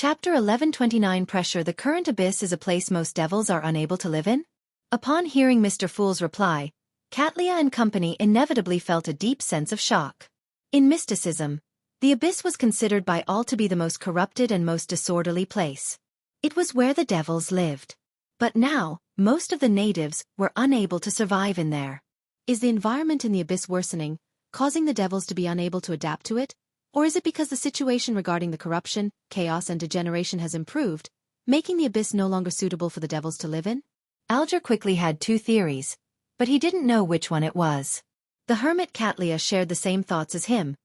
Chapter 1129 Pressure. The current abyss is a place most devils are unable to live in? Upon hearing Mr. Fool's reply, Catlia and company inevitably felt a deep sense of shock. In mysticism, the abyss was considered by all to be the most corrupted and most disorderly place. It was where the devils lived. But now, most of the natives were unable to survive in there. Is the environment in the abyss worsening, causing the devils to be unable to adapt to it? Or is it because the situation regarding the corruption, chaos and degeneration has improved, making the abyss no longer suitable for the devils to live in? Alger quickly had two theories, but he didn't know which one it was. The hermit Catlia shared the same thoughts as him,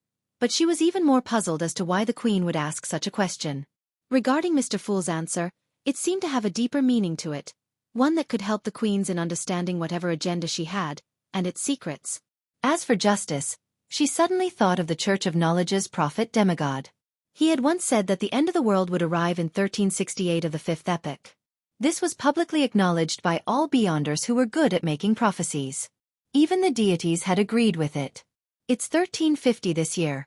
but she was even more puzzled as to why the queen would ask such a question. Regarding Mr. Fool's answer, it seemed to have a deeper meaning to it, one that could help the queens in understanding whatever agenda she had, and its secrets. As for justice, she suddenly thought of the Church of Knowledge's prophet demigod. He had once said that the end of the world would arrive in 1368 of the fifth epoch. This was publicly acknowledged by all beyonders who were good at making prophecies. Even the deities had agreed with it. It's 1350 this year.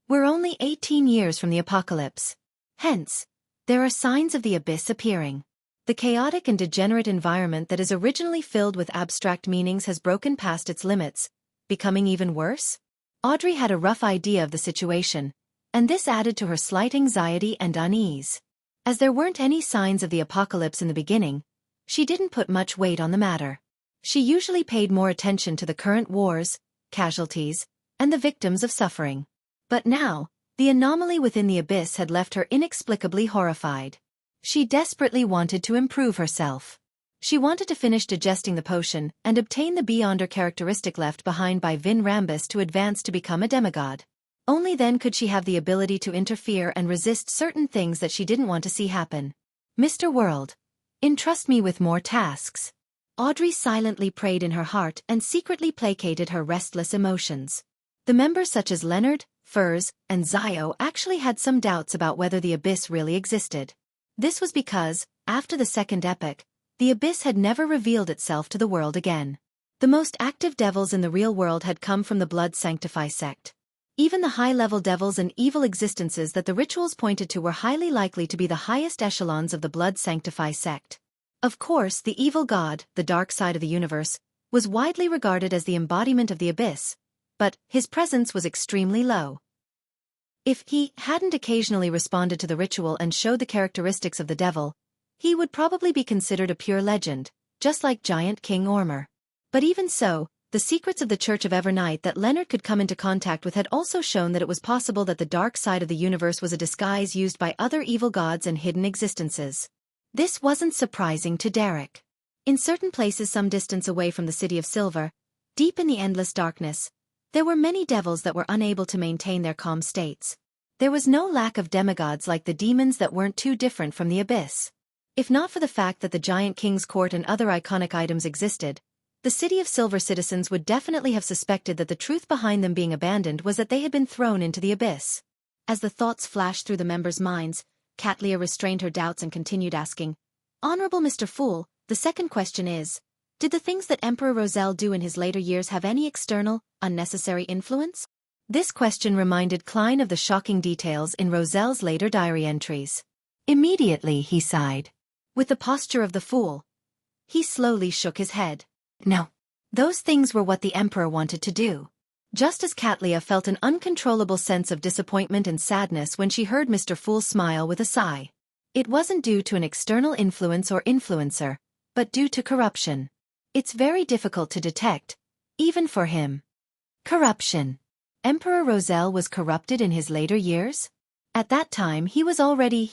We're only 18 years from the apocalypse. Hence, there are signs of the abyss appearing. The chaotic and degenerate environment that is originally filled with abstract meanings has broken past its limits, becoming even worse? Audrey had a rough idea of the situation, and this added to her slight anxiety and unease. As there weren't any signs of the apocalypse in the beginning, she didn't put much weight on the matter. She usually paid more attention to the current wars, casualties, and the victims of suffering. But now, the anomaly within the abyss had left her inexplicably horrified. She desperately wanted to improve herself. She wanted to finish digesting the potion and obtain the Beyonder characteristic left behind by Vin Rambus to advance to become a demigod. Only then could she have the ability to interfere and resist certain things that she didn't want to see happen. Mr. World, entrust me with more tasks. Audrey silently prayed in her heart and secretly placated her restless emotions. The members such as Leonard, Furs, and Zio actually had some doubts about whether the abyss really existed. This was because, after the second epoch, the abyss had never revealed itself to the world again. The most active devils in the real world had come from the Blood Sanctify sect. Even the high-level devils and evil existences that the rituals pointed to were highly likely to be the highest echelons of the Blood Sanctify sect. Of course, the evil god, the dark side of the universe, was widely regarded as the embodiment of the abyss, but his presence was extremely low. If he hadn't occasionally responded to the ritual and showed the characteristics of the devil, he would probably be considered a pure legend, just like giant King Ormer. But even so, the secrets of the Church of Evernight that Leonard could come into contact with had also shown that it was possible that the dark side of the universe was a disguise used by other evil gods and hidden existences. This wasn't surprising to Derek. In certain places some distance away from the City of Silver, deep in the endless darkness, there were many devils that were unable to maintain their calm states. There was no lack of demigods like the demons that weren't too different from the abyss. If not for the fact that the giant king's court and other iconic items existed, the City of Silver citizens would definitely have suspected that the truth behind them being abandoned was that they had been thrown into the abyss. As the thoughts flashed through the members' minds, Catlia restrained her doubts and continued asking, "Honorable Mr. Fool, the second question is, did the things that Emperor Roselle do in his later years have any external, unnecessary influence?" This question reminded Klein of the shocking details in Roselle's later diary entries. Immediately he sighed. With the posture of the fool, he slowly shook his head. No. Those things were what the Emperor wanted to do. Just as Catlia felt an uncontrollable sense of disappointment and sadness when she heard Mr. Fool smile with a sigh. It wasn't due to an external influence or influencer, but due to corruption. It's very difficult to detect, even for him. Corruption. Emperor Roselle was corrupted in his later years? At that time he was already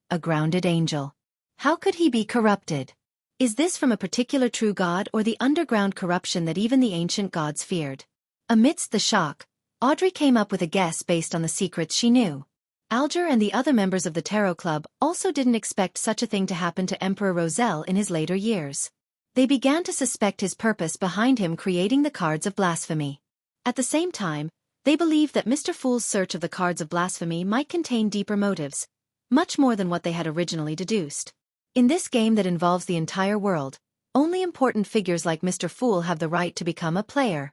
a grounded angel. How could he be corrupted? Is this from a particular true god or the underground corruption that even the ancient gods feared? Amidst the shock, Audrey came up with a guess based on the secrets she knew. Alger and the other members of the Tarot Club also didn't expect such a thing to happen to Emperor Roselle in his later years. They began to suspect his purpose behind him creating the cards of blasphemy. At the same time, they believed that Mr. Fool's search of the cards of blasphemy might contain deeper motives, much more than what they had originally deduced. In this game that involves the entire world, only important figures like Mr. Fool have the right to become a player.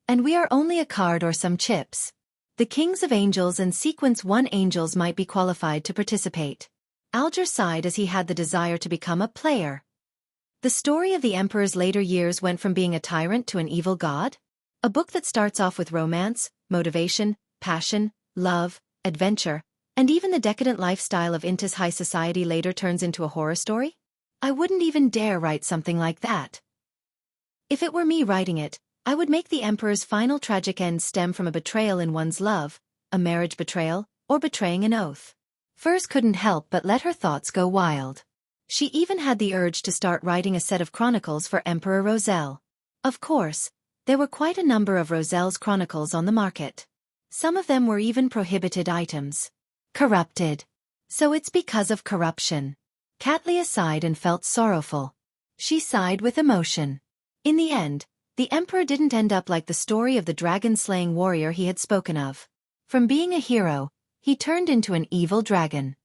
And we are only a card or some chips. The kings of angels and sequence 1 angels might be qualified to participate. Alger sighed as he had the desire to become a player. The story of the emperor's later years went from being a tyrant to an evil god? A book that starts off with romance, motivation, passion, love, adventure, and even the decadent lifestyle of Inta's high society later turns into a horror story? I wouldn't even dare write something like that. If it were me writing it, I would make the emperor's final tragic end stem from a betrayal in one's love, a marriage betrayal, or betraying an oath. Furs couldn't help but let her thoughts go wild. She even had the urge to start writing a set of chronicles for Emperor Roselle. Of course, there were quite a number of Roselle's chronicles on the market. Some of them were even prohibited items. Corrupted. So it's because of corruption. Katlia sighed and felt sorrowful. She sighed with emotion. In the end, the emperor didn't end up like the story of the dragon-slaying warrior he had spoken of. From being a hero, he turned into an evil dragon.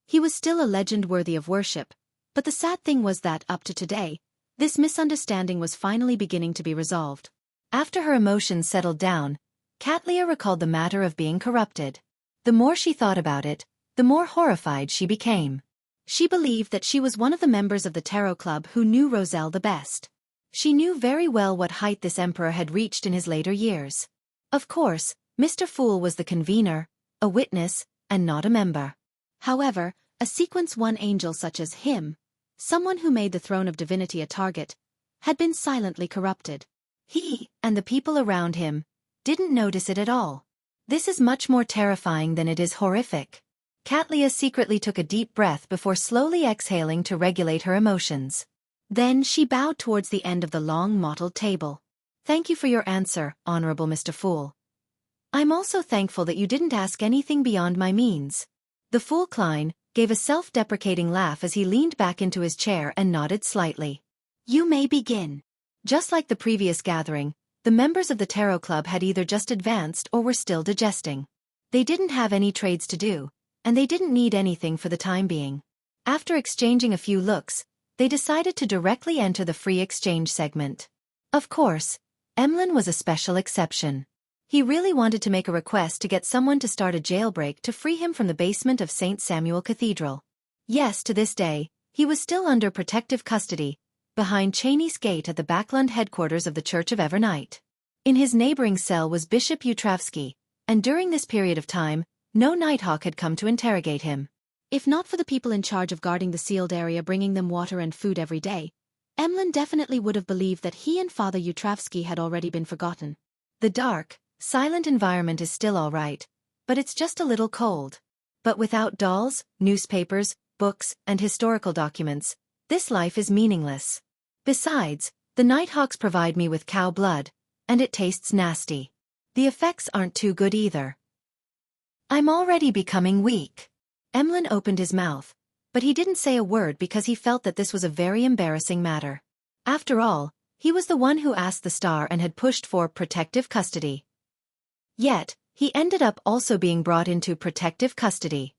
He was still a legend worthy of worship, but the sad thing was that, up to today, this misunderstanding was finally beginning to be resolved. After her emotions settled down, Katlia recalled the matter of being corrupted. The more she thought about it, the more horrified she became. She believed that she was one of the members of the Tarot Club who knew Roselle the best. She knew very well what height this emperor had reached in his later years. Of course, Mr. Fool was the convener, a witness, and not a member. However, a sequence 1 angel such as him, someone who made the throne of divinity a target, had been silently corrupted. He, and the people around him, didn't notice it at all. This is much more terrifying than it is horrific. Katlia secretly took a deep breath before slowly exhaling to regulate her emotions. Then she bowed towards the end of the long mottled table. Thank you for your answer, Honorable Mr. Fool. I'm also thankful that you didn't ask anything beyond my means. The Fool Klein gave a self-deprecating laugh as he leaned back into his chair and nodded slightly. You may begin. Just like the previous gathering, the members of the Tarot Club had either just advanced or were still digesting. They didn't have any trades to do, and they didn't need anything for the time being. After exchanging a few looks, they decided to directly enter the free exchange segment. Of course, Emlyn was a special exception. He really wanted to make a request to get someone to start a jailbreak to free him from the basement of St. Samuel Cathedral. Yes, to this day, he was still under protective custody, behind Cheney's Gate at the Backlund headquarters of the Church of Evernight. In his neighboring cell was Bishop Utravsky, and during this period of time, no Nighthawk had come to interrogate him. If not for the people in charge of guarding the sealed area bringing them water and food every day, Emlyn definitely would have believed that he and Father Utravsky had already been forgotten. The dark, silent environment is still all right, but it's just a little cold. But without dolls, newspapers, books, and historical documents, this life is meaningless. Besides, the Nighthawks provide me with cow blood, and it tastes nasty. The effects aren't too good either. I'm already becoming weak. Emlyn opened his mouth, but he didn't say a word because he felt that this was a very embarrassing matter. After all, he was the one who asked the star and had pushed for protective custody. Yet, he ended up also being brought into protective custody.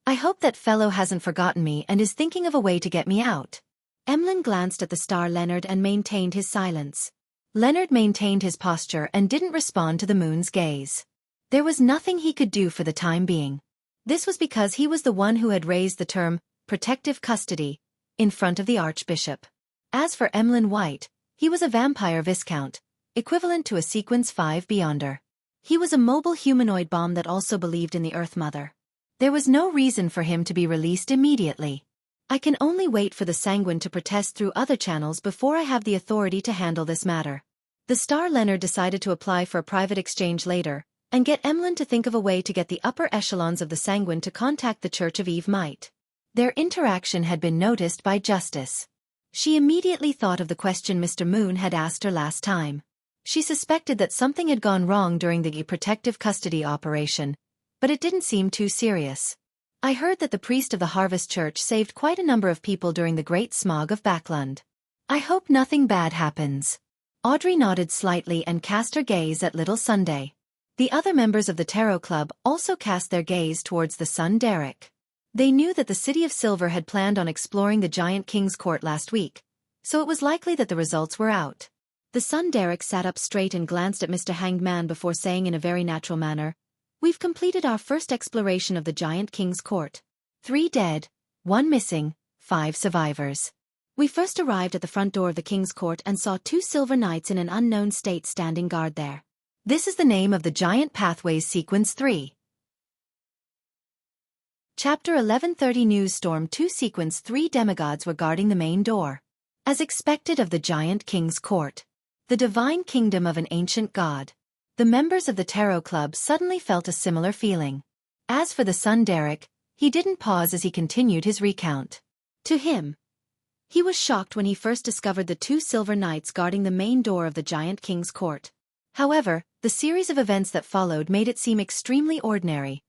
I hope that fellow hasn't forgotten me and is thinking of a way to get me out. Emlyn glanced at the star Leonard and maintained his silence. Leonard maintained his posture and didn't respond to the moon's gaze. There was nothing he could do for the time being. This was because he was the one who had raised the term, protective custody, in front of the Archbishop. As for Emlyn White, he was a vampire viscount, equivalent to a sequence 5 Beyonder. He was a mobile humanoid bomb that also believed in the Earth Mother. There was no reason for him to be released immediately. I can only wait for the Sanguine to protest through other channels before I have the authority to handle this matter. The star Leonard decided to apply for a private exchange later, and get Emlyn to think of a way to get the upper echelons of the Sanguine to contact the Church of Eve Might. Their interaction had been noticed by Justice. She immediately thought of the question Mr. Moon had asked her last time. She suspected that something had gone wrong during the protective custody operation, but it didn't seem too serious. I heard that the priest of the Harvest Church saved quite a number of people during the Great Smog of Backlund. I hope nothing bad happens. Audrey nodded slightly and cast her gaze at Little Sunday. The other members of the Tarot Club also cast their gaze towards the son Derek. They knew that the City of Silver had planned on exploring the Giant King's Court last week, so it was likely that the results were out. The Derek sat up straight and glanced at Mr. Hanged Man before saying in a very natural manner, "We've completed our first exploration of the Giant King's court. 3 dead, 1 missing, 5 survivors. We first arrived at the front door of the King's court and saw 2 silver knights in an unknown state standing guard there. This is the name of the Giant Pathways Sequence 3. Chapter 1130 News Storm 2 Sequence 3 Demigods were guarding the main door. As expected of the Giant King's court, the divine kingdom of an ancient god, the members of the Tarot Club suddenly felt a similar feeling. As for the Derek, he didn't pause as he continued his recount. To him, he was shocked when he first discovered the 2 silver knights guarding the main door of the Giant King's court. However, the series of events that followed made it seem extremely ordinary,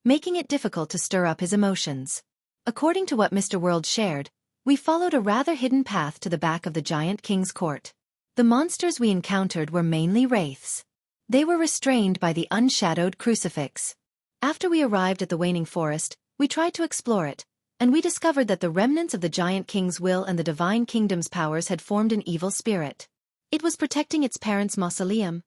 making it difficult to stir up his emotions. According to what Mr. World shared, we followed a rather hidden path to the back of the Giant King's court. The monsters we encountered were mainly wraiths. They were restrained by the unshadowed crucifix. After we arrived at the Waning Forest, we tried to explore it, and we discovered that the remnants of the Giant King's will and the Divine Kingdom's powers had formed an evil spirit. It was protecting its parents' mausoleum.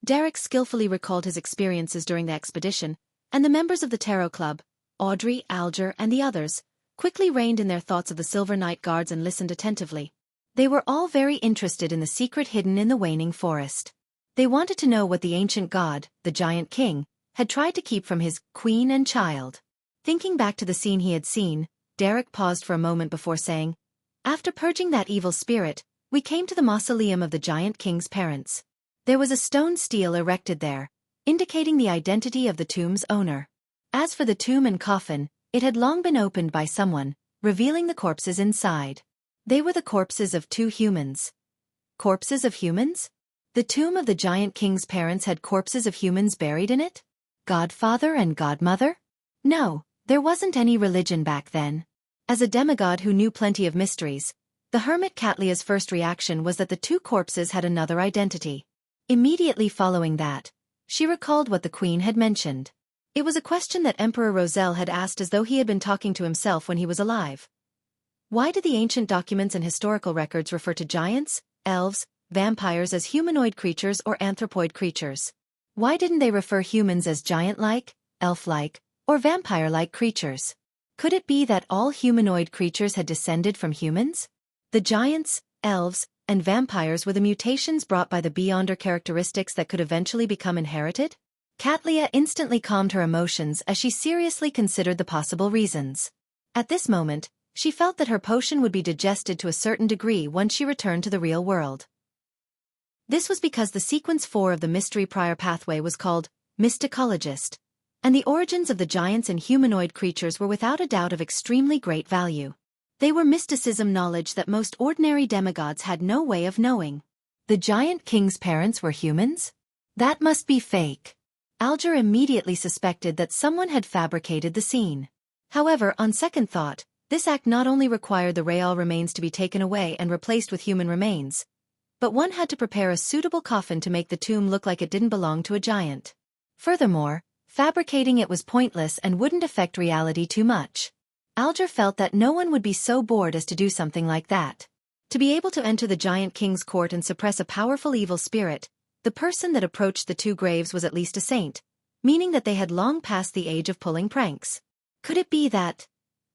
Derek skillfully recalled his experiences during the expedition, and the members of the Tarot Club, Audrey, Alger, and the others, quickly reined in their thoughts of the Silver Knight guards and listened attentively. They were all very interested in the secret hidden in the Waning Forest. They wanted to know what the ancient god, the Giant King, had tried to keep from his queen and child. Thinking back to the scene he had seen, Derek paused for a moment before saying, "After purging that evil spirit, we came to the mausoleum of the Giant King's parents. There was a stone stele erected there, indicating the identity of the tomb's owner. As for the tomb and coffin, it had long been opened by someone, revealing the corpses inside. They were the corpses of 2 humans." Corpses of humans? The tomb of the Giant King's parents had corpses of humans buried in it? Godfather and godmother? No, there wasn't any religion back then. As a demigod who knew plenty of mysteries, the hermit Catlia's first reaction was that the 2 corpses had another identity. Immediately following that, she recalled what the queen had mentioned. It was a question that Emperor Roselle had asked as though he had been talking to himself when he was alive. Why did the ancient documents and historical records refer to giants, elves, vampires as humanoid creatures or anthropoid creatures? Why didn't they refer humans as giant-like, elf-like, or vampire-like creatures? Could it be that all humanoid creatures had descended from humans? The giants, elves, and vampires were the mutations brought by the Beyonder characteristics that could eventually become inherited? Catlia instantly calmed her emotions as she seriously considered the possible reasons. At this moment, she felt that her potion would be digested to a certain degree once she returned to the real world. This was because the Sequence 4 of the Mystery Prior Pathway was called Mysticologist, and the origins of the giants and humanoid creatures were without a doubt of extremely great value. They were mysticism knowledge that most ordinary demigods had no way of knowing. The Giant King's parents were humans? That must be fake. Alger immediately suspected that someone had fabricated the scene. However, on second thought, this act not only required the real remains to be taken away and replaced with human remains, but one had to prepare a suitable coffin to make the tomb look like it didn't belong to a giant. Furthermore, fabricating it was pointless and wouldn't affect reality too much. Alger felt that no one would be so bored as to do something like that. To be able to enter the Giant King's court and suppress a powerful evil spirit, the person that approached the 2 graves was at least a saint, meaning that they had long passed the age of pulling pranks. Could it be that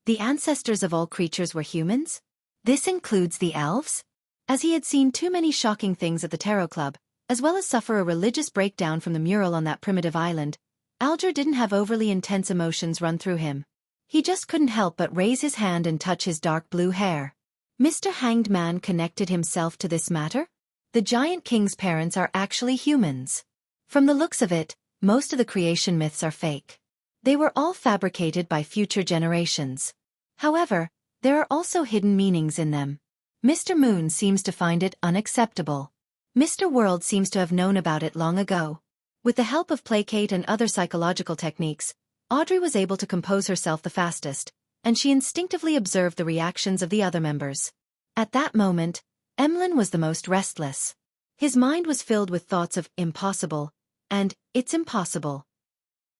the ancestors of all creatures were humans? This includes the elves? As he had seen too many shocking things at the Tarot Club, as well as suffer a religious breakdown from the mural on that primitive island, Alger didn't have overly intense emotions run through him. He just couldn't help but raise his hand and touch his dark blue hair. Mr. Hanged Man connected himself to this matter? The Giant King's parents are actually humans. From the looks of it, most of the creation myths are fake. They were all fabricated by future generations. However, there are also hidden meanings in them. Mr. Moon seems to find it unacceptable. Mr. World seems to have known about it long ago. With the help of placate and other psychological techniques, Audrey was able to compose herself the fastest, and she instinctively observed the reactions of the other members. At that moment, Emlyn was the most restless. His mind was filled with thoughts of impossible, and it's impossible.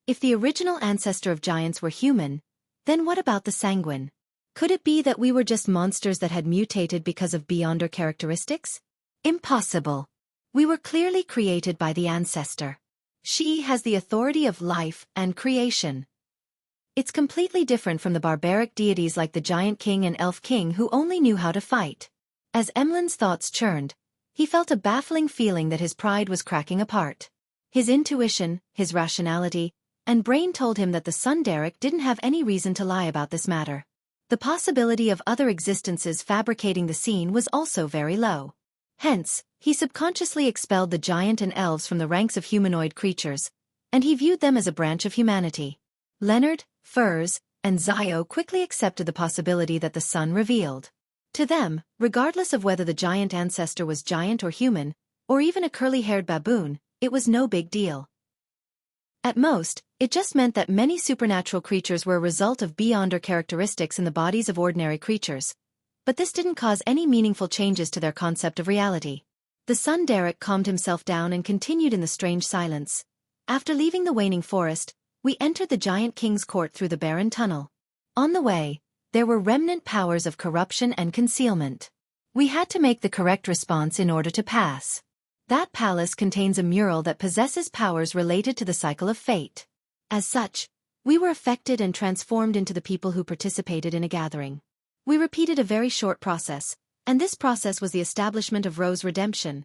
If the original ancestor of giants were human, then what about the sanguine? Could it be that we were just monsters that had mutated because of Beyonder characteristics? Impossible. We were clearly created by the ancestor. She has the authority of life and creation. It's completely different from the barbaric deities like the Giant King and Elf King who only knew how to fight. As Emlyn's thoughts churned, he felt a baffling feeling that his pride was cracking apart. His intuition, his rationality, and brain told him that the Sunderic didn't have any reason to lie about this matter. The possibility of other existences fabricating the scene was also very low. Hence, he subconsciously expelled the giant and elves from the ranks of humanoid creatures, and he viewed them as a branch of humanity. Leonard, Furs, and Zio quickly accepted the possibility that the sun revealed. To them, regardless of whether the giant ancestor was giant or human, or even a curly-haired baboon, it was no big deal. At most, it just meant that many supernatural creatures were a result of beyonder characteristics in the bodies of ordinary creatures. But this didn't cause any meaningful changes to their concept of reality. The Sunderic calmed himself down and continued in the strange silence. After leaving the waning forest, we entered the Giant King's court through the barren tunnel. On the way, there were remnant powers of corruption and concealment. We had to make the correct response in order to pass. That palace contains a mural that possesses powers related to the cycle of fate. As such, we were affected and transformed into the people who participated in a gathering. We repeated a very short process, and this process was the establishment of Rose Redemption.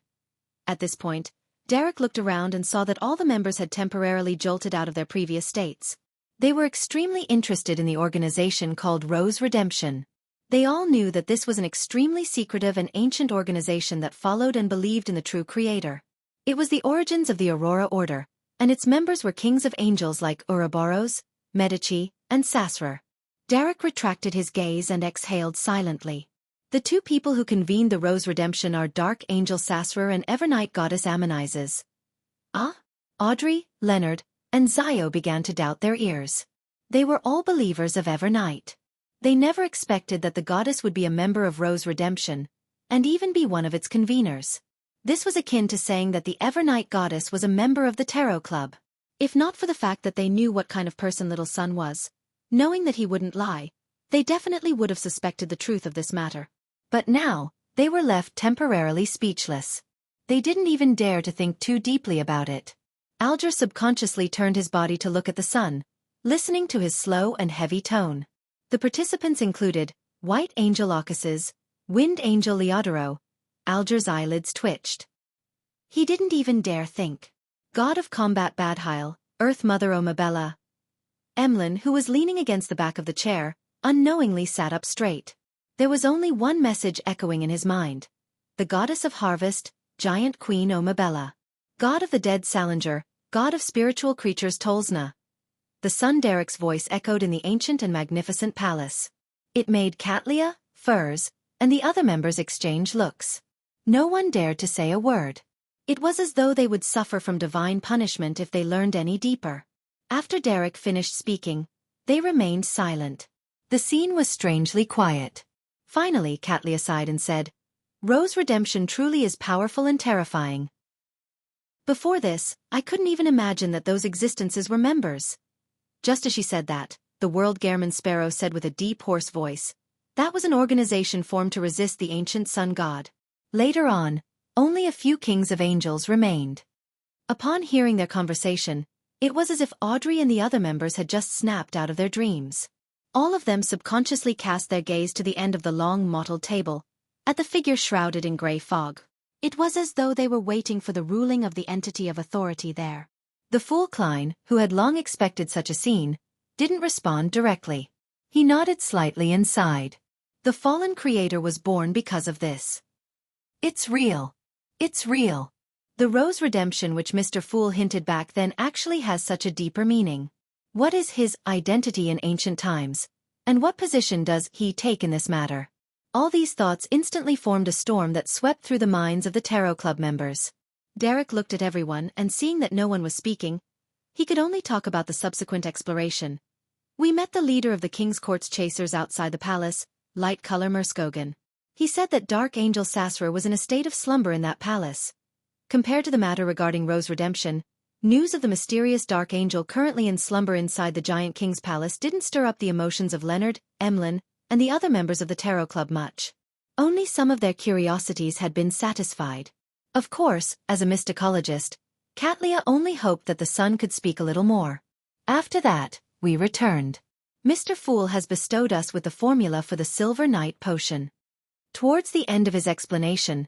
At this point, Derek looked around and saw that all the members had temporarily jolted out of their previous states. They were extremely interested in the organization called Rose Redemption. They all knew that this was an extremely secretive and ancient organization that followed and believed in the true creator. It was the origins of the Aurora Order, and its members were kings of angels like Ouroboros, Medici, and Sasrer. Derek retracted his gaze and exhaled silently. The two people who convened the Rose Redemption are Dark Angel Sasrer and Evernight Goddess Ammonizes. Audrey, Leonard, and Zio began to doubt their ears. They were all believers of Evernight. They never expected that the goddess would be a member of Rose Redemption, and even be one of its conveners. This was akin to saying that the Evernight goddess was a member of the Tarot Club. If not for the fact that they knew what kind of person Little Sun was, knowing that he wouldn't lie, they definitely would have suspected the truth of this matter. But now, they were left temporarily speechless. They didn't even dare to think too deeply about it. Alger subconsciously turned his body to look at the sun, listening to his slow and heavy tone. The participants included White Angel Aucuses, Wind Angel Leodoro. Alger's eyelids twitched. He didn't even dare think. God of Combat Badhile, Earth Mother Omabella. Emlyn, who was leaning against the back of the chair, unknowingly sat up straight. There was only one message echoing in his mind. The Goddess of Harvest, Giant Queen Omabella. God of the Dead Salinger, God of Spiritual Creatures Tolsna. The Sunderic's voice echoed in the ancient and magnificent palace. It made Catlia, Furs, and the other members exchange looks. No one dared to say a word. It was as though they would suffer from divine punishment if they learned any deeper. After Derek finished speaking, they remained silent. The scene was strangely quiet. Finally, Catlia sighed and said, "Rose Redemption truly is powerful and terrifying. Before this, I couldn't even imagine that those existences were members." Just as she said that, the World Gairman Sparrow said with a deep hoarse voice, "That was an organization formed to resist the ancient sun god." Later on, only a few kings of angels remained. Upon hearing their conversation, it was as if Audrey and the other members had just snapped out of their dreams. All of them subconsciously cast their gaze to the end of the long mottled table, at the figure shrouded in grey fog. It was as though they were waiting for the ruling of the entity of authority there. The fool Klein, who had long expected such a scene, didn't respond directly. He nodded slightly and sighed. The fallen creator was born because of this. It's real. It's real. The Rose Redemption which Mr. Fool hinted back then actually has such a deeper meaning. What is his identity in ancient times? And what position does he take in this matter? All these thoughts instantly formed a storm that swept through the minds of the Tarot Club members. Derek looked at everyone and seeing that no one was speaking, he could only talk about the subsequent exploration. We met the leader of the King's Court's chasers outside the palace, Light Color Merskogan. He said that Dark Angel Sasra was in a state of slumber in that palace. Compared to the matter regarding Rose Redemption, news of the mysterious Dark Angel currently in slumber inside the Giant King's palace didn't stir up the emotions of Leonard, Emlyn, and the other members of the Tarot Club much. Only some of their curiosities had been satisfied. Of course, as a mysticologist, Catlia only hoped that the sun could speak a little more. After that, we returned. Mr. Fool has bestowed us with the formula for the Silver Night potion. Towards the end of his explanation,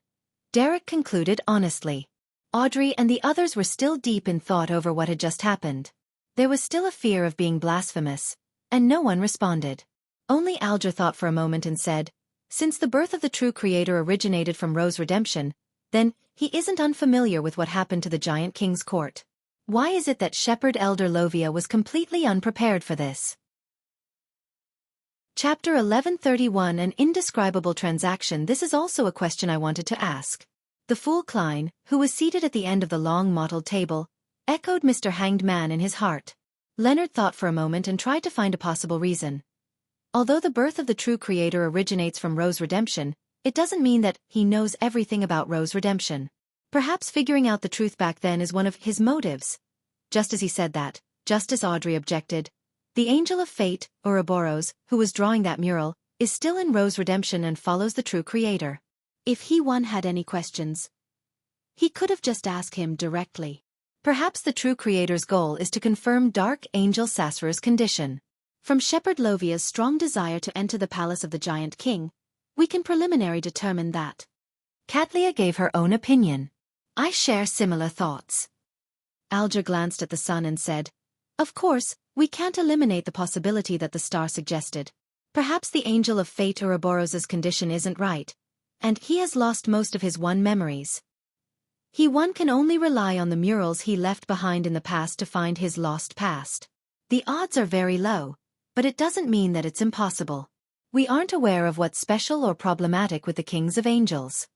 Derek concluded honestly. Audrey and the others were still deep in thought over what had just happened. There was still a fear of being blasphemous, and no one responded. Only Alger thought for a moment and said, since the birth of the true creator originated from Rose Redemption, then he isn't unfamiliar with what happened to the Giant King's court. Why is it that Shepherd Elder Lovia was completely unprepared for this? Chapter 1131 An Indescribable Transaction. This is also a question I wanted to ask. The fool Klein, who was seated at the end of the long mottled table, echoed Mr. Hanged Man in his heart. Leonard thought for a moment and tried to find a possible reason. Although the birth of the true creator originates from Rose Redemption, it doesn't mean that he knows everything about Rose Redemption. Perhaps figuring out the truth back then is one of his motives. Just as he said that, just as Audrey objected, the Angel of Fate, Ouroboros, who was drawing that mural, is still in Rose Redemption and follows the true creator. If he had any questions, he could have just asked him directly. Perhaps the true creator's goal is to confirm Dark Angel Sasra's condition. From Shepherd Lovia's strong desire to enter the palace of the Giant King, we can preliminarily determine that. Catlia gave her own opinion. I share similar thoughts. Alger glanced at the sun and said, of course, we can't eliminate the possibility that the star suggested. Perhaps the Angel of Fate Ouroboros's condition isn't right, and he has lost most of his memories. One can only rely on the murals he left behind in the past to find his lost past. The odds are very low, but it doesn't mean that it's impossible. We aren't aware of what's special or problematic with the Kings of Angels.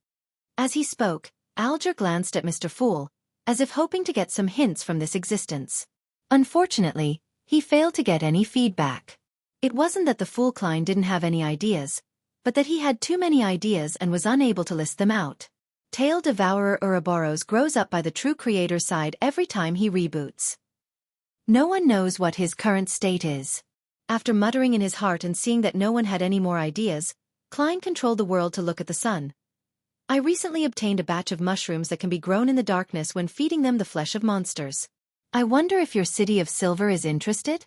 As he spoke, Alger glanced at Mr. Fool, as if hoping to get some hints from this existence. Unfortunately, he failed to get any feedback. It wasn't that the Fool Klein didn't have any ideas, but that he had too many ideas and was unable to list them out. Tail Devourer Ouroboros grows up by the true creator's side every time he reboots. No one knows what his current state is. After muttering in his heart and seeing that no one had any more ideas, Klein controlled the world to look at the sun. I recently obtained a batch of mushrooms that can be grown in the darkness when feeding them the flesh of monsters. I wonder if your city of silver is interested?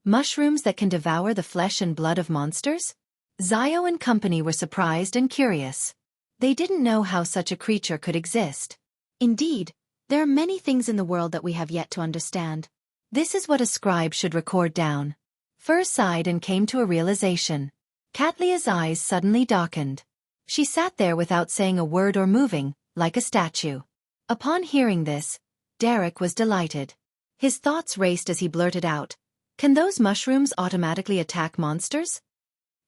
Mushrooms that can devour the flesh and blood of monsters? Zio and company were surprised and curious. They didn't know how such a creature could exist. Indeed, there are many things in the world that we have yet to understand. This is what a scribe should record down. Fur sighed and came to a realization. Catlia's eyes suddenly darkened. She sat there without saying a word or moving, like a statue. Upon hearing this, Derek was delighted. His thoughts raced as he blurted out, can those mushrooms automatically attack monsters?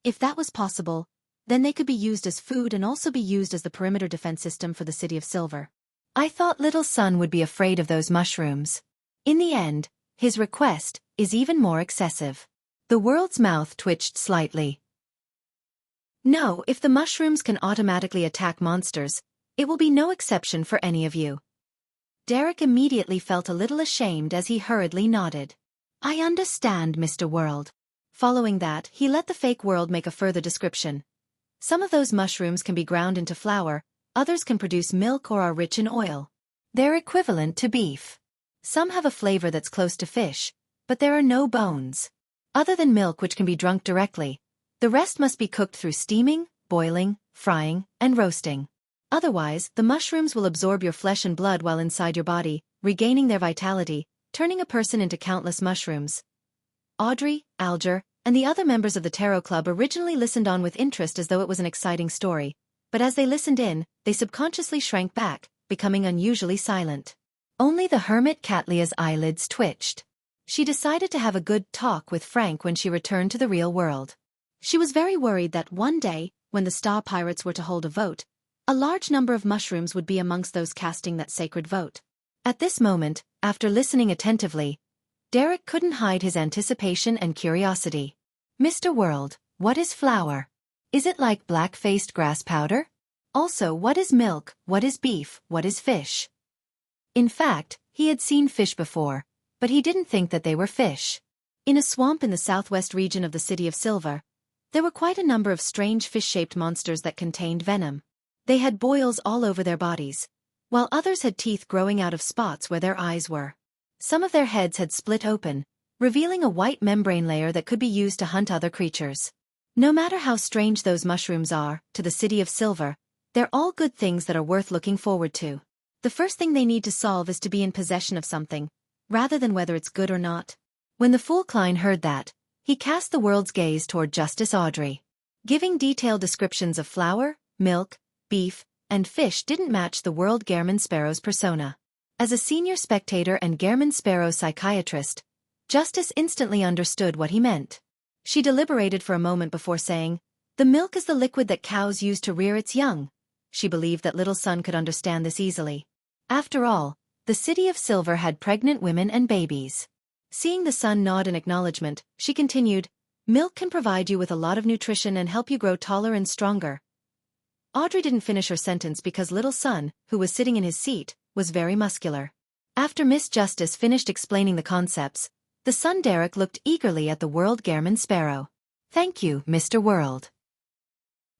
If that was possible, then they could be used as food and also be used as the perimeter defense system for the City of Silver. I thought little son would be afraid of those mushrooms. In the end, his request is even more excessive. The world's mouth twitched slightly. No, if the mushrooms can automatically attack monsters, it will be no exception for any of you. Derek immediately felt a little ashamed as he hurriedly nodded. I understand, Mr. World. Following that, he let the fake world make a further description. Some of those mushrooms can be ground into flour, others can produce milk or are rich in oil. They're equivalent to beef. Some have a flavor that's close to fish, but there are no bones. Other than milk which can be drunk directly, the rest must be cooked through steaming, boiling, frying, and roasting. Otherwise, the mushrooms will absorb your flesh and blood while inside your body, regaining their vitality, turning a person into countless mushrooms. Audrey, Alger, and the other members of the Tarot Club originally listened on with interest as though it was an exciting story, but as they listened in, they subconsciously shrank back, becoming unusually silent. Only the hermit Catlia's eyelids twitched. She decided to have a good talk with Frank when she returned to the real world. She was very worried that one day, when the Star Pirates were to hold a vote, a large number of mushrooms would be amongst those casting that sacred vote. At this moment, after listening attentively, Derek couldn't hide his anticipation and curiosity. Mr. World, what is flour? Is it like black-faced grass powder? Also, what is milk, what is beef, what is fish? In fact, he had seen fish before, but he didn't think that they were fish. In a swamp in the southwest region of the City of Silver, there were quite a number of strange fish-shaped monsters that contained venom. They had boils all over their bodies, while others had teeth growing out of spots where their eyes were. Some of their heads had split open, revealing a white membrane layer that could be used to hunt other creatures. No matter how strange those mushrooms are, to the City of Silver, they're all good things that are worth looking forward to. The first thing they need to solve is to be in possession of something, rather than whether it's good or not. When the Fool Klein heard that, he cast the world's gaze toward Justice Audrey. Giving detailed descriptions of flour, milk, beef, and fish didn't match the World Gehrman Sparrow's persona. As a senior spectator and Gehrman Sparrow psychiatrist, Justice instantly understood what he meant. She deliberated for a moment before saying, "The milk is the liquid that cows use to rear its young." She believed that Little Sun could understand this easily. After all, the City of Silver had pregnant women and babies. Seeing the Sun nod in acknowledgement, she continued, "Milk can provide you with a lot of nutrition and help you grow taller and stronger." Audrey didn't finish her sentence because Little Sun, who was sitting in his seat, was very muscular. After Miss Justice finished explaining the concepts, the Sun Derek looked eagerly at the World Gehrman Sparrow. "Thank you, Mr. World.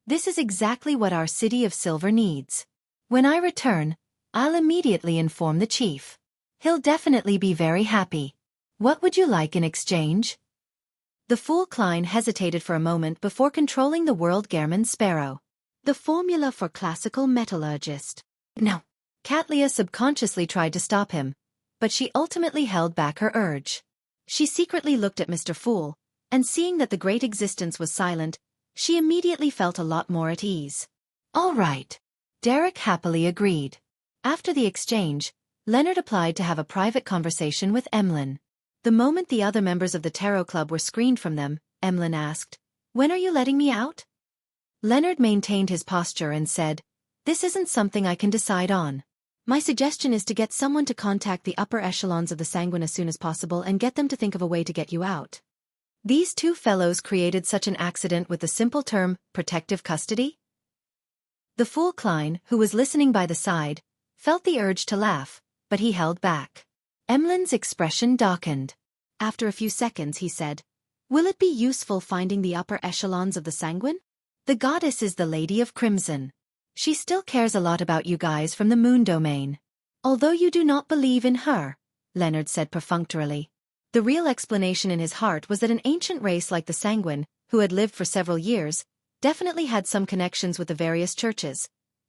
This is exactly what our City of Silver needs. When I return, I'll immediately inform the chief. He'll definitely be very happy. What would you like in exchange?" The Fool Klein hesitated for a moment before controlling the World Gehrman Sparrow. "The formula for classical metallurgist." "No." Katlia subconsciously tried to stop him, but she ultimately held back her urge. She secretly looked at Mr. Fool, and seeing that the great existence was silent, she immediately felt a lot more at ease. "All right." Derek happily agreed. After the exchange, Leonard applied to have a private conversation with Emlyn. The moment the other members of the Tarot Club were screened from them, Emlyn asked, "When are you letting me out?" Leonard maintained his posture and said, "This isn't something I can decide on. My suggestion is to get someone to contact the upper echelons of the Sanguine as soon as possible and get them to think of a way to get you out." These two fellows created such an accident with the simple term, protective custody? The Fool Klein, who was listening by the side, felt the urge to laugh, but he held back. Emlyn's expression darkened. After a few seconds he said, "Will it be useful finding the upper echelons of the Sanguine? The goddess is the Lady of Crimson. She still cares a lot about you guys from the moon domain. Although you do not believe in her," Leonard said perfunctorily. The real explanation in his heart was that an ancient race like the Sanguine, who had lived for several years, definitely had some connections with the various churches,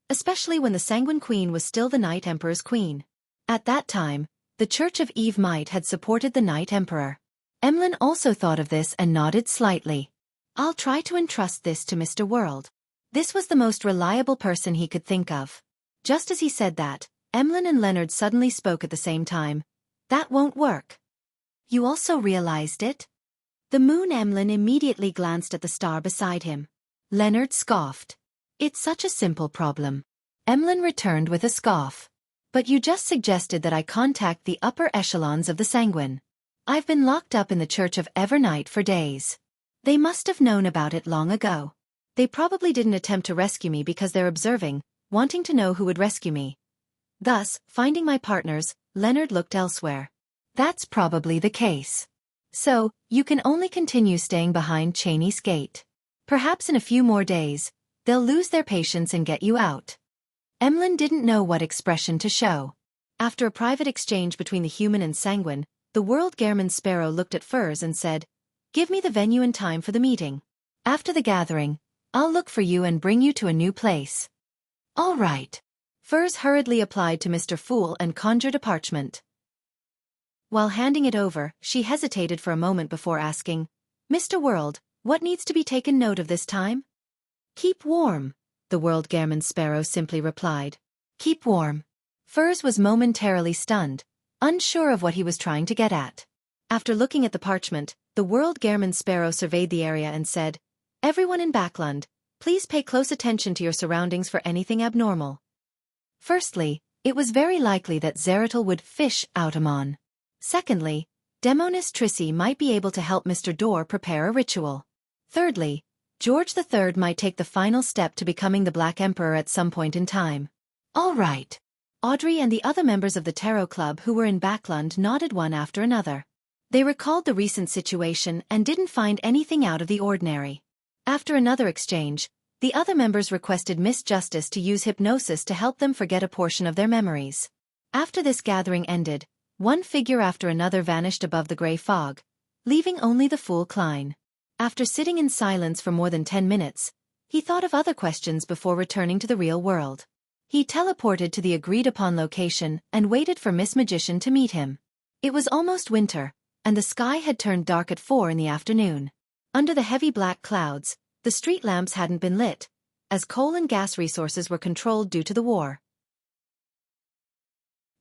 especially when the Sanguine Queen was still the Night Emperor's queen. At that time, the Church of Eve Might had supported the Night Emperor. Emlyn also thought of this and nodded slightly. "I'll try to entrust this to Mr. World." This was the most reliable person he could think of. Just as he said that, Emlyn and Leonard suddenly spoke at the same time. "That won't work." "You also realized it?" The moon. Emlyn immediately glanced at the star beside him. Leonard scoffed. "It's such a simple problem." Emlyn returned with a scoff. "But you just suggested that I contact the upper echelons of the Sanguine. I've been locked up in the Church of Evernight for days. They must have known about it long ago. They probably didn't attempt to rescue me because they're observing, wanting to know who would rescue me. Thus, finding my partners, Leonard looked elsewhere. That's probably the case. So, you can only continue staying behind Cheney's gate. Perhaps in a few more days, they'll lose their patience and get you out." Emlyn didn't know what expression to show. After a private exchange between the human and Sanguine, the World Gehrman Sparrow looked at Furs and said, "Give me the venue and time for the meeting. After the gathering, I'll look for you and bring you to a new place." "All right." Furs hurriedly applied to Mr. Fool and conjured a parchment. While handing it over, she hesitated for a moment before asking, "Mr. World, what needs to be taken note of this time?" "Keep warm," the World Gehrman Sparrow simply replied. "Keep warm." Furs was momentarily stunned, unsure of what he was trying to get at. After looking at the parchment, the World Gehrman Sparrow surveyed the area and said, "Everyone in Backland, please pay close attention to your surroundings for anything abnormal. Firstly, it was very likely that Zeratul would fish Automon. Secondly, Demonis Trissy might be able to help Mr. Dorr prepare a ritual. Thirdly, George III might take the final step to becoming the Black Emperor at some point in time." "All right." Audrey and the other members of the Tarot Club who were in Backland nodded one after another. They recalled the recent situation and didn't find anything out of the ordinary. After another exchange, The other members requested Miss Justice to use hypnosis to help them forget a portion of their memories. After this gathering ended, one figure after another vanished above the gray fog, leaving only the fool Klein. After sitting in silence for more than 10 minutes, he thought of other questions before returning to the real world. He teleported to the agreed-upon location and waited for Miss Magician to meet him. It was almost winter, and the sky had turned dark at 4 in the afternoon. Under the heavy black clouds, the street lamps hadn't been lit, as coal and gas resources were controlled due to the war.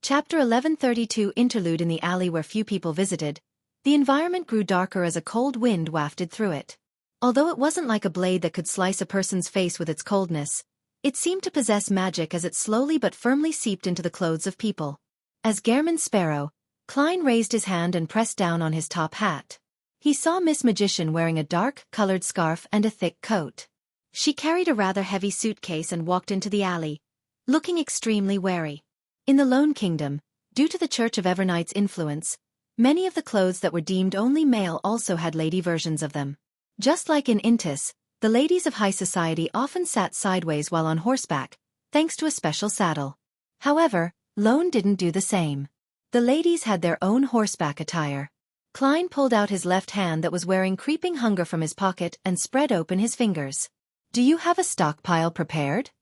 Chapter 1132 Interlude in the alley where few people visited, the environment grew darker as a cold wind wafted through it. Although it wasn't like a blade that could slice a person's face with its coldness, it seemed to possess magic as it slowly but firmly seeped into the clothes of people. As Gairman Sparrow, Klein raised his hand and pressed down on his top hat. He saw Miss Magician wearing a dark-colored scarf and a thick coat. She carried a rather heavy suitcase and walked into the alley, looking extremely wary. In the Lone Kingdom, due to the Church of Evernight's influence, many of the clothes that were deemed only male also had lady versions of them. Just like in Intis, the ladies of high society often sat sideways while on horseback, thanks to a special saddle. However, Lone didn't do the same. The ladies had their own horseback attire. Klein pulled out his left hand that was wearing creeping hunger from his pocket and spread open his fingers. "Do you have a stockpile prepared?"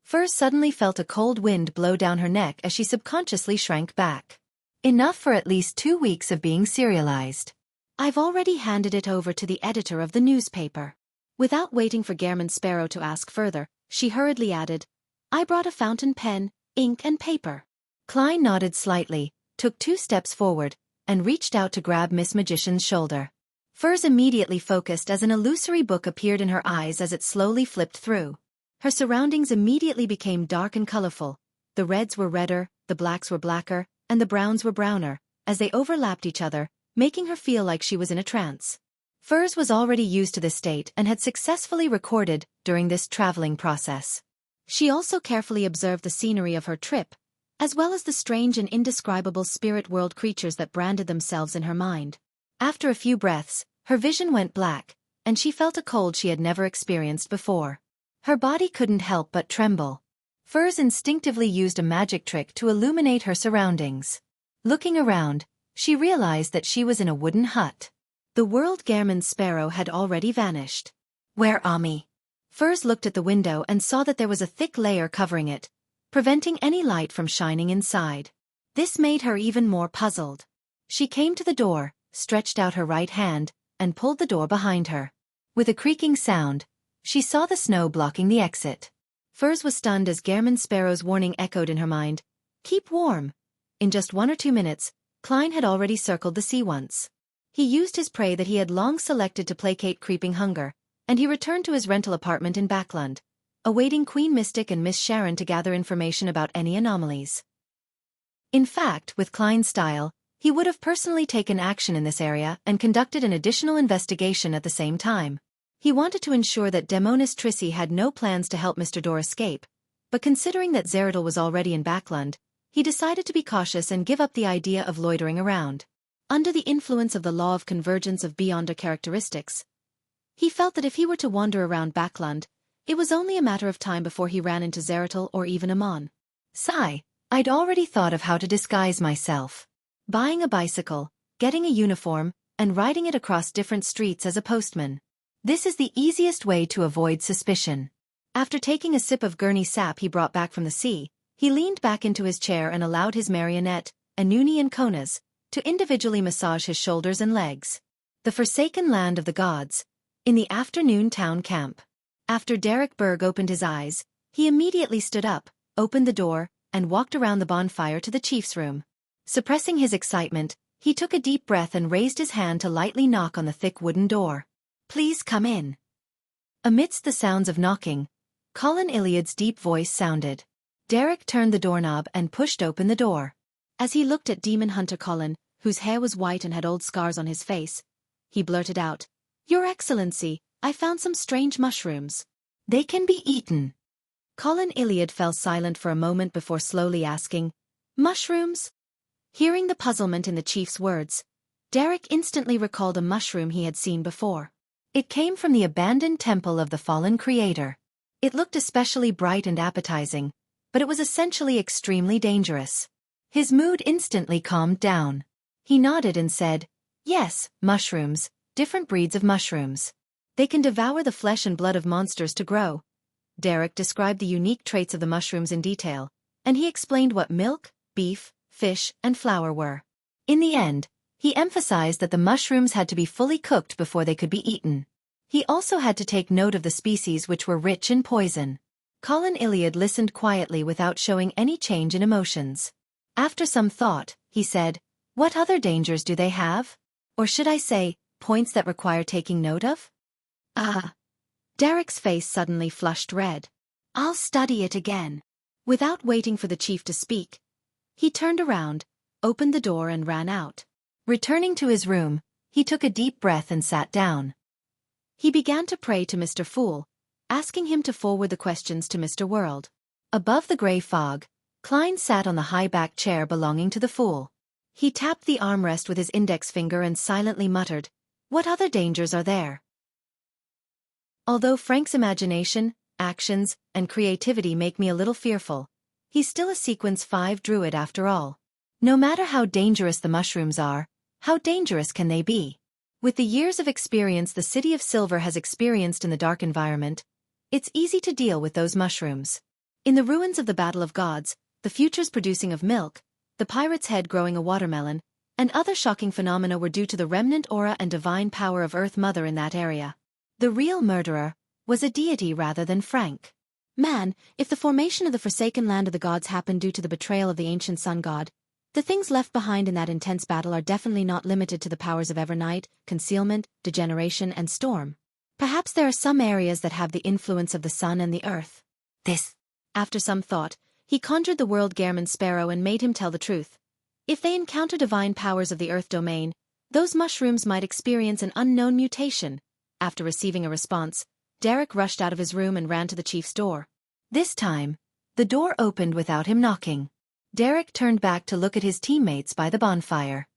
Furs suddenly felt a cold wind blow down her neck as she subconsciously shrank back. "Enough for at least 2 weeks of being serialized. I've already handed it over to the editor of the newspaper." Without waiting for Gairman Sparrow to ask further, she hurriedly added, "I brought a fountain pen, ink and paper." Klein nodded slightly, took 2 steps forward, and reached out to grab Miss Magician's shoulder. Furs immediately focused as an illusory book appeared in her eyes as it slowly flipped through. Her surroundings immediately became dark and colorful. The reds were redder, the blacks were blacker, and the browns were browner, as they overlapped each other, making her feel like she was in a trance. Furs was already used to this state and had successfully recorded during this traveling process. She also carefully observed the scenery of her trip, as well as the strange and indescribable spirit world creatures that branded themselves in her mind. After a few breaths, her vision went black, and she felt a cold she had never experienced before. Her body couldn't help but tremble. Furs instinctively used a magic trick to illuminate her surroundings. Looking around, she realized that she was in a wooden hut. The world Gairman Sparrow had already vanished. "Where are me?" Furs looked at the window and saw that there was a thick layer covering it, preventing any light from shining inside. This made her even more puzzled. She came to the door, stretched out her right hand, and pulled the door behind her. With a creaking sound, she saw the snow blocking the exit. Furs was stunned as Gairman Sparrow's warning echoed in her mind. "Keep warm." In just 1 or 2 minutes, Klein had already circled the sea once. He used his prey that he had long selected to placate creeping hunger, and he returned to his rental apartment in Backland, awaiting Queen Mystic and Miss Sharon to gather information about any anomalies. In fact, with Klein's style, he would have personally taken action in this area and conducted an additional investigation at the same time. He wanted to ensure that Demonis Trissy had no plans to help Mr. Dor escape, but considering that Zeradal was already in Backland, he decided to be cautious and give up the idea of loitering around. Under the influence of the law of convergence of beyonder characteristics, he felt that if he were to wander around Backland, it was only a matter of time before he ran into Zeradal or even Amon. Sigh, I'd already thought of how to disguise myself. Buying a bicycle, getting a uniform, and riding it across different streets as a postman. This is the easiest way to avoid suspicion. After taking a sip of Gurney sap he brought back from the sea, he leaned back into his chair and allowed his marionette, Anuni and Konas, to individually massage his shoulders and legs. The Forsaken Land of the Gods. In the afternoon town camp. After Derek Berg opened his eyes, he immediately stood up, opened the door, and walked around the bonfire to the chief's room. Suppressing his excitement, he took a deep breath and raised his hand to lightly knock on the thick wooden door. "Please come in." Amidst the sounds of knocking, Colin Iliad's deep voice sounded. Derek turned the doorknob and pushed open the door. As he looked at Demon Hunter Colin, whose hair was white and had old scars on his face, he blurted out, "Your Excellency, I found some strange mushrooms. They can be eaten." Colin Iliad fell silent for a moment before slowly asking, "Mushrooms?" Hearing the puzzlement in the chief's words, Derek instantly recalled a mushroom he had seen before. It came from the abandoned temple of the fallen creator. It looked especially bright and appetizing, but it was essentially extremely dangerous. His mood instantly calmed down. He nodded and said, "Yes, mushrooms, different breeds of mushrooms. They can devour the flesh and blood of monsters to grow." Derek described the unique traits of the mushrooms in detail, and he explained what milk, beef, fish, and flour were. In the end, he emphasized that the mushrooms had to be fully cooked before they could be eaten. He also had to take note of the species which were rich in poison. Colin Iliad listened quietly without showing any change in emotions. After some thought, he said, "What other dangers do they have? Or should I say, points that require taking note of?" "Ah." Derek's face suddenly flushed red. "I'll study it again." Without waiting for the chief to speak, he turned around, opened the door and ran out. Returning to his room, he took a deep breath and sat down. He began to pray to Mr. Fool, asking him to forward the questions to Mr. World. Above the gray fog, Klein sat on the high-backed chair belonging to the Fool. He tapped the armrest with his index finger and silently muttered, "What other dangers are there?" Although Frank's imagination, actions, and creativity make me a little fearful, he's still a Sequence 5 druid after all. No matter how dangerous the mushrooms are, how dangerous can they be? With the years of experience the City of Silver has experienced in the dark environment, it's easy to deal with those mushrooms. In the ruins of the Battle of Gods, the futures producing of milk, the pirate's head growing a watermelon, and other shocking phenomena were due to the remnant aura and divine power of Earth Mother in that area. The real murderer was a deity rather than Frank. Man, if the formation of the forsaken land of the gods happened due to the betrayal of the ancient sun god, the things left behind in that intense battle are definitely not limited to the powers of Evernight, Concealment, Degeneration, and Storm. Perhaps there are some areas that have the influence of the sun and the earth. After some thought, he conjured the world Gehrman Sparrow and made him tell the truth. If they encounter divine powers of the earth domain, those mushrooms might experience an unknown mutation. After receiving a response, Derek rushed out of his room and ran to the chief's door. This time, the door opened without him knocking. Derek turned back to look at his teammates by the bonfire.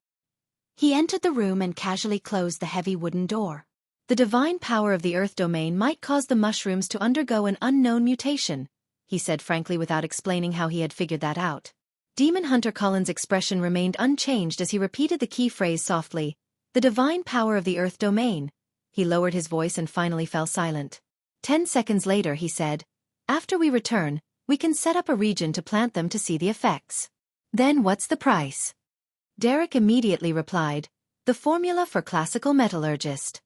He entered the room and casually closed the heavy wooden door. The divine power of the earth domain might cause the mushrooms to undergo an unknown mutation, he said frankly without explaining how he had figured that out. Demon Hunter Cullen's expression remained unchanged as he repeated the key phrase softly, "The divine power of the earth domain." He lowered his voice and finally fell silent. 10 seconds later he said, "After we return, we can set up a region to plant them to see the effects." "Then what's the price?" Derek immediately replied, "The formula for classical metallurgist."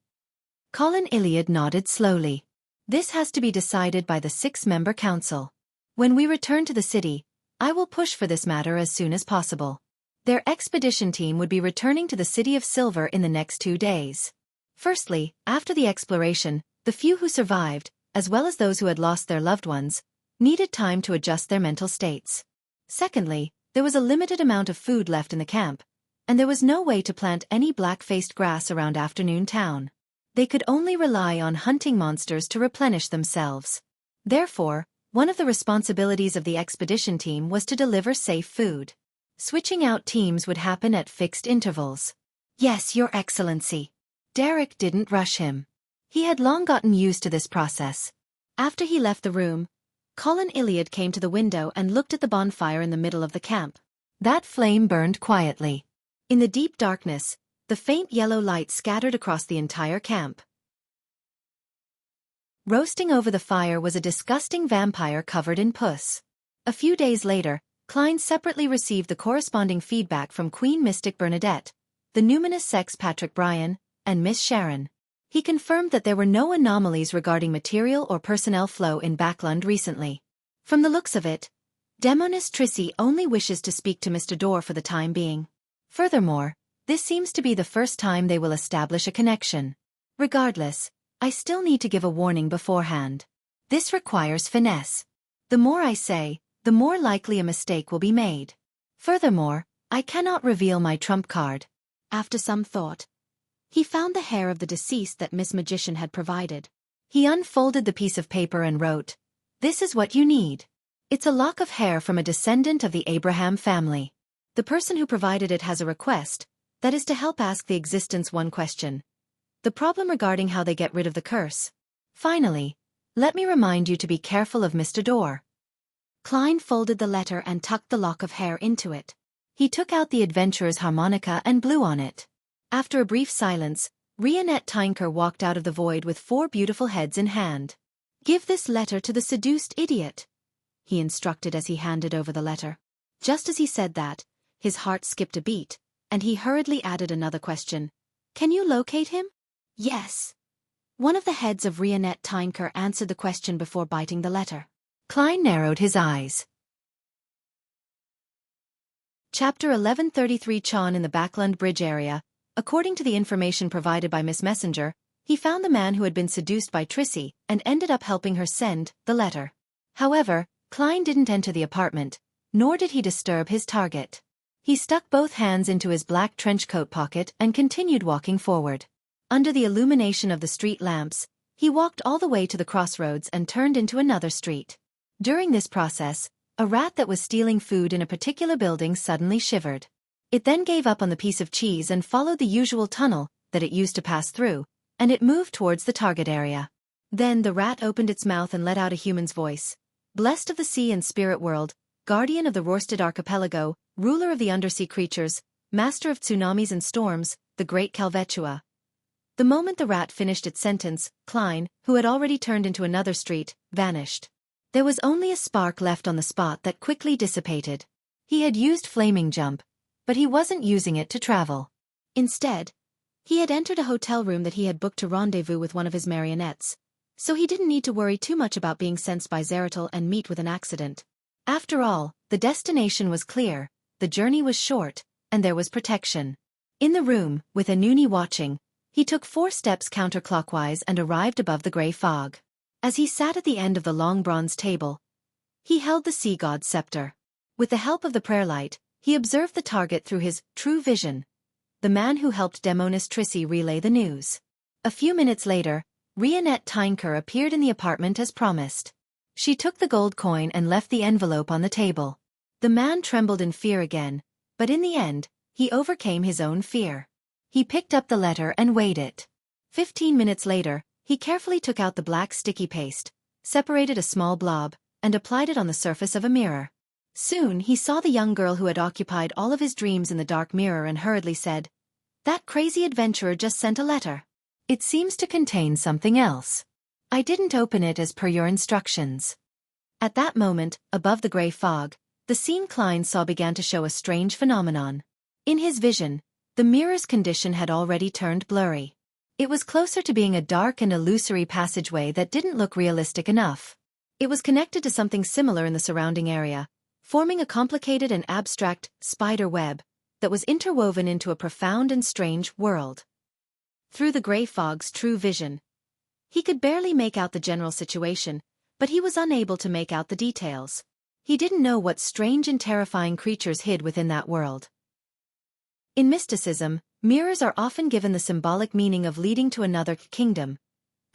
Colin Iliad nodded slowly. "This has to be decided by the 6-member council. When we return to the city, I will push for this matter as soon as possible." Their expedition team would be returning to the City of Silver in the next 2 days. Firstly, after the exploration, the few who survived, as well as those who had lost their loved ones, needed time to adjust their mental states. Secondly, there was a limited amount of food left in the camp, and there was no way to plant any black-faced grass around Afternoon Town. They could only rely on hunting monsters to replenish themselves. Therefore, one of the responsibilities of the expedition team was to deliver safe food. Switching out teams would happen at fixed intervals. "Yes, Your Excellency." Derek didn't rush him. He had long gotten used to this process. After he left the room, Colin Iliad came to the window and looked at the bonfire in the middle of the camp. That flame burned quietly. In the deep darkness, the faint yellow light scattered across the entire camp. Roasting over the fire was a disgusting vampire covered in pus. A few days later, Klein separately received the corresponding feedback from Queen Mystic Bernadette, the numinous sex Patrick Bryan, and Miss Sharon. He confirmed that there were no anomalies regarding material or personnel flow in Backlund recently. From the looks of it, Demonis Trissy only wishes to speak to Mr. Dorr for the time being. Furthermore, this seems to be the first time they will establish a connection. Regardless, I still need to give a warning beforehand. This requires finesse. The more I say, the more likely a mistake will be made. Furthermore, I cannot reveal my trump card. After some thought, he found the hair of the deceased that Miss Magician had provided. He unfolded the piece of paper and wrote, "This is what you need. It's a lock of hair from a descendant of the Abraham family. The person who provided it has a request, that is to help ask the existence one question. the problem regarding how they get rid of the curse. Finally, let me remind you to be careful of Mr. Door. Klein folded the letter and tucked the lock of hair into it. He took out the adventurer's harmonica and blew on it. After a brief silence, Rionette Tinker walked out of the void with 4 beautiful heads in hand. "Give this letter to the seduced idiot," he instructed as he handed over the letter. Just as he said that, his heart skipped a beat, and he hurriedly added another question. "Can you locate him?" "Yes." One of the heads of Rionette Tinker answered the question before biting the letter. Klein narrowed his eyes. Chapter 1133 Chan in the Backland Bridge area. According to the information provided by Miss Messenger, he found the man who had been seduced by Trissy and ended up helping her send the letter. However, Klein didn't enter the apartment, nor did he disturb his target. He stuck both hands into his black trench coat pocket and continued walking forward. Under the illumination of the street lamps, he walked all the way to the crossroads and turned into another street. During this process, a rat that was stealing food in a particular building suddenly shivered. It then gave up on the piece of cheese and followed the usual tunnel that it used to pass through, and it moved towards the target area. Then the rat opened its mouth and let out a human's voice. "Blessed of the sea and spirit world, guardian of the Rorstad archipelago, ruler of the undersea creatures, master of tsunamis and storms, the great Calvetua." The moment the rat finished its sentence, Klein, who had already turned into another street, vanished. There was only a spark left on the spot that quickly dissipated. He had used flaming jump, but he wasn't using it to travel. Instead, he had entered a hotel room that he had booked to rendezvous with one of his marionettes, so he didn't need to worry too much about being sensed by Zeratul and meet with an accident. After all, the destination was clear, the journey was short, and there was protection. In the room, with Anuni watching, he took 4 steps counterclockwise and arrived above the grey fog. As he sat at the end of the long bronze table, he held the sea god's scepter. With the help of the prayer light, he observed the target through his true vision, the man who helped Demonis Trissy relay the news. A few minutes later, Rionette Tinker appeared in the apartment as promised. She took the gold coin and left the envelope on the table. The man trembled in fear again, but in the end, he overcame his own fear. He picked up the letter and weighed it. 15 minutes later, he carefully took out the black sticky paste, separated a small blob, and applied it on the surface of a mirror. Soon he saw the young girl who had occupied all of his dreams in the dark mirror and hurriedly said, "That crazy adventurer just sent a letter. It seems to contain something else. I didn't open it as per your instructions." At that moment, above the grey fog, the scene Klein saw began to show a strange phenomenon. In his vision, the mirror's condition had already turned blurry. It was closer to being a dark and illusory passageway that didn't look realistic enough. It was connected to something similar in the surrounding area, forming a complicated and abstract spider web that was interwoven into a profound and strange world. Through the grey fog's true vision, he could barely make out the general situation, but he was unable to make out the details. He didn't know what strange and terrifying creatures hid within that world. In mysticism, mirrors are often given the symbolic meaning of leading to another kingdom,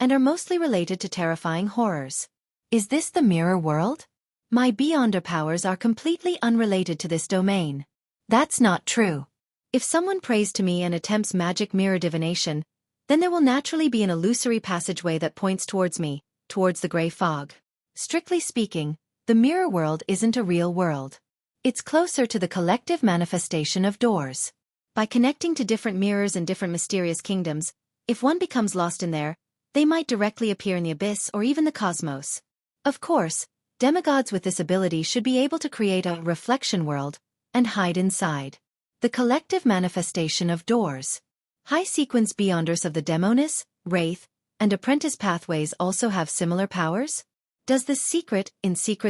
and are mostly related to terrifying horrors. Is this the mirror world? My Beyonder powers are completely unrelated to this domain. That's not true. If someone prays to me and attempts magic mirror divination, then there will naturally be an illusory passageway that points towards me, towards the grey fog. Strictly speaking, the mirror world isn't a real world. It's closer to the collective manifestation of doors. By connecting to different mirrors and different mysterious kingdoms, if one becomes lost in there, they might directly appear in the abyss or even the cosmos. Of course, demigods with this ability should be able to create a reflection world and hide inside. The collective manifestation of doors. High-sequence Beyonders of the Demonis, Wraith, and Apprentice pathways also have similar powers? Does this secret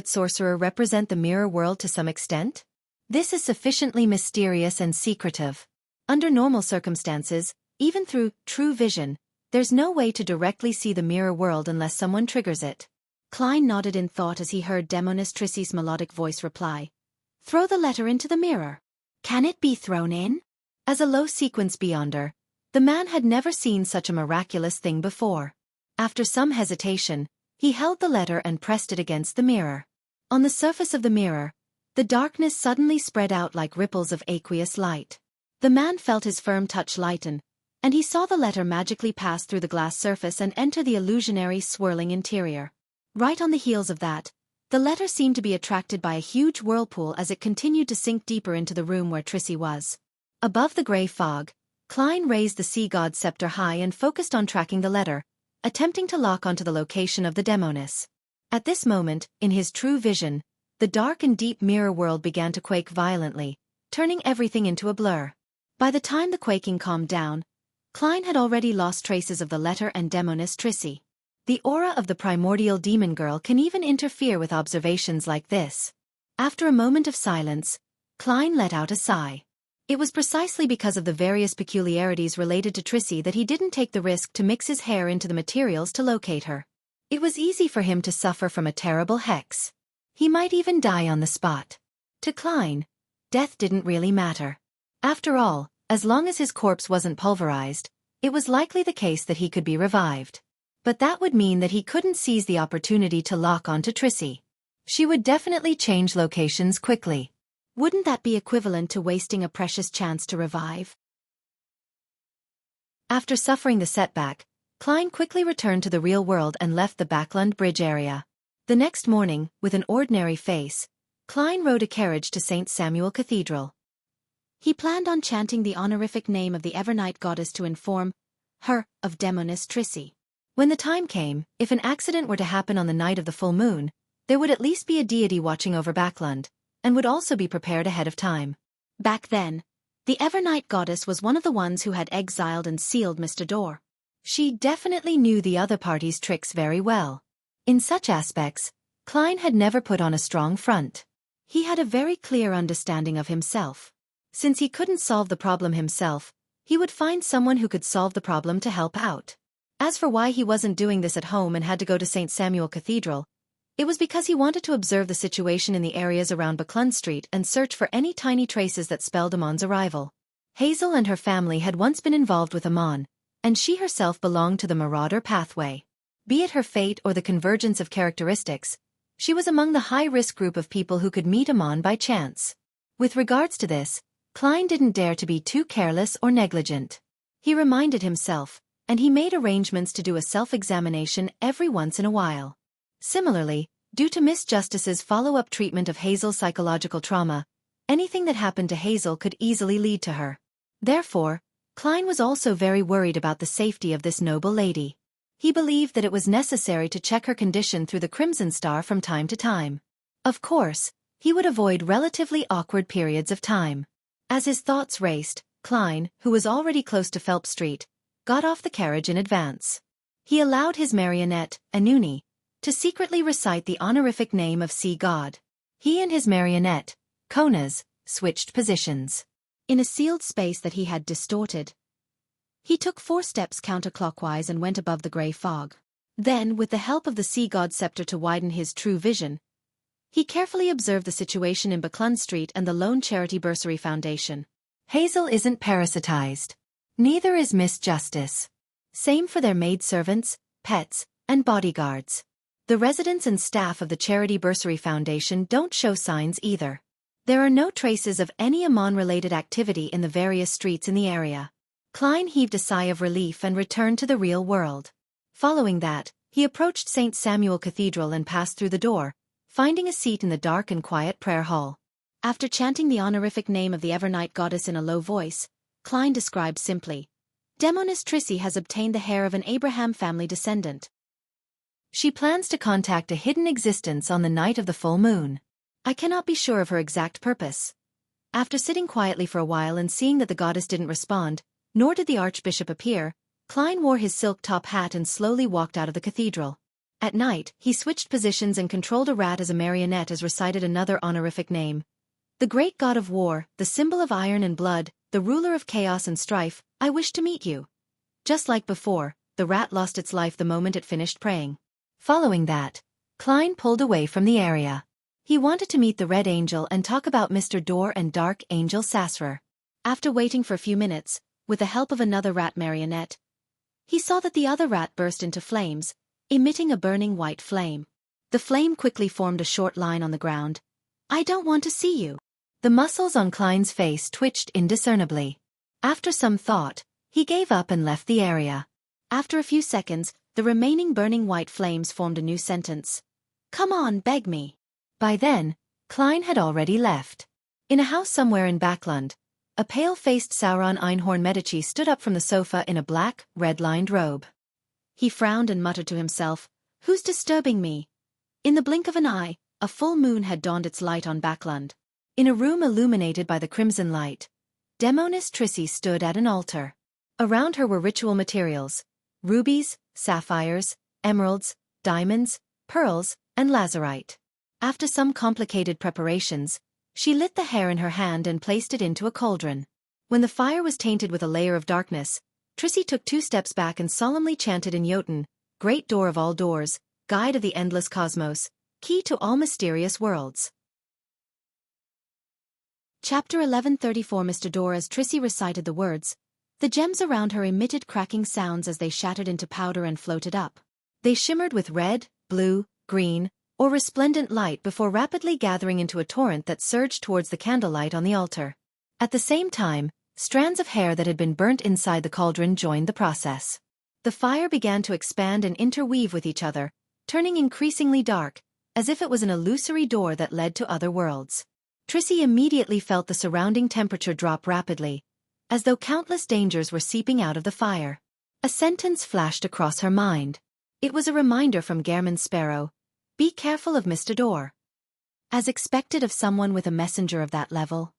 sorcerer represent the mirror world to some extent? This is sufficiently mysterious and secretive. Under normal circumstances, even through true vision, there's no way to directly see the mirror world unless someone triggers it. Klein nodded in thought as he heard Demonis Trissy's melodic voice reply. "Throw the letter into the mirror." "Can it be thrown in?" As a low-sequence Beyonder, the man had never seen such a miraculous thing before. After some hesitation, he held the letter and pressed it against the mirror. On the surface of the mirror, the darkness suddenly spread out like ripples of aqueous light. The man felt his firm touch lighten, and he saw the letter magically pass through the glass surface and enter the illusionary swirling interior. Right on the heels of that, the letter seemed to be attracted by a huge whirlpool as it continued to sink deeper into the room where Trissy was. Above the grey fog, Klein raised the sea god's scepter high and focused on tracking the letter, attempting to lock onto the location of the demoness. At this moment, in his true vision, the dark and deep mirror world began to quake violently, turning everything into a blur. By the time the quaking calmed down, Klein had already lost traces of the letter and demoness Trissy. The aura of the primordial demon girl can even interfere with observations like this. After a moment of silence, Klein let out a sigh. It was precisely because of the various peculiarities related to Trissy that he didn't take the risk to mix his hair into the materials to locate her. It was easy for him to suffer from a terrible hex. He might even die on the spot. To Klein, death didn't really matter. After all, as long as his corpse wasn't pulverized, it was likely the case that he could be revived. But that would mean that he couldn't seize the opportunity to lock onto Trissy. She would definitely change locations quickly. Wouldn't that be equivalent to wasting a precious chance to revive? After suffering the setback, Klein quickly returned to the real world and left the Backlund Bridge area. The next morning, with an ordinary face, Klein rode a carriage to St. Samuel Cathedral. He planned on chanting the honorific name of the Evernight goddess to inform her of demoness Trissy. When the time came, if an accident were to happen on the night of the full moon, there would at least be a deity watching over Backlund, and would also be prepared ahead of time. Back then, the Evernight goddess was one of the ones who had exiled and sealed Mr. Dorr. She definitely knew the other party's tricks very well. In such aspects, Klein had never put on a strong front. He had a very clear understanding of himself. Since he couldn't solve the problem himself, he would find someone who could solve the problem to help out. As for why he wasn't doing this at home and had to go to St. Samuel Cathedral, it was because he wanted to observe the situation in the areas around Backlund Street and search for any tiny traces that spelled Amon's arrival. Hazel and her family had once been involved with Amon, and she herself belonged to the Marauder pathway. Be it her fate or the convergence of characteristics, she was among the high-risk group of people who could meet Amon by chance. With regards to this, Klein didn't dare to be too careless or negligent. He reminded himself, and he made arrangements to do a self-examination every once in a while. Similarly, due to Miss Justice's follow-up treatment of Hazel's psychological trauma, anything that happened to Hazel could easily lead to her. Therefore, Klein was also very worried about the safety of this noble lady. He believed that it was necessary to check her condition through the Crimson Star from time to time. Of course, he would avoid relatively awkward periods of time. As his thoughts raced, Klein, who was already close to Phelps Street, got off the carriage in advance. He allowed his marionette, Anuni, to secretly recite the honorific name of Sea God. He and his marionette, Konas, switched positions. In a sealed space that he had distorted, he took 4 steps counterclockwise and went above the grey fog. Then, with the help of the Sea God's scepter to widen his true vision, he carefully observed the situation in Backlund Street and the Lone Charity Bursary Foundation. Hazel isn't parasitized. Neither is Miss Justice. Same for their maidservants, pets, and bodyguards. The residents and staff of the Charity Bursary Foundation don't show signs either. There are no traces of any Amon-related activity in the various streets in the area. Klein heaved a sigh of relief and returned to the real world. Following that, he approached St. Samuel Cathedral and passed through the door, finding a seat in the dark and quiet prayer hall. After chanting the honorific name of the Evernight goddess in a low voice, Klein described simply, "Demoness Trissy has obtained the hair of an Abraham family descendant. She plans to contact a hidden existence on the night of the full moon. I cannot be sure of her exact purpose." After sitting quietly for a while and seeing that the goddess didn't respond, nor did the archbishop appear, Klein wore his silk top hat and slowly walked out of the cathedral. At night, he switched positions and controlled a rat as a marionette as recited another honorific name. "The great god of war, the symbol of iron and blood, the ruler of chaos and strife, I wish to meet you." Just like before, the rat lost its life the moment it finished praying. Following that, Klein pulled away from the area. He wanted to meet the Red Angel and talk about Mr. Dorr and Dark Angel Sasser. After waiting for a few minutes, with the help of another rat marionette, he saw that the other rat burst into flames, emitting a burning white flame. The flame quickly formed a short line on the ground. "I don't want to see you." The muscles on Klein's face twitched indiscernibly. After some thought, He gave up and left the area. After a few seconds, the remaining burning white flames formed a new sentence. "Come on, beg me." By then, Klein had already left. In a house somewhere in Backland, a pale-faced Sauron Einhorn Medici stood up from the sofa in a black, red-lined robe. He frowned and muttered to himself, "Who's disturbing me?" In the blink of an eye, a full moon had dawned its light on Backland. In a room illuminated by the crimson light, Demoness Trissy stood at an altar. Around her were ritual materials: rubies, sapphires, emeralds, diamonds, pearls, and lazurite. After some complicated preparations, she lit the hair in her hand and placed it into a cauldron. When the fire was tainted with a layer of darkness, Trissy took 2 steps back and solemnly chanted in Jotun, "Great door of all doors, guide of the endless cosmos, key to all mysterious worlds." Chapter 1134. Mr. Door. As Trissy recited the words, the gems around her emitted cracking sounds as they shattered into powder and floated up. They shimmered with red, blue, green, or resplendent light before rapidly gathering into a torrent that surged towards the candlelight on the altar. At the same time, strands of hair that had been burnt inside the cauldron joined the process. The fire began to expand and interweave with each other, turning increasingly dark, as if it was an illusory door that led to other worlds. Trissy immediately felt the surrounding temperature drop rapidly, as though countless dangers were seeping out of the fire. A sentence flashed across her mind. It was a reminder from Gehrman Sparrow: "Be careful of Mr. Door." As expected of someone with a messenger of that level.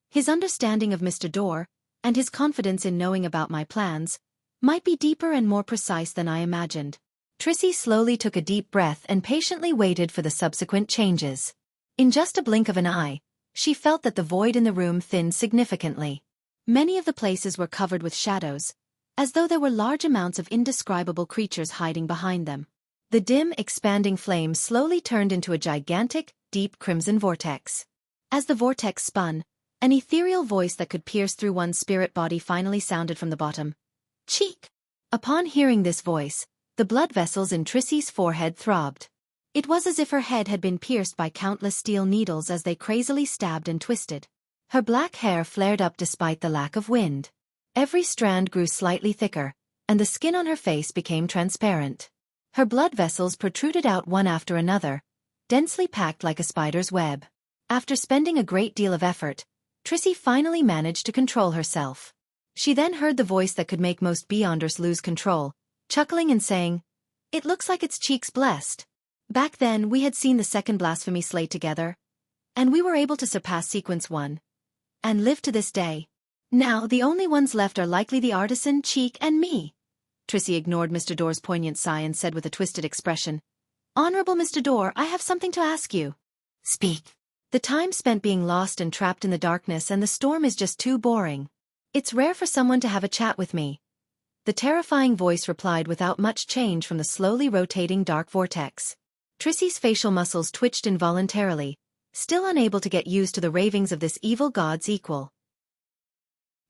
His understanding of Mr. Door, and his confidence in knowing about my plans, might be deeper and more precise than I imagined. Trissy slowly took a deep breath and patiently waited for the subsequent changes. In just a blink of an eye, she felt that the void in the room thinned significantly. Many of the places were covered with shadows, as though there were large amounts of indescribable creatures hiding behind them. The dim, expanding flame slowly turned into a gigantic, deep crimson vortex. As the vortex spun, an ethereal voice that could pierce through one's spirit body finally sounded from the bottom. "Cheek!" Upon hearing this voice, the blood vessels in Trissy's forehead throbbed. It was as if her head had been pierced by countless steel needles as they crazily stabbed and twisted. Her black hair flared up despite the lack of wind. Every strand grew slightly thicker, and the skin on her face became transparent. Her blood vessels protruded out one after another, densely packed like a spider's web. After spending a great deal of effort, Trissy finally managed to control herself. She then heard the voice that could make most Beyonders lose control, chuckling and saying, "It looks like it's Cheek's blessed. Back then we had seen the second blasphemy slate together, and we were able to surpass sequence 1. And live to this day. Now the only ones left are likely the artisan, Cheek, and me." Trissy ignored Mr. Door's poignant sigh and said with a twisted expression, "Honorable Mr. Door, I have something to ask you." "Speak." "The time spent being lost and trapped in the darkness and the storm is just too boring. It's rare for someone to have a chat with me." The terrifying voice replied without much change from the slowly rotating dark vortex. Trissy's facial muscles twitched involuntarily, still unable to get used to the ravings of this evil god's equal.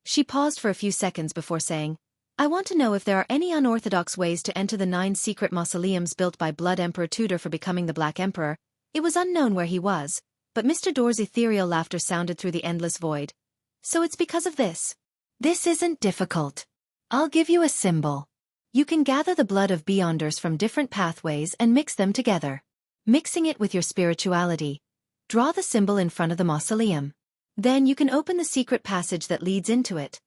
She paused for a few seconds before saying, "I want to know if there are any unorthodox ways to enter the 9 secret mausoleums built by Blood Emperor Tudor for becoming the Black Emperor." It was unknown where he was, but Mr. Door's ethereal laughter sounded through the endless void. "So it's because of this. This isn't difficult. I'll give you a symbol. You can gather the blood of Beyonders from different pathways and mix them together. Mixing it with your spirituality, draw the symbol in front of the mausoleum. Then you can open the secret passage that leads into it."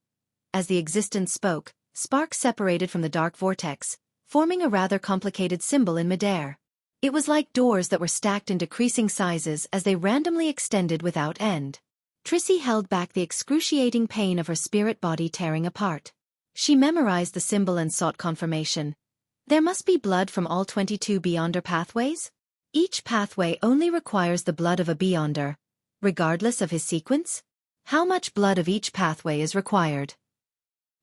As the existence spoke, sparks separated from the dark vortex, forming a rather complicated symbol in midair. It was like doors that were stacked in decreasing sizes as they randomly extended without end. Trissy held back the excruciating pain of her spirit body tearing apart. She memorized the symbol and sought confirmation. There must be blood from all 22 Beyonder pathways? Each pathway only requires the blood of a Beyonder, regardless of his sequence? How much blood of each pathway is required?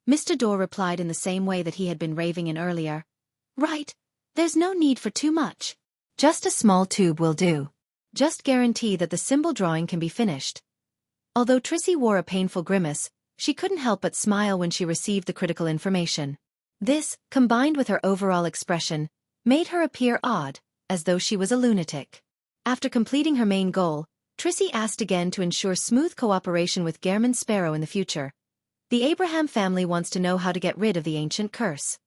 Mr. Door replied in the same way that he had been raving in earlier. "Right, there's no need for too much. Just a small tube will do. Just guarantee that the symbol drawing can be finished." Although Trissy wore a painful grimace, she couldn't help but smile when she received the critical information. This, combined with her overall expression, made her appear odd, as though she was a lunatic. After completing her main goal, Trissy asked again to ensure smooth cooperation with Gehrman Sparrow in the future. The Abraham family wants to know how to get rid of the ancient curse.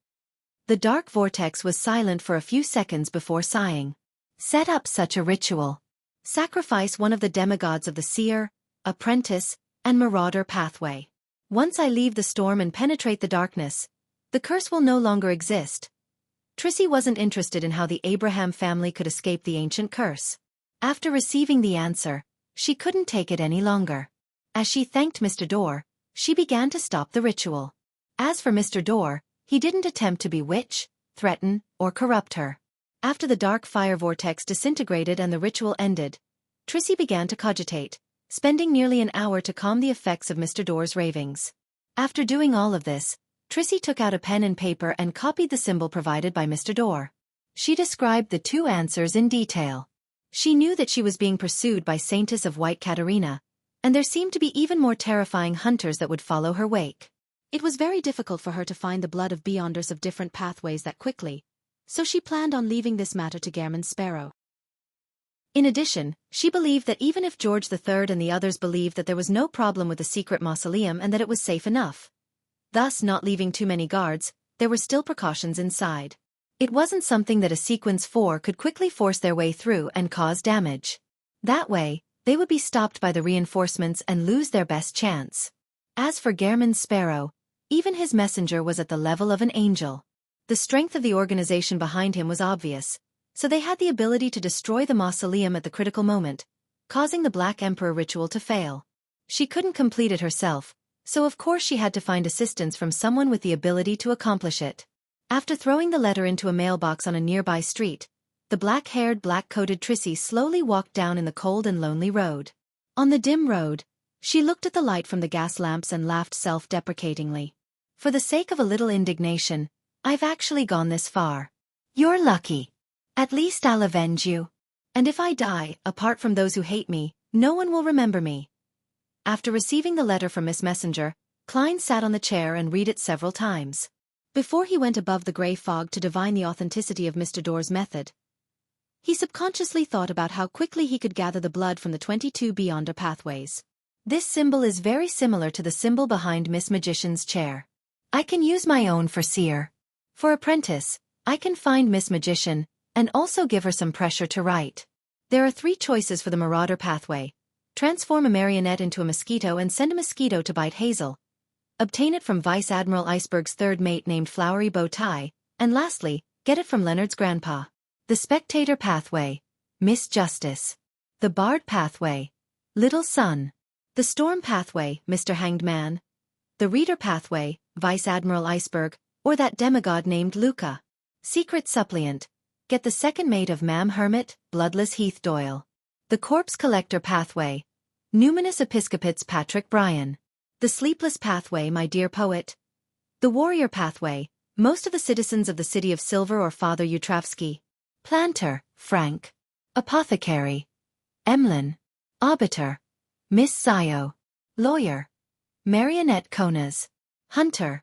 The dark vortex was silent for a few seconds before sighing. Set up such a ritual. Sacrifice one of the demigods of the seer, apprentice, and marauder pathway. Once I leave the storm and penetrate the darkness, the curse will no longer exist. Trissy wasn't interested in how the Abraham family could escape the ancient curse. After receiving the answer, she couldn't take it any longer. As she thanked Mr. Dorr, she began to stop the ritual. As for Mr. Dorr, he didn't attempt to bewitch, threaten, or corrupt her. After the dark fire vortex disintegrated and the ritual ended, Trissy began to cogitate, spending nearly an hour to calm the effects of Mr. Dorr's ravings. After doing all of this, Trissy took out a pen and paper and copied the symbol provided by Mr. Dorr. She described the two answers in detail. She knew that she was being pursued by Saintess of White Katarina, and there seemed to be even more terrifying hunters that would follow her wake. It was very difficult for her to find the blood of beyonders of different pathways that quickly, so she planned on leaving this matter to Gairman Sparrow. In addition, she believed that even if George III and the others believed that there was no problem with the secret mausoleum and that it was safe enough, thus not leaving too many guards, there were still precautions inside. It wasn't something that a Sequence 4 could quickly force their way through and cause damage. That way, they would be stopped by the reinforcements and lose their best chance. As for Gairman Sparrow, even his messenger was at the level of an angel. The strength of the organization behind him was obvious, so they had the ability to destroy the mausoleum at the critical moment, causing the Black Emperor ritual to fail. She couldn't complete it herself, so of course she had to find assistance from someone with the ability to accomplish it. After throwing the letter into a mailbox on a nearby street, the black-haired, black-coated Trissy slowly walked down in the cold and lonely road. On the dim road, she looked at the light from the gas lamps and laughed self-deprecatingly. For the sake of a little indignation, I've actually gone this far. You're lucky. At least I'll avenge you. And if I die, apart from those who hate me, no one will remember me. After receiving the letter from Miss Messenger, Klein sat on the chair and read it several times. Before he went above the grey fog to divine the authenticity of Mr. Dorr's method, he subconsciously thought about how quickly he could gather the blood from the 22 Beyonder pathways. This symbol is very similar to the symbol behind Miss Magician's chair. I can use my own for seer. For apprentice, I can find Miss Magician, and also give her some pressure to write. There are 3 choices for the Marauder pathway. Transform a marionette into a mosquito and send a mosquito to bite Hazel. Obtain it from Vice Admiral Iceberg's third mate named Flowery Bow Tie, and lastly, get it from Leonard's grandpa. The Spectator pathway, Miss Justice. The Bard pathway, Little Sun. The Storm pathway, Mr. Hanged Man. The Reader pathway, Vice Admiral Iceberg, or that demigod named Luca. Secret suppliant, get the second mate of Ma'am Hermit, Bloodless Heath Doyle. The Corpse Collector pathway, Numinous Episcopates Patrick Bryan. The Sleepless pathway, My Dear Poet. The Warrior pathway, most of the citizens of the City of Silver or Father Utravsky. Planter, Frank. Apothecary, Emlyn. Arbiter, Miss Sayo. Lawyer, Marionette Konas. Hunter,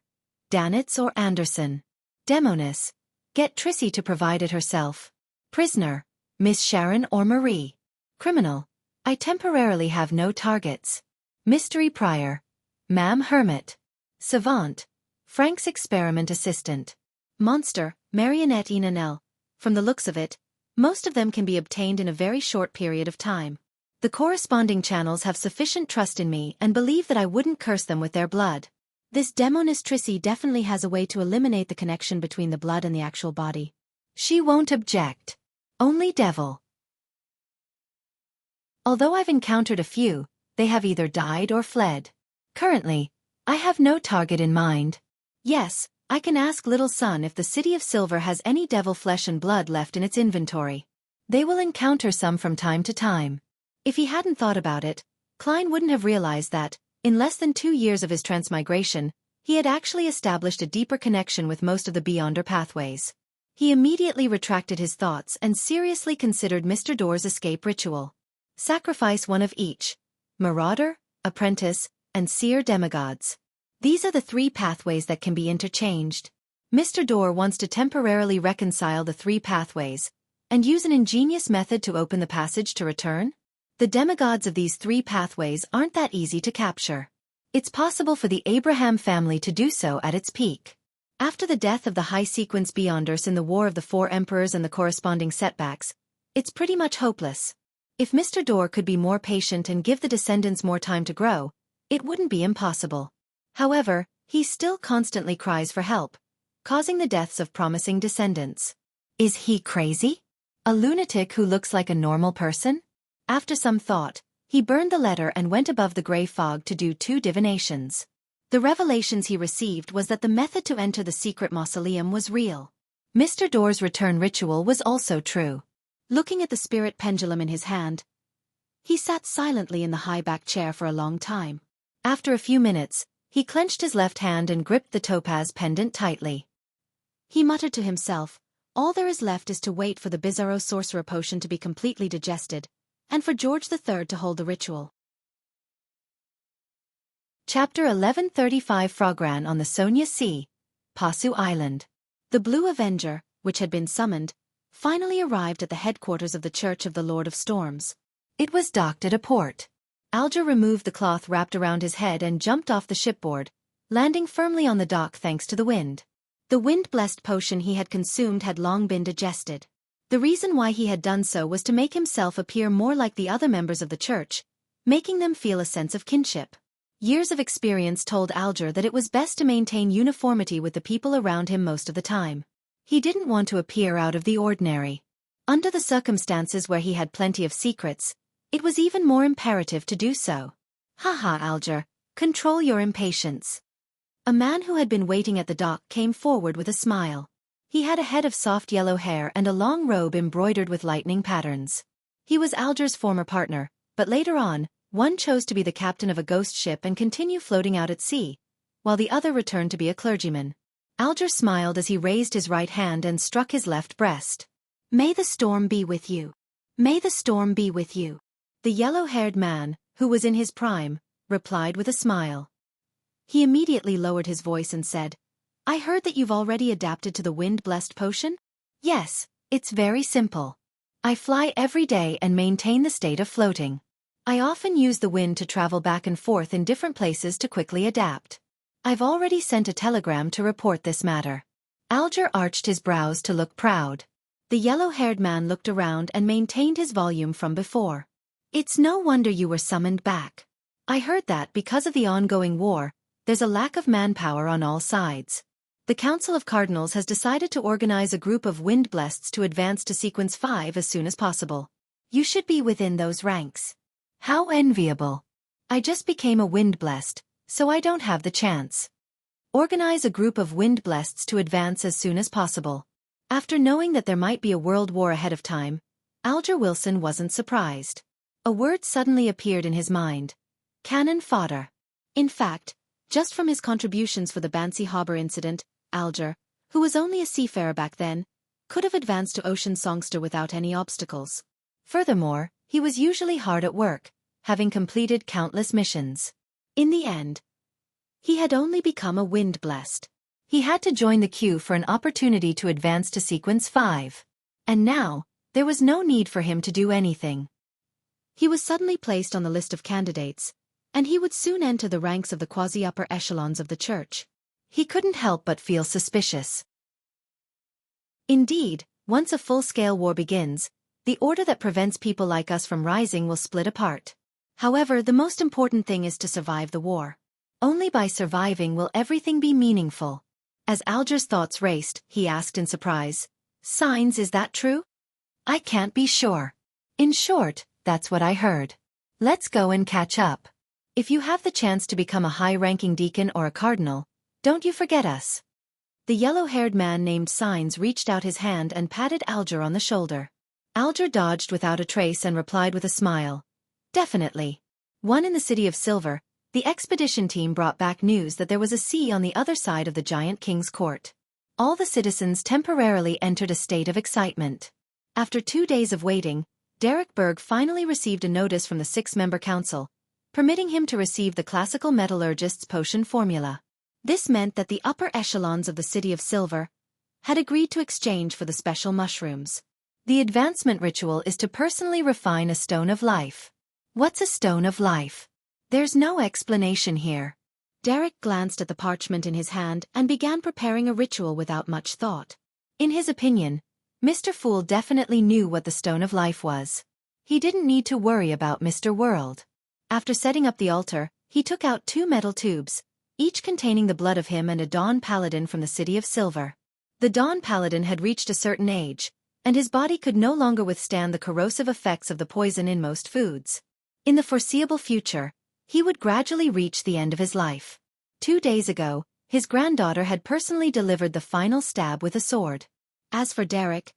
Danitz or Anderson. Demoness, get Trissy to provide it herself. Prisoner, Miss Sharon or Marie. Criminal, I temporarily have no targets. Mystery Prior, Ma'am Hermit. Savant, Frank's experiment assistant. Monster, Marionette Enanel. From the looks of it, most of them can be obtained in a very short period of time. The corresponding channels have sufficient trust in me and believe that I wouldn't curse them with their blood. This Demoness Trissy definitely has a way to eliminate the connection between the blood and the actual body. She won't object. Only devil. Although I've encountered a few, they have either died or fled. Currently, I have no target in mind. Yes, I can ask Little Sun if the City of Silver has any devil flesh and blood left in its inventory. They will encounter some from time to time. If he hadn't thought about it, Klein wouldn't have realized that, in less than 2 years of his transmigration, he had actually established a deeper connection with most of the Beyonder pathways. He immediately retracted his thoughts and seriously considered Mr. Dorr's escape ritual. Sacrifice one of each. Marauder, Apprentice, and Seer demigods. These are the 3 pathways that can be interchanged. Mr. Dorr wants to temporarily reconcile the 3 pathways, and use an ingenious method to open the passage to return. The demigods of these 3 pathways aren't that easy to capture. It's possible for the Abraham family to do so at its peak. After the death of the high-sequence Beyonders in the War of the Four Emperors and the corresponding setbacks, it's pretty much hopeless. If Mr. Dorr could be more patient and give the descendants more time to grow, it wouldn't be impossible. However, he still constantly cries for help, causing the deaths of promising descendants. Is he crazy? A lunatic who looks like a normal person? After some thought, he burned the letter and went above the grey fog to do 2 divinations. The revelations he received was that the method to enter the secret mausoleum was real. Mr. Dorr's return ritual was also true. Looking at the spirit pendulum in his hand, he sat silently in the high-backed chair for a long time. After a few minutes, he clenched his left hand and gripped the topaz pendant tightly. He muttered to himself, "All there is left is to wait for the Bizarro sorcerer potion to be completely digested, and for George III to hold the ritual." Chapter 1135 Frogran on the Sonia Sea, Pasu Island. The Blue Avenger, which had been summoned, finally arrived at the headquarters of the Church of the Lord of Storms. It was docked at a port. Alger removed the cloth wrapped around his head and jumped off the shipboard, landing firmly on the dock thanks to the wind. The wind-blessed potion he had consumed had long been digested. The reason why he had done so was to make himself appear more like the other members of the church, making them feel a sense of kinship. Years of experience told Alger that it was best to maintain uniformity with the people around him most of the time. He didn't want to appear out of the ordinary. Under the circumstances where he had plenty of secrets, it was even more imperative to do so. "Haha, Alger, control your impatience." A man who had been waiting at the dock came forward with a smile. He had a head of soft yellow hair and a long robe embroidered with lightning patterns. He was Alger's former partner, but later on, one chose to be the captain of a ghost ship and continue floating out at sea, while the other returned to be a clergyman. Alger smiled as he raised his right hand and struck his left breast. "May the storm be with you. May the storm be with you." The yellow-haired man, who was in his prime, replied with a smile. He immediately lowered his voice and said, "I heard that you've already adapted to the wind-blessed potion?" "Yes, it's very simple. I fly every day and maintain the state of floating. I often use the wind to travel back and forth in different places to quickly adapt. I've already sent a telegram to report this matter." Alger arched his brows to look proud. The yellow-haired man looked around and maintained his volume from before. "It's no wonder you were summoned back. I heard that because of the ongoing war, there's a lack of manpower on all sides. The Council of Cardinals has decided to organize a group of wind-blesseds to advance to Sequence 5 as soon as possible. You should be within those ranks." "How enviable. I just became a wind-blessed, so I don't have the chance." Organize a group of wind-blesseds to advance as soon as possible. After knowing that there might be a world war ahead of time, Alger Wilson wasn't surprised. A word suddenly appeared in his mind. Cannon fodder. In fact, just from his contributions for the Bansi Harbor incident, Alger, who was only a seafarer back then, could have advanced to Ocean Songster without any obstacles. Furthermore, he was usually hard at work, having completed countless missions. In the end, he had only become a wind-blessed. He had to join the queue for an opportunity to advance to Sequence 5. And now, there was no need for him to do anything. He was suddenly placed on the list of candidates, and he would soon enter the ranks of the quasi-upper echelons of the church. He couldn't help but feel suspicious. Indeed, once a full-scale war begins, the order that prevents people like us from rising will split apart. However, the most important thing is to survive the war. Only by surviving will everything be meaningful. As Alger's thoughts raced, he asked in surprise, "Signs, is that true?" "I can't be sure. In short, that's what I heard. Let's go and catch up. If you have the chance to become a high-ranking deacon or a cardinal, don't you forget us." The yellow-haired man named Signs reached out his hand and patted Alger on the shoulder. Alger dodged without a trace and replied with a smile. "Definitely." One in the city of Silver, the expedition team brought back news that there was a sea on the other side of the giant king's court. All the citizens temporarily entered a state of excitement. After 2 days of waiting, Derek Berg finally received a notice from the 6-member council, permitting him to receive the classical metallurgist's potion formula. This meant that the upper echelons of the city of Silver had agreed to exchange for the special mushrooms. The advancement ritual is to personally refine a stone of life. What's a stone of life? There's no explanation here. Derek glanced at the parchment in his hand and began preparing a ritual without much thought. In his opinion, Mr. Fool definitely knew what the Stone of Life was. He didn't need to worry about Mr. World. After setting up the altar, he took out 2 metal tubes, each containing the blood of him and a Dawn Paladin from the City of Silver. The Dawn Paladin had reached a certain age, and his body could no longer withstand the corrosive effects of the poison in most foods. In the foreseeable future, he would gradually reach the end of his life. 2 days ago, his granddaughter had personally delivered the final stab with a sword. As for Derek,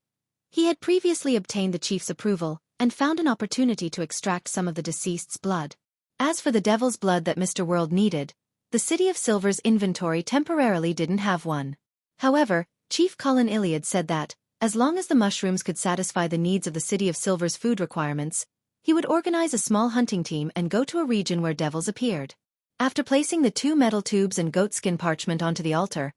he had previously obtained the chief's approval and found an opportunity to extract some of the deceased's blood. As for the devil's blood that Mr. World needed, the City of Silver's inventory temporarily didn't have one. However, Chief Colin Iliad said that, as long as the mushrooms could satisfy the needs of the City of Silver's food requirements, he would organize a small hunting team and go to a region where devils appeared. After placing the 2 metal tubes and goatskin parchment onto the altar,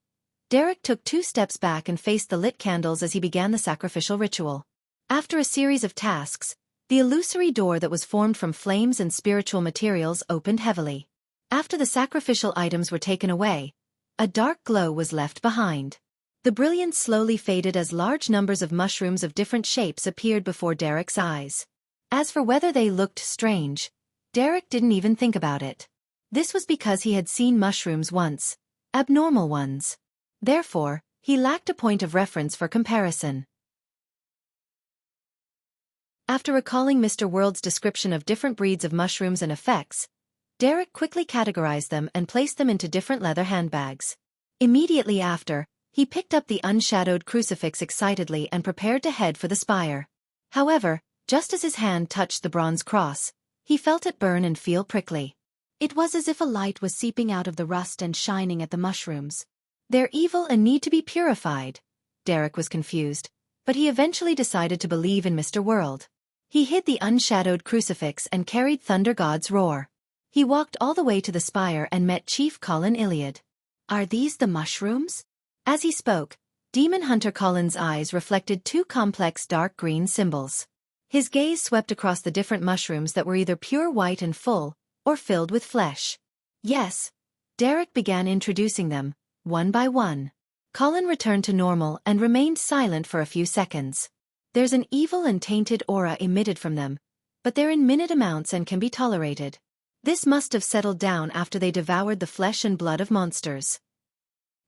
Derek took 2 steps back and faced the lit candles as he began the sacrificial ritual. After a series of tasks, the illusory door that was formed from flames and spiritual materials opened heavily. After the sacrificial items were taken away, a dark glow was left behind. The brilliance slowly faded as large numbers of mushrooms of different shapes appeared before Derek's eyes. As for whether they looked strange, Derek didn't even think about it. This was because he had seen mushrooms once, abnormal ones. Therefore, he lacked a point of reference for comparison. After recalling Mr. World's description of different breeds of mushrooms and effects, Derek quickly categorized them and placed them into different leather handbags. Immediately after, he picked up the unshadowed crucifix excitedly and prepared to head for the spire. However, just as his hand touched the bronze cross, he felt it burn and feel prickly. It was as if a light was seeping out of the rust and shining at the mushrooms. They're evil and need to be purified. Derek was confused, but he eventually decided to believe in Mr. World. He hid the unshadowed crucifix and carried Thunder God's roar. He walked all the way to the spire and met Chief Colin Iliad. "Are these the mushrooms?" As he spoke, Demon Hunter Colin's eyes reflected 2 complex dark green symbols. His gaze swept across the different mushrooms that were either pure white and full, or filled with flesh. "Yes." Derek began introducing them, one by one. Colin returned to normal and remained silent for a few seconds. "There's an evil and tainted aura emitted from them, but they're in minute amounts and can be tolerated. This must have settled down after they devoured the flesh and blood of monsters."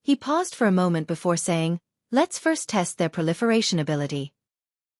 He paused for a moment before saying, "Let's first test their proliferation ability."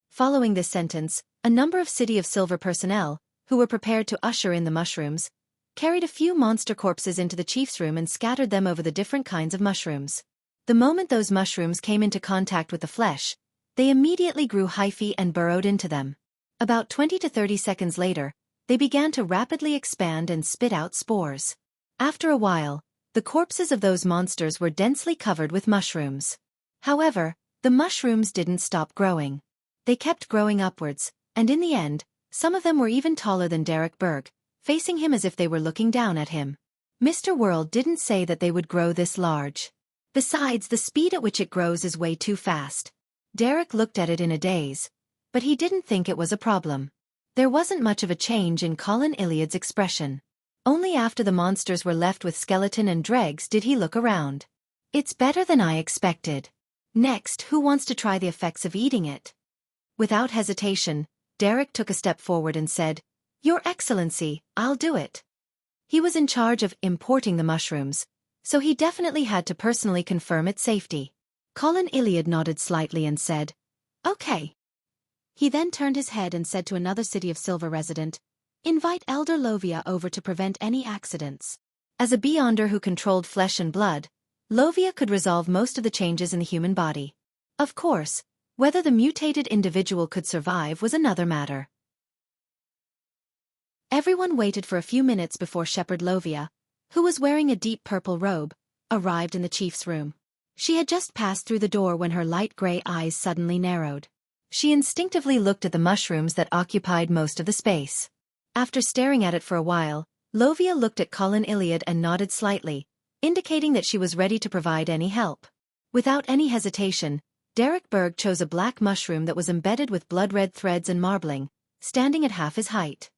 Following this sentence, a number of City of Silver personnel, who were prepared to usher in the mushrooms, carried a few monster corpses into the chief's room and scattered them over the different kinds of mushrooms. The moment those mushrooms came into contact with the flesh, they immediately grew hyphae and burrowed into them. About 20 to 30 seconds later, they began to rapidly expand and spit out spores. After a while, the corpses of those monsters were densely covered with mushrooms. However, the mushrooms didn't stop growing. They kept growing upwards, and in the end, some of them were even taller than Derek Berg, facing him as if they were looking down at him. Mr. World didn't say that they would grow this large. Besides, the speed at which it grows is way too fast. Derek looked at it in a daze, but he didn't think it was a problem. There wasn't much of a change in Colin Iliad's expression. Only after the monsters were left with skeleton and dregs did he look around. "It's better than I expected. Next, who wants to try the effects of eating it?" Without hesitation, Derek took a step forward and said, "Your Excellency, I'll do it." He was in charge of importing the mushrooms, so he definitely had to personally confirm its safety. Colin Iliad nodded slightly and said, "Okay." He then turned his head and said to another City of Silver resident, "Invite Elder Lovia over to prevent any accidents." As a Beyonder who controlled flesh and blood, Lovia could resolve most of the changes in the human body. Of course, whether the mutated individual could survive was another matter. Everyone waited for a few minutes before Shepherd Lovia, who was wearing a deep purple robe, arrived in the chief's room. She had just passed through the door when her light gray eyes suddenly narrowed. She instinctively looked at the mushrooms that occupied most of the space. After staring at it for a while, Lovia looked at Colin Iliad and nodded slightly, indicating that she was ready to provide any help. Without any hesitation, Derek Berg chose a black mushroom that was embedded with blood-red threads and marbling, standing at half his height.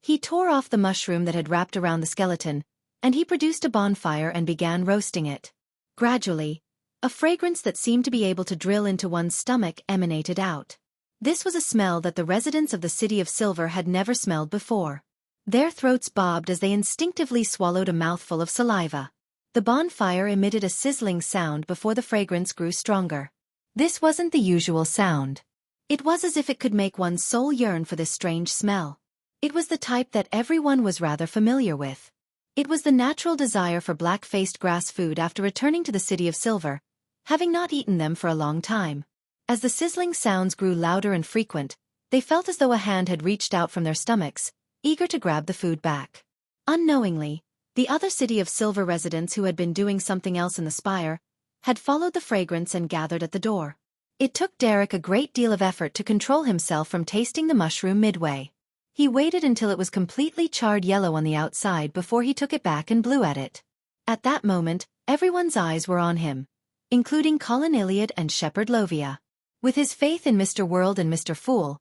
He tore off the mushroom that had wrapped around the skeleton, and he produced a bonfire and began roasting it. Gradually, a fragrance that seemed to be able to drill into one's stomach emanated out. This was a smell that the residents of the City of Silver had never smelled before. Their throats bobbed as they instinctively swallowed a mouthful of saliva. The bonfire emitted a sizzling sound before the fragrance grew stronger. This wasn't the usual sound. It was as if it could make one's soul yearn for this strange smell. It was the type that everyone was rather familiar with. It was the natural desire for black-faced grass food after returning to the City of Silver, having not eaten them for a long time. As the sizzling sounds grew louder and frequent, they felt as though a hand had reached out from their stomachs, eager to grab the food back. Unknowingly, the other City of Silver residents who had been doing something else in the spire had followed the fragrance and gathered at the door. It took Derek a great deal of effort to control himself from tasting the mushroom midway. He waited until it was completely charred yellow on the outside before he took it back and blew at it. At that moment, everyone's eyes were on him, including Colin Iliad and Shepherd Lovia. With his faith in Mr. World and Mr. Fool,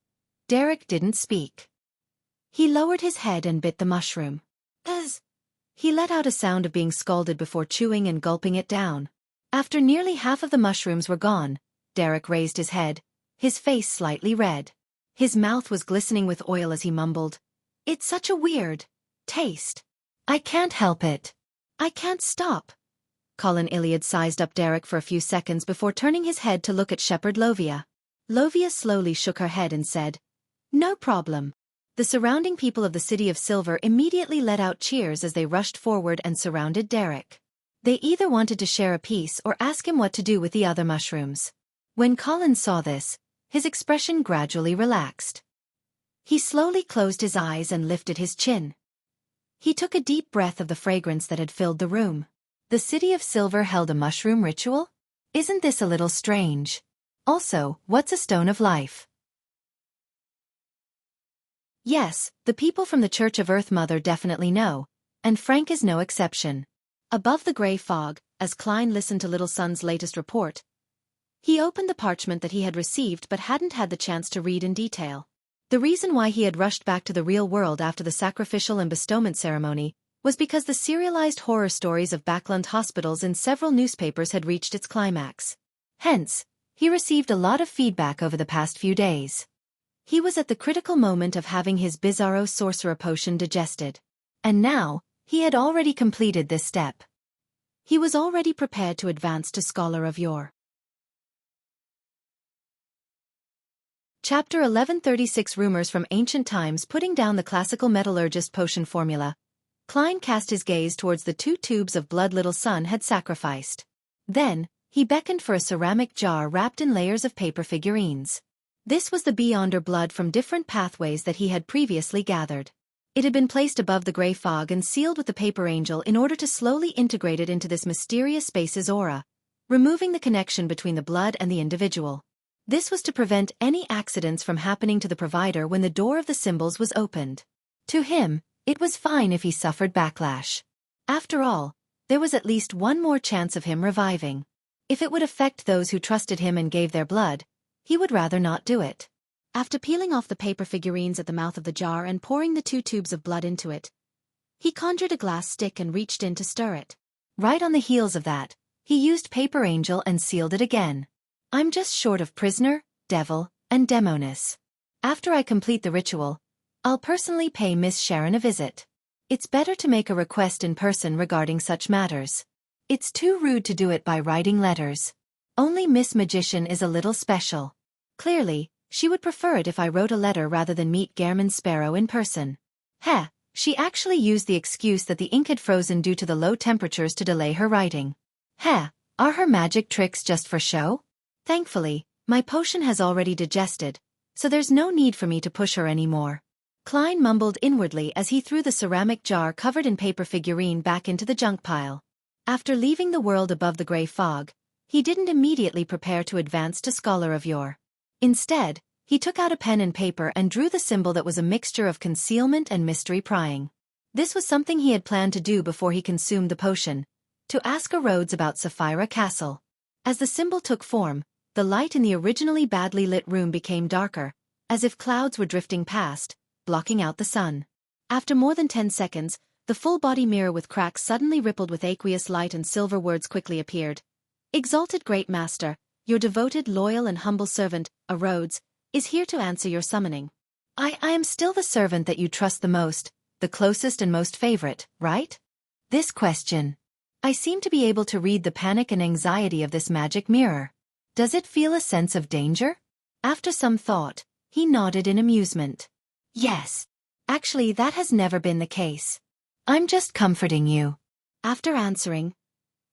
Derek didn't speak. He lowered his head and bit the mushroom. He let out a sound of being scalded before chewing and gulping it down. After nearly half of the mushrooms were gone, Derek raised his head, his face slightly red. His mouth was glistening with oil as he mumbled, "It's such a weird taste. I can't help it. I can't stop." Colin Iliad sized up Derek for a few seconds before turning his head to look at Shepherd Lovia. Lovia slowly shook her head and said, "No problem." The surrounding people of the City of Silver immediately let out cheers as they rushed forward and surrounded Derek. They either wanted to share a piece or ask him what to do with the other mushrooms. When Colin saw this, his expression gradually relaxed. He slowly closed his eyes and lifted his chin. He took a deep breath of the fragrance that had filled the room. The City of Silver held a mushroom ritual? Isn't this a little strange? Also, what's a stone of life? Yes, the people from the Church of Earth Mother definitely know, and Frank is no exception. Above the gray fog, as Klein listened to Little Son's latest report, he opened the parchment that he had received but hadn't had the chance to read in detail. The reason why he had rushed back to the real world after the sacrificial and bestowment ceremony was because the serialized horror stories of Backland hospitals in several newspapers had reached its climax. Hence, he received a lot of feedback over the past few days. He was at the critical moment of having his Bizarro Sorcerer potion digested. And now, he had already completed this step. He was already prepared to advance to Scholar of Yore. Chapter 1136 Rumors from Ancient Times. Putting down the classical metallurgist potion formula, Klein cast his gaze towards the 2 tubes of blood Little Son had sacrificed. Then, he beckoned for a ceramic jar wrapped in layers of paper figurines. This was the Beyonder blood from different pathways that he had previously gathered. It had been placed above the gray fog and sealed with the paper angel in order to slowly integrate it into this mysterious space's aura, removing the connection between the blood and the individual. This was to prevent any accidents from happening to the provider when the door of the symbols was opened. To him, it was fine if he suffered backlash. After all, there was at least one more chance of him reviving. If it would affect those who trusted him and gave their blood, he would rather not do it. After peeling off the paper figurines at the mouth of the jar and pouring the 2 tubes of blood into it, he conjured a glass stick and reached in to stir it. Right on the heels of that, he used Paper Angel and sealed it again. I'm just short of prisoner, devil, and demoness. After I complete the ritual, I'll personally pay Miss Sharon a visit. It's better to make a request in person regarding such matters. It's too rude to do it by writing letters. Only Miss Magician is a little special. Clearly, she would prefer it if I wrote a letter rather than meet Gairman Sparrow in person. She actually used the excuse that the ink had frozen due to the low temperatures to delay her writing. Are her magic tricks just for show? Thankfully, my potion has already digested, so there's no need for me to push her anymore. Klein mumbled inwardly as he threw the ceramic jar covered in paper figurine back into the junk pile. After leaving the world above the gray fog, he didn't immediately prepare to advance to Scholar of Yore. Instead, he took out a pen and paper and drew the symbol that was a mixture of concealment and mystery prying. This was something he had planned to do before he consumed the potion, to ask Rhodes about Sapphira Castle. As the symbol took form, the light in the originally badly lit room became darker, as if clouds were drifting past, blocking out the sun. After more than 10 seconds, The full-body mirror with cracks suddenly rippled with aqueous light and silver words quickly appeared. Exalted Great Master, your devoted, loyal and humble servant, Rhodes, is here to answer your summoning. I am still the servant that you trust the most, the closest and most favorite, right? This question. I seem to be able to read the panic and anxiety of this magic mirror. Does it feel a sense of danger? After some thought, he nodded in amusement. Yes. Actually, that has never been the case. I'm just comforting you. After answering,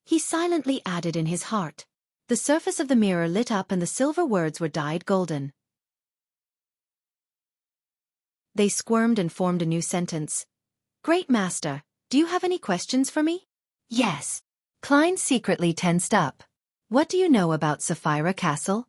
he silently added in his heart. The surface of the mirror lit up and the silver words were dyed golden. They squirmed and formed a new sentence. Great Master, do you have any questions for me? Yes. Klein secretly tensed up. What do you know about Sapphira Castle?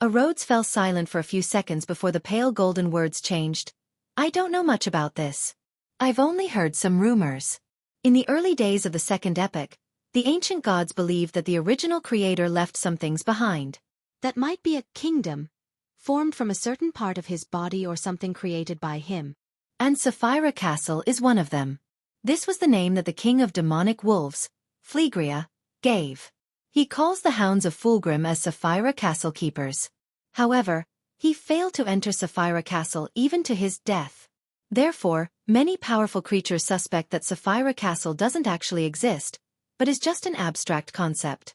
Rhodes fell silent for a few seconds before the pale golden words changed. I don't know much about this. I've only heard some rumors. In the early days of the Second Epoch, the ancient gods believed that the original creator left some things behind. That might be a kingdom, formed from a certain part of his body or something created by him. And Sapphira Castle is one of them. This was the name that the king of demonic wolves, Phlegria, gave. He calls the hounds of Fulgrim as Sapphira Castle keepers. However, he failed to enter Sapphira Castle even to his death. Therefore, many powerful creatures suspect that Sapphira Castle doesn't actually exist, but is just an abstract concept.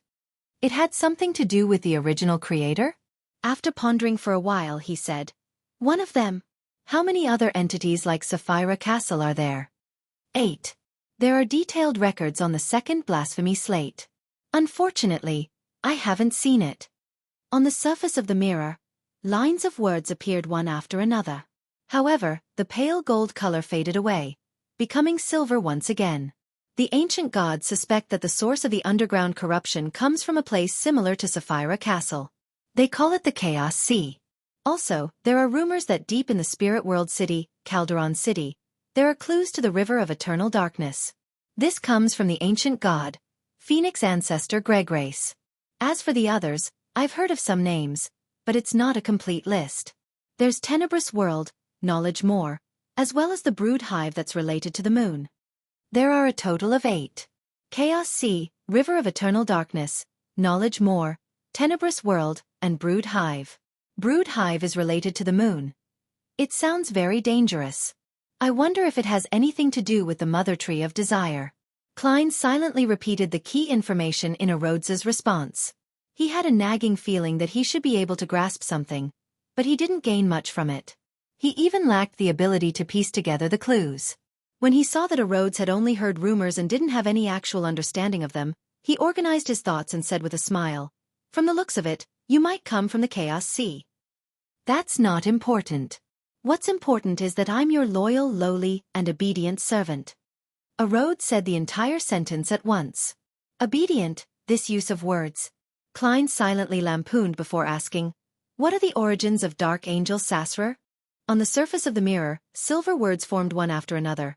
It had something to do with the original creator? After pondering for a while, he said, one of them. How many other entities like Sapphira Castle are there? 8. There are detailed records on the second blasphemy slate. Unfortunately, I haven't seen it. On the surface of the mirror, lines of words appeared one after another. However, the pale gold color faded away, becoming silver once again. The ancient gods suspect that the source of the underground corruption comes from a place similar to Sapphira Castle. They call it the Chaos Sea. Also, there are rumors that deep in the spirit world city, Calderon City, there are clues to the river of eternal darkness. This comes from the ancient god, Phoenix ancestor Gregrace. As for the others, I've heard of some names, but it's not a complete list. There's Tenebrous World, Knowledge More, as well as the brood hive that's related to the moon. There are a total of 8. Chaos Sea, River of Eternal Darkness, Knowledge More, Tenebrous World, and Brood Hive. Brood Hive is related to the moon. It sounds very dangerous. I wonder if it has anything to do with the Mother Tree of Desire. Klein silently repeated the key information in Rhodes's response. He had a nagging feeling that he should be able to grasp something, but he didn't gain much from it. He even lacked the ability to piece together the clues. When he saw that Rhodes had only heard rumors and didn't have any actual understanding of them, he organized his thoughts and said with a smile, from the looks of it, you might come from the Chaos Sea. That's not important. What's important is that I'm your loyal, lowly, and obedient servant. Rhodes said the entire sentence at once. Obedient, this use of words. Klein silently lampooned before asking, what are the origins of Dark Angel Sasrer? On the surface of the mirror, silver words formed one after another.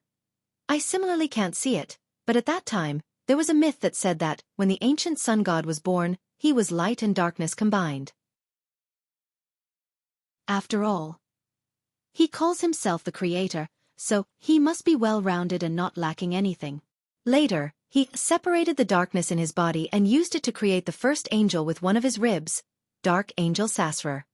I similarly can't see it, but at that time, there was a myth that said that, when the ancient sun god was born, he was light and darkness combined. After all, he calls himself the creator, so he must be well-rounded and not lacking anything. Later, he separated the darkness in his body and used it to create the first angel with one of his ribs, Dark Angel Sasrer.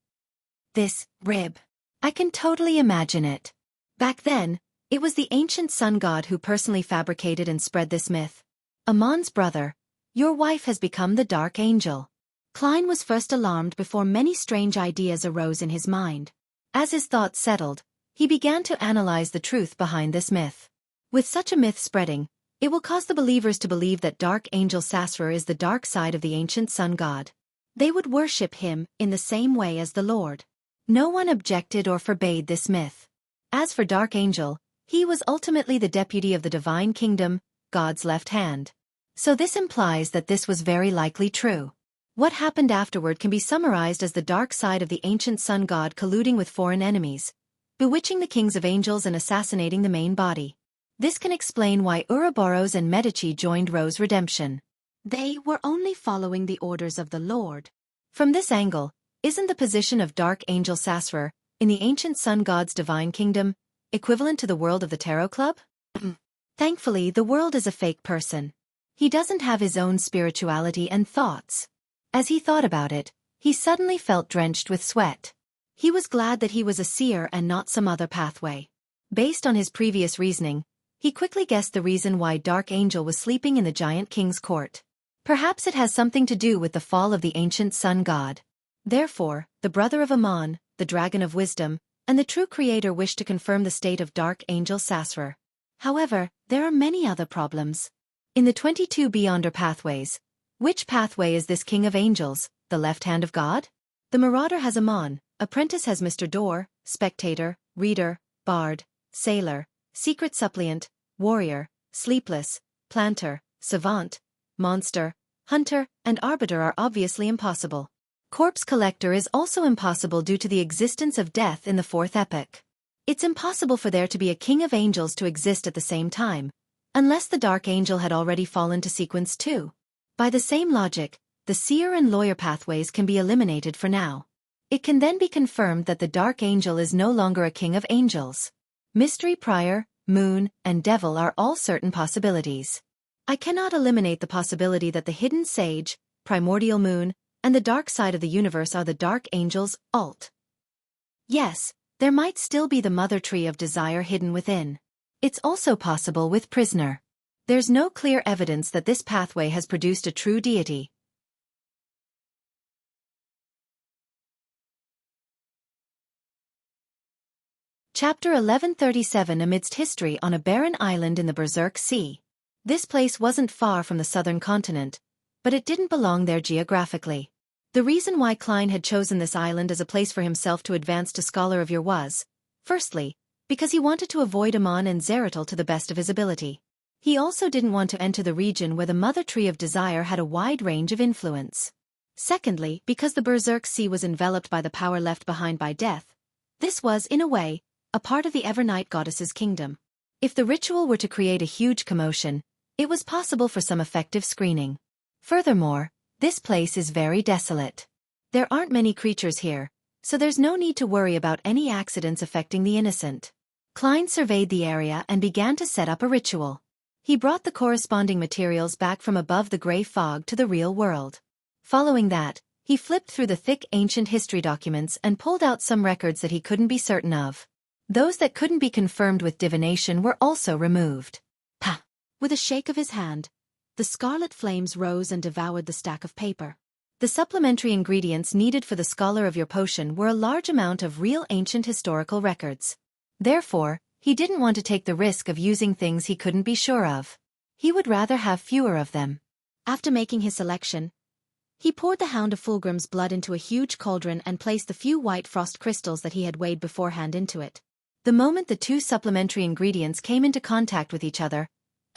This rib. I can totally imagine it. Back then, it was the ancient sun god who personally fabricated and spread this myth. Amon's brother, your wife has become the Dark Angel. Klein was first alarmed before many strange ideas arose in his mind. As his thoughts settled, he began to analyze the truth behind this myth. With such a myth spreading, it will cause the believers to believe that Dark Angel Sasrer is the dark side of the ancient sun god. They would worship him in the same way as the Lord. No one objected or forbade this myth. As for Dark Angel, he was ultimately the deputy of the divine kingdom, God's left hand. So this implies that this was very likely true. What happened afterward can be summarized as the dark side of the ancient sun god colluding with foreign enemies, bewitching the kings of angels and assassinating the main body. This can explain why Ouroboros and Medici joined Rose Redemption. They were only following the orders of the Lord. From this angle, isn't the position of Dark Angel Sasrer, in the ancient sun god's divine kingdom, equivalent to the world of the Tarot Club? Thankfully, the world is a fake person. He doesn't have his own spirituality and thoughts. As he thought about it, he suddenly felt drenched with sweat. He was glad that he was a seer and not some other pathway. Based on his previous reasoning, he quickly guessed the reason why Dark Angel was sleeping in the giant king's court. Perhaps it has something to do with the fall of the ancient sun god. Therefore, the brother of Amon, the dragon of wisdom, and the true creator wished to confirm the state of Dark Angel Sasrar. However, there are many other problems. In the 22 Beyonder pathways, which pathway is this king of angels, the left hand of God? The marauder has Amon, apprentice has Mr. Door, spectator, reader, bard, sailor, secret suppliant, warrior, sleepless, planter, savant, monster, hunter, and arbiter are obviously impossible. Corpse collector is also impossible due to the existence of death in the fourth epoch. It's impossible for there to be a king of angels to exist at the same time, unless the dark angel had already fallen to sequence 2. By the same logic, the seer and lawyer pathways can be eliminated for now. It can then be confirmed that the dark angel is no longer a king of angels. Mystery prior, moon, and devil are all certain possibilities. I cannot eliminate the possibility that the hidden sage, primordial moon, and the dark side of the universe are the dark angels, alt. Yes, there might still be the mother tree of desire hidden within. It's also possible with prisoner. There's no clear evidence that this pathway has produced a true deity. Chapter 1137 Amidst history on a barren island in the Berserk Sea. This place wasn't far from the southern continent, but it didn't belong there geographically. The reason why Klein had chosen this island as a place for himself to advance to Scholar of Year was, firstly, because he wanted to avoid Amon and Zeratul to the best of his ability. He also didn't want to enter the region where the Mother Tree of Desire had a wide range of influence. Secondly, because the Berserk Sea was enveloped by the power left behind by death, this was, in a way, a part of the Evernight goddess's kingdom. If the ritual were to create a huge commotion, it was possible for some effective screening. Furthermore, this place is very desolate. There aren't many creatures here, so there's no need to worry about any accidents affecting the innocent. Klein surveyed the area and began to set up a ritual. He brought the corresponding materials back from above the gray fog to the real world. Following that, he flipped through the thick ancient history documents and pulled out some records that he couldn't be certain of. Those that couldn't be confirmed with divination were also removed. Pah! With a shake of his hand, the scarlet flames rose and devoured the stack of paper. The supplementary ingredients needed for the Scholar of Your potion were a large amount of real ancient historical records. Therefore, he didn't want to take the risk of using things he couldn't be sure of. He would rather have fewer of them. After making his selection, he poured the Hound of Fulgrim's blood into a huge cauldron and placed the few white frost crystals that he had weighed beforehand into it. The moment the two supplementary ingredients came into contact with each other,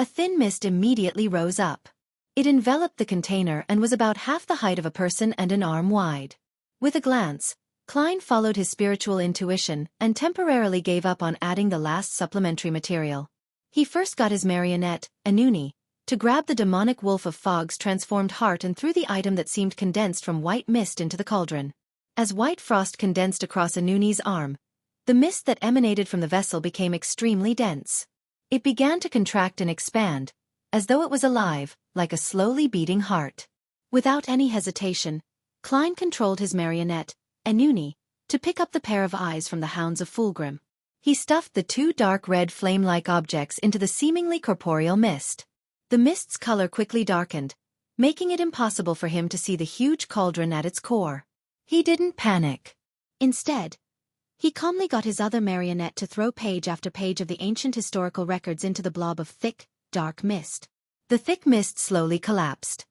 a thin mist immediately rose up. It enveloped the container and was about half the height of a person and an arm wide. With a glance, Klein followed his spiritual intuition and temporarily gave up on adding the last supplementary material. He first got his marionette, Anuni, to grab the demonic wolf of Fog's transformed heart and threw the item that seemed condensed from white mist into the cauldron. As white frost condensed across Anuni's arm, the mist that emanated from the vessel became extremely dense. It began to contract and expand, as though it was alive, like a slowly beating heart. Without any hesitation, Klein controlled his marionette, Anuni, to pick up the pair of eyes from the Hounds of Fulgrim. He stuffed the two dark red flame-like objects into the seemingly corporeal mist. The mist's color quickly darkened, making it impossible for him to see the huge cauldron at its core. He didn't panic. Instead, he calmly got his other marionette to throw page after page of the ancient historical records into the blob of thick, dark mist. The thick mist slowly collapsed.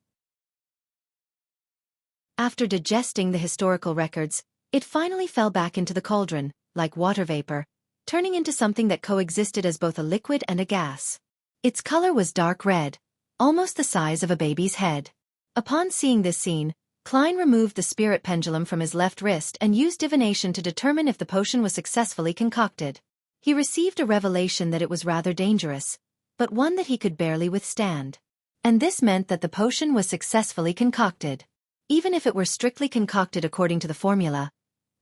After digesting the historical records, it finally fell back into the cauldron, like water vapor, turning into something that coexisted as both a liquid and a gas. Its color was dark red, almost the size of a baby's head. Upon seeing this scene, Klein removed the spirit pendulum from his left wrist and used divination to determine if the potion was successfully concocted. He received a revelation that it was rather dangerous, but one that he could barely withstand. And this meant that the potion was successfully concocted. Even if it were strictly concocted according to the formula,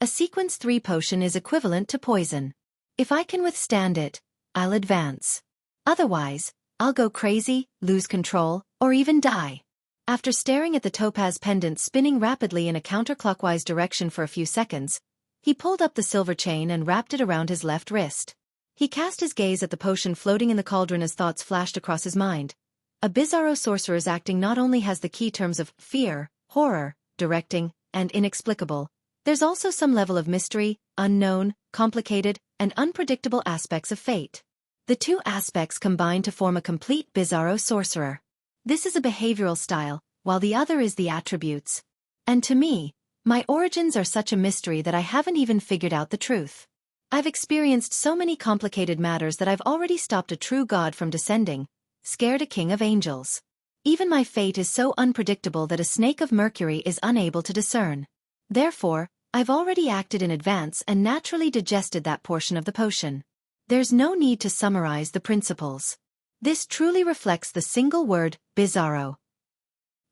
a sequence 3 potion is equivalent to poison. If I can withstand it, I'll advance. Otherwise, I'll go crazy, lose control, or even die. After staring at the topaz pendant spinning rapidly in a counterclockwise direction for a few seconds, he pulled up the silver chain and wrapped it around his left wrist. He cast his gaze at the potion floating in the cauldron as thoughts flashed across his mind. A bizarro sorcerer's acting not only has the key terms of fear, horror, directing, and inexplicable, there's also some level of mystery, unknown, complicated, and unpredictable aspects of fate. The two aspects combine to form a complete bizarro sorcerer. This is a behavioral style, while the other is the attributes. And to me, my origins are such a mystery that I haven't even figured out the truth. I've experienced so many complicated matters that I've already stopped a true god from descending, scared a king of angels. Even my fate is so unpredictable that a snake of Mercury is unable to discern. Therefore, I've already acted in advance and naturally digested that portion of the potion. There's no need to summarize the principles. This truly reflects the single word, bizarro.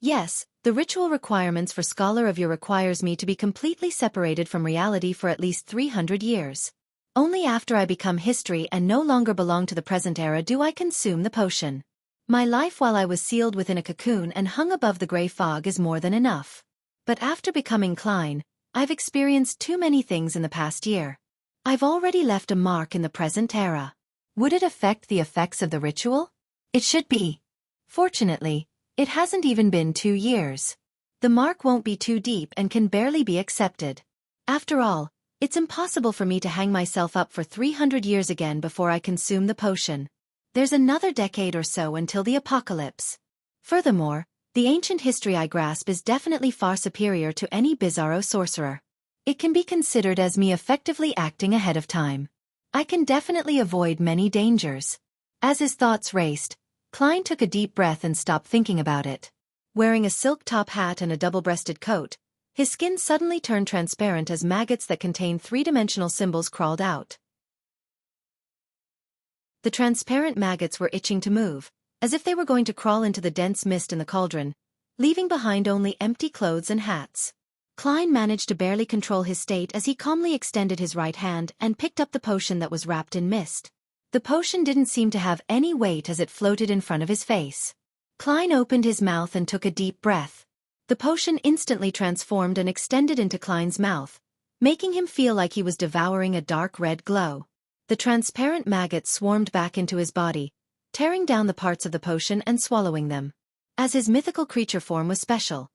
Yes, the ritual requirements for Scholar of Year requires me to be completely separated from reality for at least 300 years. Only after I become history and no longer belong to the present era do I consume the potion. My life while I was sealed within a cocoon and hung above the gray fog is more than enough. But after becoming Klein, I've experienced too many things in the past year. I've already left a mark in the present era. Would it affect the effects of the ritual? It should be. Fortunately, it hasn't even been 2 years. The mark won't be too deep and can barely be accepted. After all, it's impossible for me to hang myself up for 300 years again before I consume the potion. There's another decade or so until the apocalypse. Furthermore, the ancient history I grasp is definitely far superior to any bizarro sorcerer. It can be considered as me effectively acting ahead of time. I can definitely avoid many dangers. As his thoughts raced, Klein took a deep breath and stopped thinking about it. Wearing a silk top hat and a double-breasted coat, his skin suddenly turned transparent as maggots that contained three-dimensional symbols crawled out. The transparent maggots were itching to move, as if they were going to crawl into the dense mist in the cauldron, leaving behind only empty clothes and hats. Klein managed to barely control his state as he calmly extended his right hand and picked up the potion that was wrapped in mist. The potion didn't seem to have any weight as it floated in front of his face. Klein opened his mouth and took a deep breath. The potion instantly transformed and extended into Klein's mouth, making him feel like he was devouring a dark red glow. The transparent maggots swarmed back into his body, tearing down the parts of the potion and swallowing them. As his mythical creature form was special,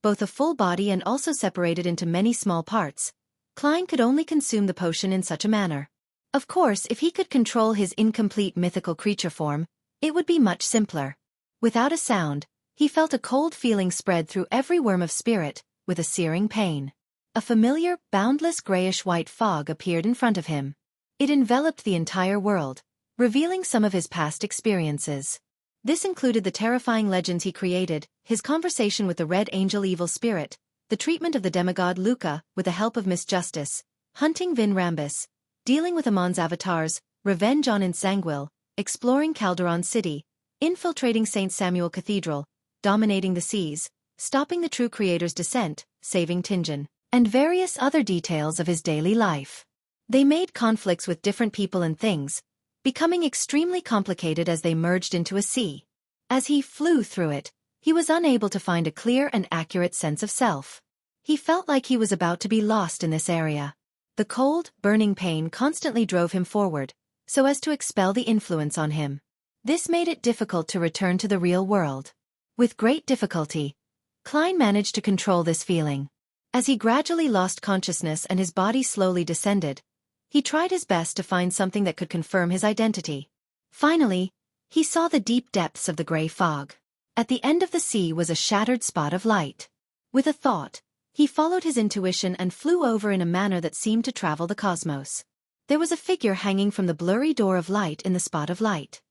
both a full body and also separated into many small parts, Klein could only consume the potion in such a manner. Of course, if he could control his incomplete mythical creature form, it would be much simpler. Without a sound, he felt a cold feeling spread through every worm of spirit, with a searing pain. A familiar, boundless grayish-white fog appeared in front of him. It enveloped the entire world, revealing some of his past experiences. This included the terrifying legends he created, his conversation with the Red Angel evil spirit, the treatment of the demigod Luca with the help of Miss Justice, hunting Vin Rambus, dealing with Amon's avatars, revenge on Insanguil, exploring Calderon City, infiltrating St. Samuel Cathedral, dominating the seas, stopping the True Creator's descent, saving Tingen, and various other details of his daily life. They made conflicts with different people and things, becoming extremely complicated as they merged into a sea. As he flew through it, he was unable to find a clear and accurate sense of self. He felt like he was about to be lost in this area. The cold, burning pain constantly drove him forward, so as to expel the influence on him. This made it difficult to return to the real world. With great difficulty, Klein managed to control this feeling. As he gradually lost consciousness and his body slowly descended, he tried his best to find something that could confirm his identity. Finally, he saw the deep depths of the gray fog. At the end of the sea was a shattered spot of light. With a thought, he followed his intuition and flew over in a manner that seemed to travel the cosmos. There was a figure hanging from the blurry door of light in the spot of light.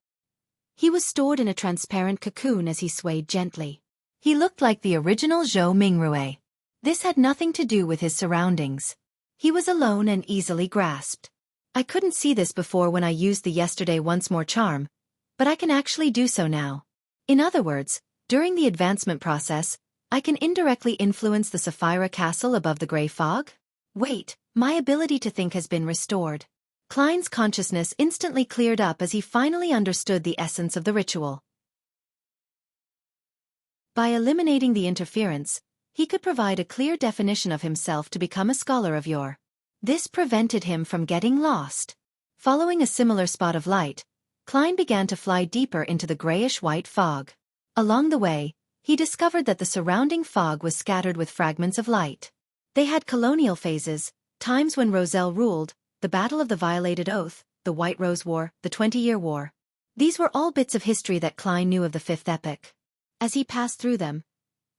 He was stored in a transparent cocoon as he swayed gently. He looked like the original Zhou Mingrue. This had nothing to do with his surroundings. He was alone and easily grasped. I couldn't see this before when I used the Yesterday Once More charm, but I can actually do so now. In other words, during the advancement process, I can indirectly influence the Sapphira Castle above the gray fog? Wait, my ability to think has been restored. Klein's consciousness instantly cleared up as he finally understood the essence of the ritual. By eliminating the interference, he could provide a clear definition of himself to become a scholar of yore. This prevented him from getting lost. Following a similar spot of light, Klein began to fly deeper into the grayish-white fog. Along the way, he discovered that the surrounding fog was scattered with fragments of light. They had colonial phases, times when Roselle ruled, the Battle of the Violated Oath, the White Rose War, the 20-Year War. These were all bits of history that Klein knew of the Fifth Epoch. As he passed through them,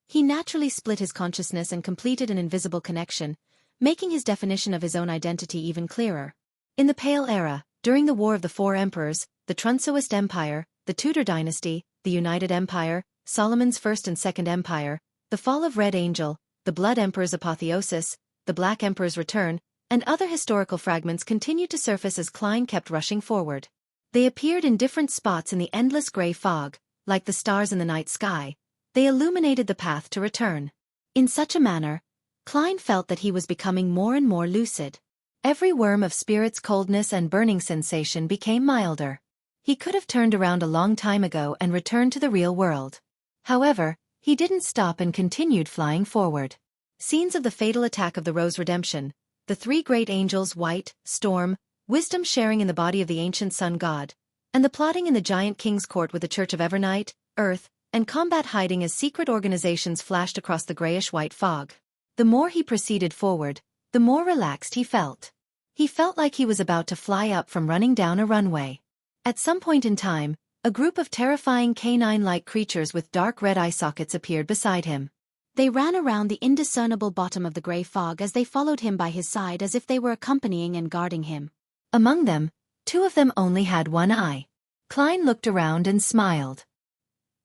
he naturally split his consciousness and completed an invisible connection, making his definition of his own identity even clearer. In the Pale Era, during the War of the Four Emperors, the Trunsoist Empire, the Tudor Dynasty, the United Empire, Solomon's First and Second Empire, the Fall of Red Angel, the Blood Emperor's apotheosis, the Black Emperor's return, and other historical fragments continued to surface as Klein kept rushing forward. They appeared in different spots in the endless gray fog, like the stars in the night sky. They illuminated the path to return. In such a manner, Klein felt that he was becoming more and more lucid. Every worm of spirit's coldness and burning sensation became milder. He could have turned around a long time ago and returned to the real world. However, he didn't stop and continued flying forward. Scenes of the fatal attack of the Rose Redemption, the three great angels White, Storm, Wisdom sharing in the body of the ancient sun god, and the plotting in the giant king's court with the Church of Evernight, Earth, and combat hiding as secret organizations flashed across the grayish-white fog. The more he proceeded forward, the more relaxed he felt. He felt like he was about to fly up from running down a runway. At some point in time, a group of terrifying canine-like creatures with dark red eye sockets appeared beside him. They ran around the indiscernible bottom of the gray fog as they followed him by his side as if they were accompanying and guarding him. Among them, two of them only had one eye. Klein looked around and smiled.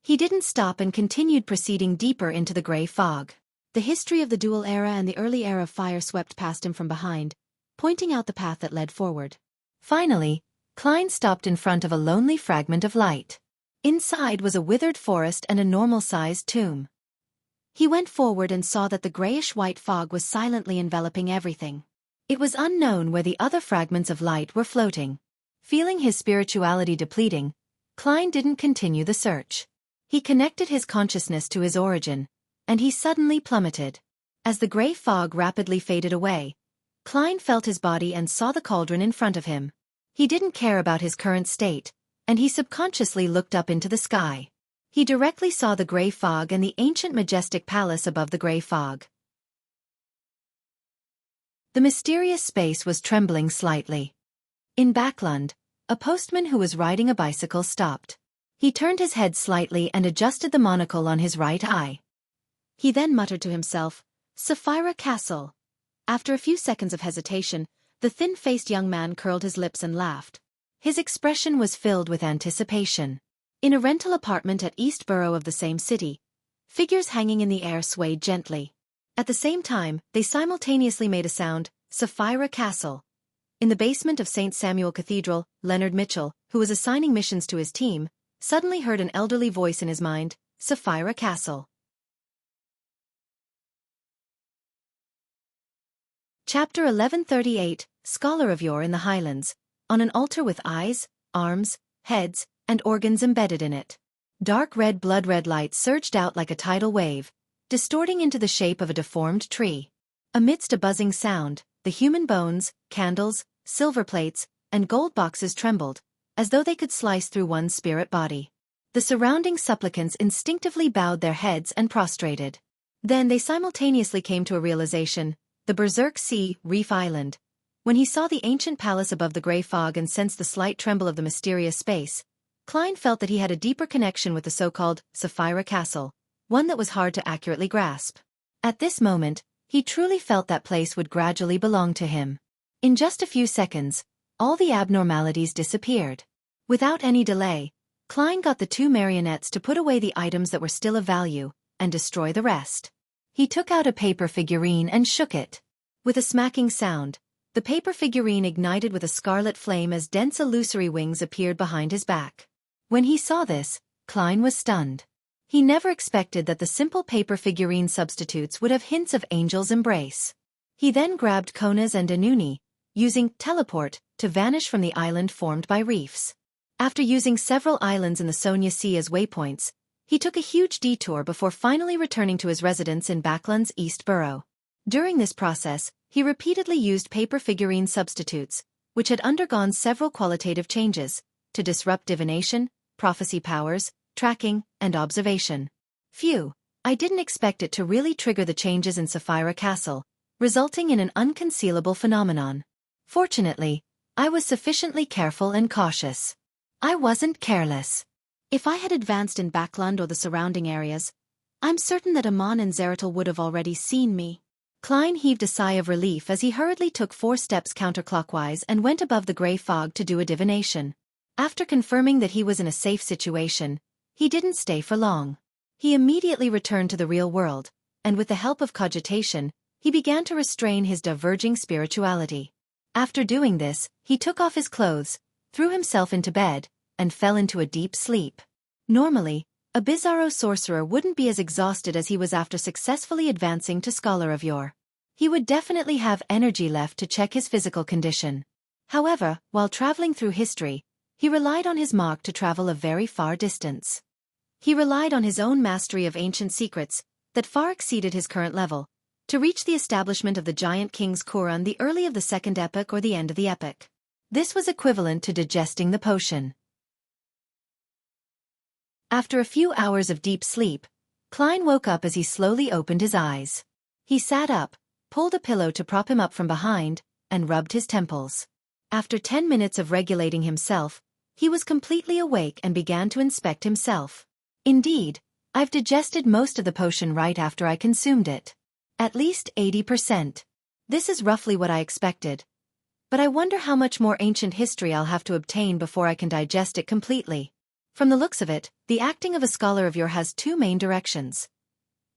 He didn't stop and continued proceeding deeper into the gray fog. The history of the Dual Era and the early Era of Fire swept past him from behind, pointing out the path that led forward. Finally, Klein stopped in front of a lonely fragment of light. Inside was a withered forest and a normal-sized tomb. He went forward and saw that the grayish-white fog was silently enveloping everything. It was unknown where the other fragments of light were floating. Feeling his spirituality depleting, Klein didn't continue the search. He connected his consciousness to his origin, and he suddenly plummeted. As the gray fog rapidly faded away, Klein felt his body and saw the cauldron in front of him. He didn't care about his current state, and he subconsciously looked up into the sky. He directly saw the gray fog and the ancient majestic palace above the gray fog. The mysterious space was trembling slightly. In Backlund, a postman who was riding a bicycle stopped. He turned his head slightly and adjusted the monocle on his right eye. He then muttered to himself, "Sapphira Castle." After a few seconds of hesitation, the thin-faced young man curled his lips and laughed. His expression was filled with anticipation. In a rental apartment at East Borough of the same city, figures hanging in the air swayed gently. At the same time, they simultaneously made a sound, "Sapphira Castle." In the basement of St. Samuel Cathedral, Leonard Mitchell, who was assigning missions to his team, suddenly heard an elderly voice in his mind, "Sapphira Castle." Chapter 1138, Scholar of Yore in the Highlands, on an altar with eyes, arms, heads, and organs embedded in it. Dark red blood-red light surged out like a tidal wave, distorting into the shape of a deformed tree. Amidst a buzzing sound, the human bones, candles, silver plates, and gold boxes trembled, as though they could slice through one's spirit body. The surrounding supplicants instinctively bowed their heads and prostrated. Then they simultaneously came to a realization, the Berserk Sea, Reef Island. When he saw the ancient palace above the gray fog and sensed the slight tremble of the mysterious space, Klein felt that he had a deeper connection with the so-called Sapphira Castle, one that was hard to accurately grasp. At this moment, he truly felt that place would gradually belong to him. In just a few seconds, all the abnormalities disappeared. Without any delay, Klein got the two marionettes to put away the items that were still of value, and destroy the rest. He took out a paper figurine and shook it. With a smacking sound, the paper figurine ignited with a scarlet flame as dense illusory wings appeared behind his back. When he saw this, Klein was stunned. He never expected that the simple paper figurine substitutes would have hints of Angel's embrace. He then grabbed Kona's and Anuni, using teleport, to vanish from the island formed by reefs. After using several islands in the Sonia Sea as waypoints, he took a huge detour before finally returning to his residence in Backland's East Borough. During this process, he repeatedly used paper figurine substitutes, which had undergone several qualitative changes, to disrupt divination, prophecy powers, tracking, and observation. Phew, I didn't expect it to really trigger the changes in Sapphira Castle, resulting in an unconcealable phenomenon. Fortunately, I was sufficiently careful and cautious. I wasn't careless. If I had advanced in Backland or the surrounding areas, I'm certain that Amon and Zeratul would have already seen me. Klein heaved a sigh of relief as he hurriedly took 4 steps counterclockwise and went above the grey fog to do a divination. After confirming that he was in a safe situation, he didn't stay for long. He immediately returned to the real world, and with the help of cogitation, he began to restrain his diverging spirituality. After doing this, he took off his clothes, threw himself into bed, and fell into a deep sleep. Normally, a Bizarro sorcerer wouldn't be as exhausted as he was after successfully advancing to Scholar of Yore. He would definitely have energy left to check his physical condition. However, while traveling through history, he relied on his mark to travel a very far distance. He relied on his own mastery of ancient secrets, that far exceeded his current level, to reach the establishment of the Giant King's Quran the early of the second epoch or the end of the epoch. This was equivalent to digesting the potion. After a few hours of deep sleep, Klein woke up as he slowly opened his eyes. He sat up, pulled a pillow to prop him up from behind, and rubbed his temples. After 10 minutes of regulating himself, he was completely awake and began to inspect himself. Indeed, I've digested most of the potion right after I consumed it. At least 80%. This is roughly what I expected. But I wonder how much more ancient history I'll have to obtain before I can digest it completely. From the looks of it, the acting of a Scholar of Yore has 2 main directions.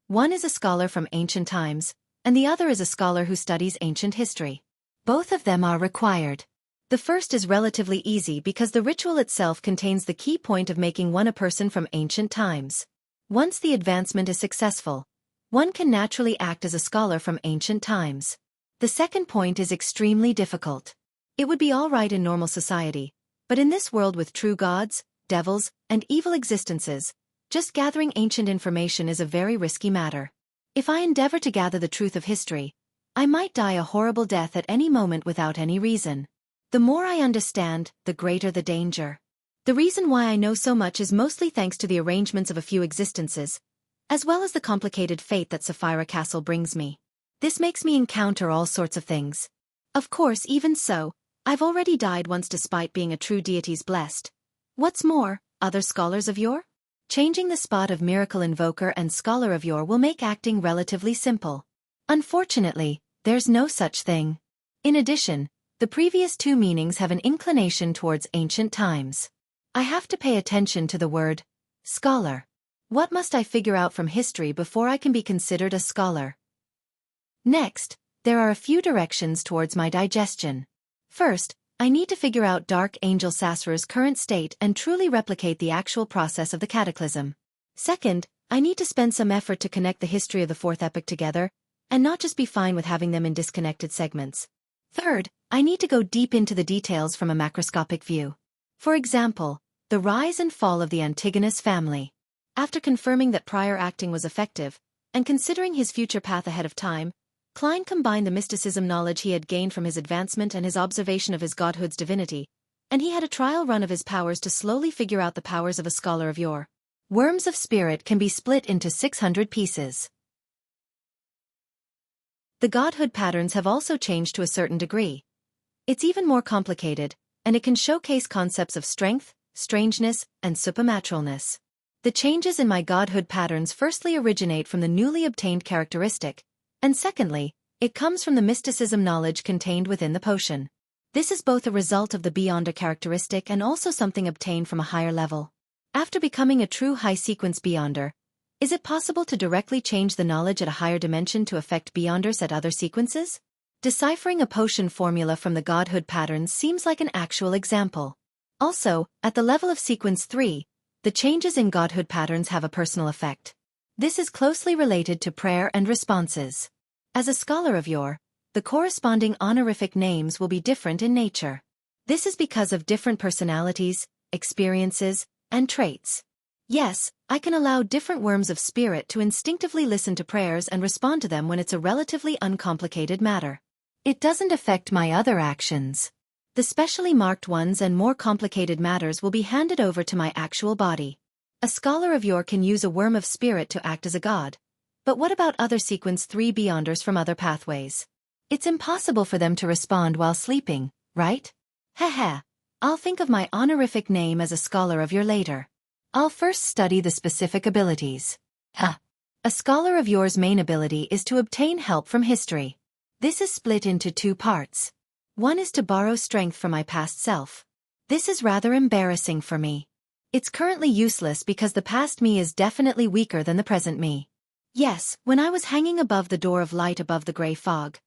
One is a scholar from ancient times, and the other is a scholar who studies ancient history. Both of them are required. The first is relatively easy because the ritual itself contains the key point of making one a person from ancient times. Once the advancement is successful, one can naturally act as a scholar from ancient times. The second point is extremely difficult. It would be all right in normal society, but in this world with true gods, devils, and evil existences, just gathering ancient information is a very risky matter. If I endeavor to gather the truth of history, I might die a horrible death at any moment without any reason. The more I understand, the greater the danger. The reason why I know so much is mostly thanks to the arrangements of a few existences, as well as the complicated fate that Sapphira Castle brings me. This makes me encounter all sorts of things. Of course, even so, I've already died once despite being a true deity's blessed. What's more, other Scholars of Yore? Changing the spot of Miracle Invoker and Scholar of Yore will make acting relatively simple. Unfortunately, there's no such thing. In addition, the previous 2 meanings have an inclination towards ancient times. I have to pay attention to the word scholar. What must I figure out from history before I can be considered a scholar? Next, there are a few directions towards my digestion. First, I need to figure out Dark Angel Sasra's current state and truly replicate the actual process of the cataclysm. Second, I need to spend some effort to connect the history of the 4th epoch together, and not just be fine with having them in disconnected segments. Third, I need to go deep into the details from a macroscopic view. For example, the rise and fall of the Antigonus family. After confirming that prior acting was effective, and considering his future path ahead of time, Klein combined the mysticism knowledge he had gained from his advancement and his observation of his godhood's divinity, and he had a trial run of his powers to slowly figure out the powers of a Scholar of Yore. Worms of Spirit can be split into 600 pieces. The godhood patterns have also changed to a certain degree. It's even more complicated, and it can showcase concepts of strength, strangeness, and supernaturalness. The changes in my godhood patterns firstly originate from the newly obtained characteristic, and secondly, it comes from the mysticism knowledge contained within the potion. This is both a result of the Beyonder characteristic and also something obtained from a higher level. After becoming a true high-sequence Beyonder, is it possible to directly change the knowledge at a higher dimension to affect Beyonders at other sequences? Deciphering a potion formula from the godhood patterns seems like an actual example. Also, at the level of sequence 3, the changes in godhood patterns have a personal effect. This is closely related to prayer and responses. As a Scholar of Yore, the corresponding honorific names will be different in nature. This is because of different personalities, experiences, and traits. Yes, I can allow different worms of spirit to instinctively listen to prayers and respond to them when it's a relatively uncomplicated matter. It doesn't affect my other actions. The specially marked ones and more complicated matters will be handed over to my actual body. A scholar of yore can use a worm of spirit to act as a god. But what about other Sequence 3 Beyonders from other pathways? It's impossible for them to respond while sleeping, right? Heh. I'll think of my honorific name as a scholar of yore later. I'll first study the specific abilities. A scholar of yore's main ability is to obtain help from history. This is split into two parts. One is to borrow strength from my past self. This is rather embarrassing for me. It's currently useless because the past me is definitely weaker than the present me. Yes, when I was hanging above the door of light above the gray fog,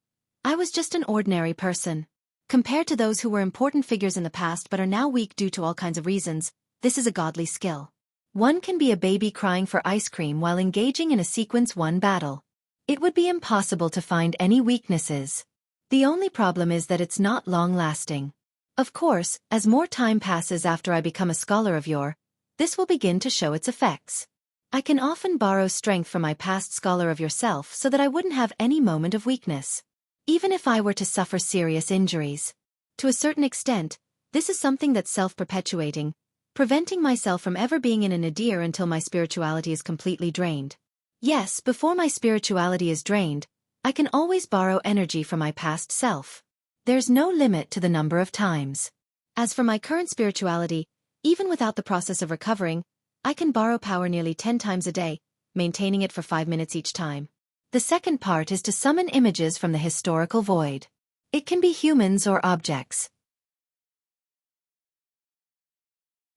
I was just an ordinary person. Compared to those who were important figures in the past but are now weak due to all kinds of reasons, this is a godly skill. One can be a baby crying for ice cream while engaging in a Sequence 1 battle. It would be impossible to find any weaknesses. The only problem is that it's not long-lasting. Of course, as more time passes after I become a scholar of yore, this will begin to show its effects. I can often borrow strength from my past scholar of yourself so that I wouldn't have any moment of weakness, even if I were to suffer serious injuries. To a certain extent, this is something that's self-perpetuating, preventing myself from ever being in a nadir until my spirituality is completely drained. Yes, before my spirituality is drained, I can always borrow energy from my past self. There's no limit to the number of times. As for my current spirituality, even without the process of recovering, I can borrow power nearly 10 times a day, maintaining it for 5 minutes each time. The second part is to summon images from the historical void. It can be humans or objects.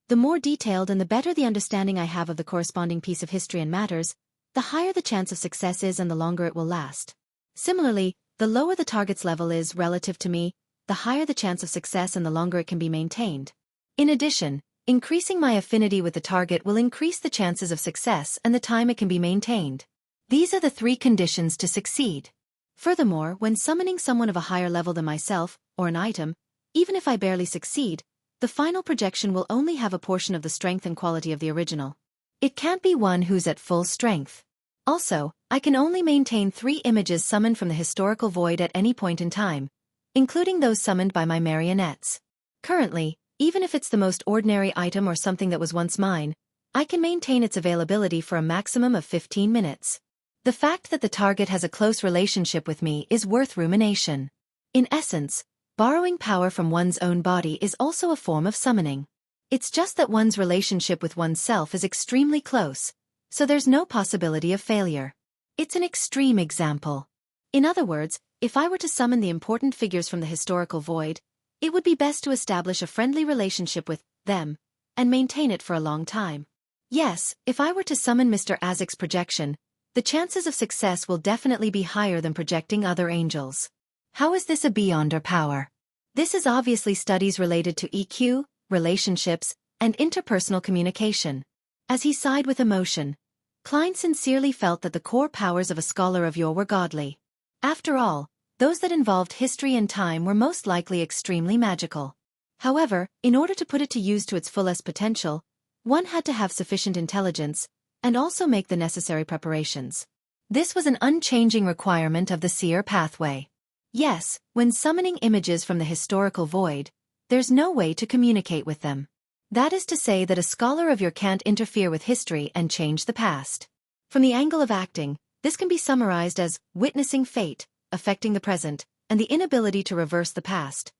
The more detailed and the better the understanding I have of the corresponding piece of history and matters, the higher the chance of success is and the longer it will last. Similarly, the lower the target's level is relative to me, the higher the chance of success and the longer it can be maintained. In addition, increasing my affinity with the target will increase the chances of success and the time it can be maintained. These are the 3 conditions to succeed. Furthermore, when summoning someone of a higher level than myself, or an item, even if I barely succeed, the final projection will only have a portion of the strength and quality of the original. It can't be one who's at full strength. Also, I can only maintain 3 images summoned from the historical void at any point in time, including those summoned by my marionettes. Currently, even if it's the most ordinary item or something that was once mine, I can maintain its availability for a maximum of 15 minutes. The fact that the target has a close relationship with me is worth rumination. In essence, borrowing power from one's own body is also a form of summoning. It's just that one's relationship with oneself is extremely close, so there's no possibility of failure. It's an extreme example. In other words, if I were to summon the important figures from the historical void, it would be best to establish a friendly relationship with them and maintain it for a long time. Yes, if I were to summon Mr. Azek's projection, the chances of success will definitely be higher than projecting other angels. How is this a beyonder power? This is obviously studies related to EQ, relationships, and interpersonal communication. As he sighed with emotion, Klein sincerely felt that the core powers of a scholar of yore were godly. After all, those that involved history and time were most likely extremely magical. However, in order to put it to use to its fullest potential, one had to have sufficient intelligence, and also make the necessary preparations. This was an unchanging requirement of the seer pathway. Yes, when summoning images from the historical void, there's no way to communicate with them. That is to say that a scholar of yore can't interfere with history and change the past. From the angle of acting, this can be summarized as witnessing fate, affecting the present, and the inability to reverse the past.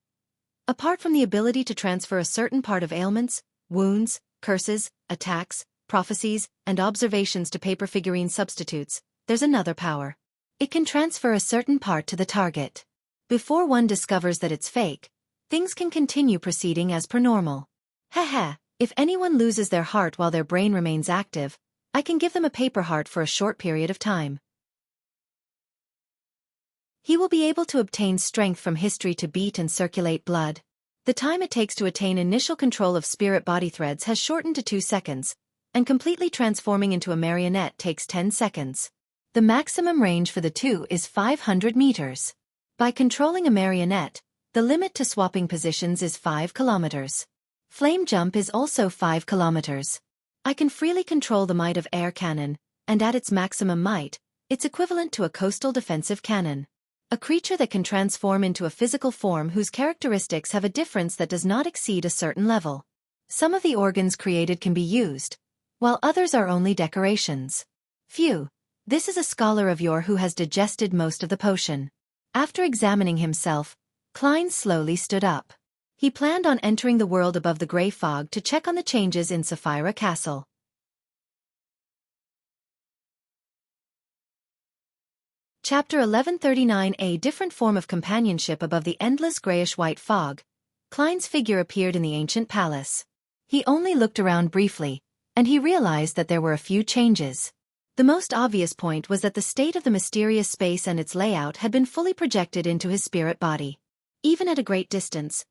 Apart from the ability to transfer a certain part of ailments, wounds, curses, attacks, prophecies, and observations to paper figurine substitutes, there's another power. It can transfer a certain part to the target. Before one discovers that it's fake, things can continue proceeding as per normal. If anyone loses their heart while their brain remains active, I can give them a paper heart for a short period of time. He will be able to obtain strength from history to beat and circulate blood. The time it takes to attain initial control of spirit body threads has shortened to 2 seconds, and completely transforming into a marionette takes 10 seconds. The maximum range for the two is 500 meters. By controlling a marionette, The limit to swapping positions is 5 kilometers. Flame jump is also 5 kilometers. I can freely control the might of air cannon, and at its maximum might, it's equivalent to a coastal defensive cannon. A creature that can transform into a physical form whose characteristics have a difference that does not exceed a certain level. Some of the organs created can be used, while others are only decorations. Phew, this is a scholar of yore who has digested most of the potion. After examining himself, Klein slowly stood up. He planned on entering the world above the gray fog to check on the changes in Sapphira Castle. Chapter 1139. A different form of companionship above the endless grayish-white fog. Klein's figure appeared in the ancient palace. He only looked around briefly, and he realized that there were a few changes. The most obvious point was that the state of the mysterious space and its layout had been fully projected into his spirit body. Even at a great distance,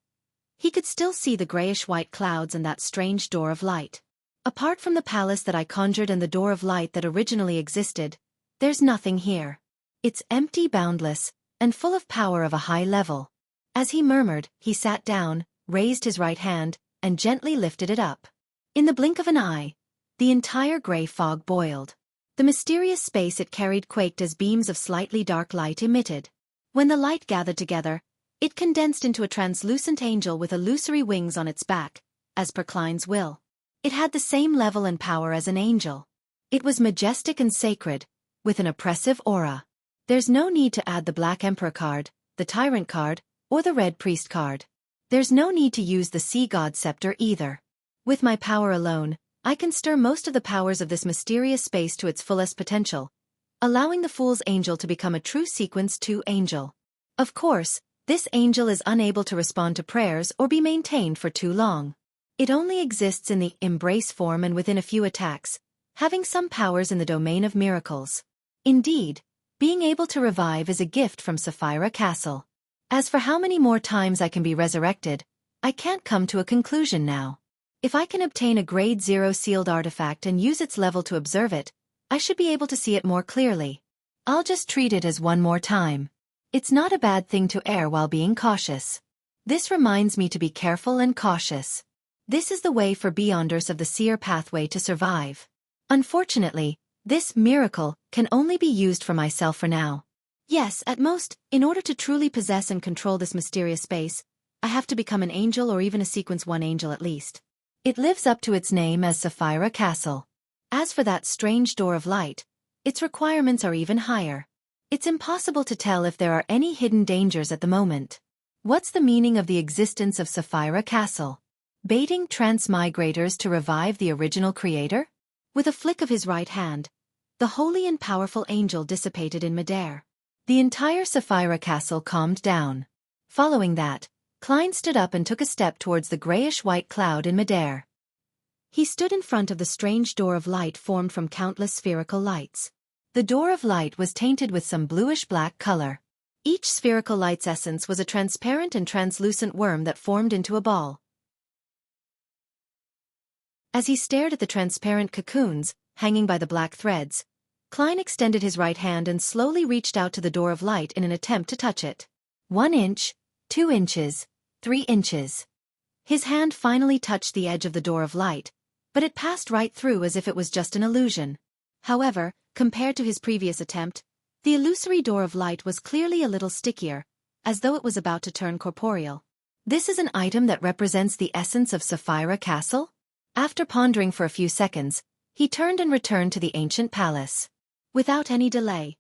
he could still see the grayish-white clouds and that strange door of light. Apart from the palace that I conjured and the door of light that originally existed, there's nothing here. It's empty, boundless, and full of power of a high level. As he murmured, he sat down, raised his right hand, and gently lifted it up. In the blink of an eye, the entire gray fog boiled. The mysterious space it carried quaked as beams of slightly dark light emitted. When the light gathered together, it condensed into a translucent angel with illusory wings on its back, as per Klein's will. It had the same level and power as an angel. It was majestic and sacred, with an oppressive aura. There's no need to add the Black Emperor card, the Tyrant card, or the Red Priest card. There's no need to use the Sea God Scepter either. With my power alone, I can stir most of the powers of this mysterious space to its fullest potential, allowing the Fool's Angel to become a true Sequence 2 angel. Of course, this angel is unable to respond to prayers or be maintained for too long. It only exists in the embrace form and within a few attacks, having some powers in the domain of miracles. Indeed, being able to revive is a gift from Sapphira Castle. As for how many more times I can be resurrected, I can't come to a conclusion now. If I can obtain a Grade 0 sealed artifact and use its level to observe it, I should be able to see it more clearly. I'll just treat it as one more time. It's not a bad thing to err while being cautious. This reminds me to be careful and cautious. This is the way for Beyonders of the Seer pathway to survive. Unfortunately, this miracle can only be used for myself for now. Yes, at most, in order to truly possess and control this mysterious space, I have to become an angel or even a Sequence 1 angel at least. It lives up to its name as Sapphira Castle. As for that strange door of light, its requirements are even higher. It's impossible to tell if there are any hidden dangers at the moment. What's the meaning of the existence of Sapphira Castle? Baiting transmigrators to revive the original creator? With a flick of his right hand, the holy and powerful angel dissipated in midair. The entire Sapphira Castle calmed down. Following that, Klein stood up and took a step towards the grayish-white cloud in midair. He stood in front of the strange door of light formed from countless spherical lights. The door of light was tainted with some bluish-black color. Each spherical light's essence was a transparent and translucent worm that formed into a ball. As he stared at the transparent cocoons, hanging by the black threads, Klein extended his right hand and slowly reached out to the door of light in an attempt to touch it. 1 inch, 2 inches, 3 inches. His hand finally touched the edge of the door of light, but it passed right through as if it was just an illusion. However, compared to his previous attempt, the illusory door of light was clearly a little stickier, as though it was about to turn corporeal. This is an item that represents the essence of Sapphira Castle? After pondering for a few seconds, he turned and returned to the ancient palace. Without any delay,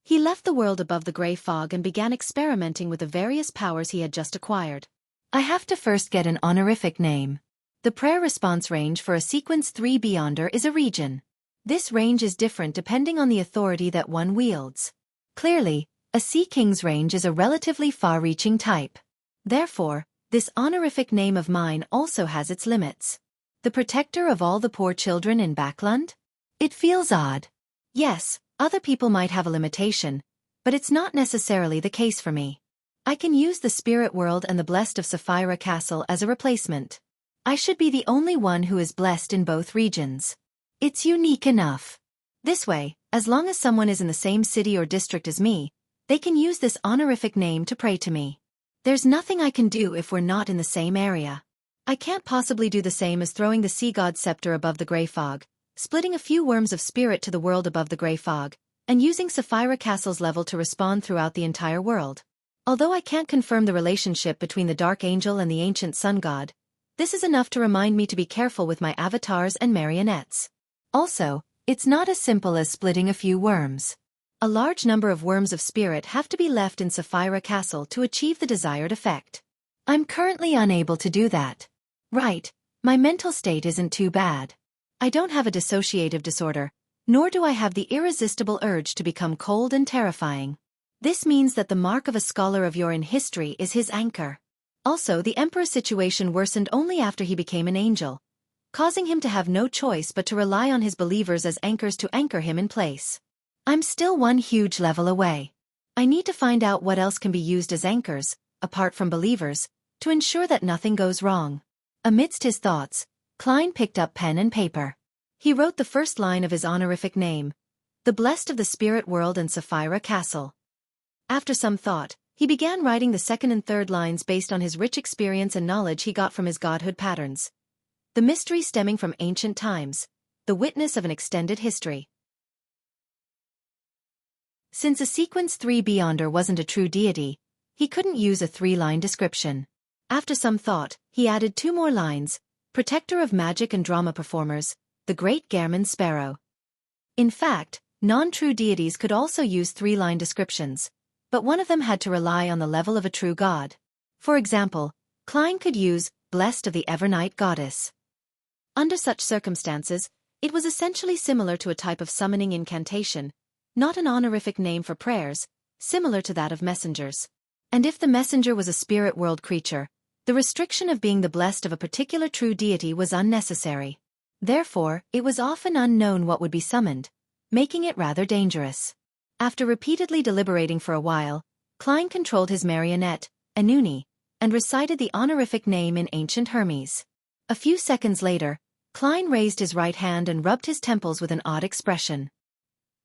he left the world above the gray fog and began experimenting with the various powers he had just acquired. I have to first get an honorific name. The prayer response range for a Sequence 3 Beyonder is a region. This range is different depending on the authority that one wields. Clearly, a Sea King's range is a relatively far-reaching type. Therefore, this honorific name of mine also has its limits. The protector of all the poor children in Backland? It feels odd. Yes, other people might have a limitation, but it's not necessarily the case for me. I can use the spirit world and the blessed of Sapphira Castle as a replacement. I should be the only one who is blessed in both regions. It's unique enough. This way, as long as someone is in the same city or district as me, they can use this honorific name to pray to me. There's nothing I can do if we're not in the same area. I can't possibly do the same as throwing the sea god's scepter above the grey fog, splitting a few worms of spirit to the world above the grey fog, and using Sapphira Castle's level to respond throughout the entire world. Although I can't confirm the relationship between the Dark Angel and the ancient Sun God, this is enough to remind me to be careful with my avatars and marionettes. Also, it's not as simple as splitting a few worms. A large number of worms of spirit have to be left in Sapphira Castle to achieve the desired effect. I'm currently unable to do that. Right, my mental state isn't too bad. I don't have a dissociative disorder, nor do I have the irresistible urge to become cold and terrifying. This means that the mark of a scholar of yore in history is his anchor. Also, the Emperor's situation worsened only after he became an angel, causing him to have no choice but to rely on his believers as anchors to anchor him in place. I'm still one huge level away. I need to find out what else can be used as anchors, apart from believers, to ensure that nothing goes wrong. Amidst his thoughts, Klein picked up pen and paper. He wrote the first line of his honorific name, the Blessed of the Spirit World and Sapphira Castle. After some thought, he began writing the second and third lines based on his rich experience and knowledge he got from his godhood patterns. The mystery stemming from ancient times, the witness of an extended history. Since a sequence 3 Beyonder wasn't a true deity, he couldn't use a 3-line description. After some thought, he added 2 more lines, protector of magic and drama performers, the great Gehrman Sparrow. In fact, non-true deities could also use 3-line descriptions, but one of them had to rely on the level of a true god. For example, Klein could use, blessed of the Evernight Goddess. Under such circumstances, it was essentially similar to a type of summoning incantation, not an honorific name for prayers, similar to that of messengers. And if the messenger was a spirit world creature, the restriction of being the blessed of a particular true deity was unnecessary. Therefore, it was often unknown what would be summoned, making it rather dangerous. After repeatedly deliberating for a while, Klein controlled his marionette, Anuni, and recited the honorific name in ancient Hermes. A few seconds later, Klein raised his right hand and rubbed his temples with an odd expression.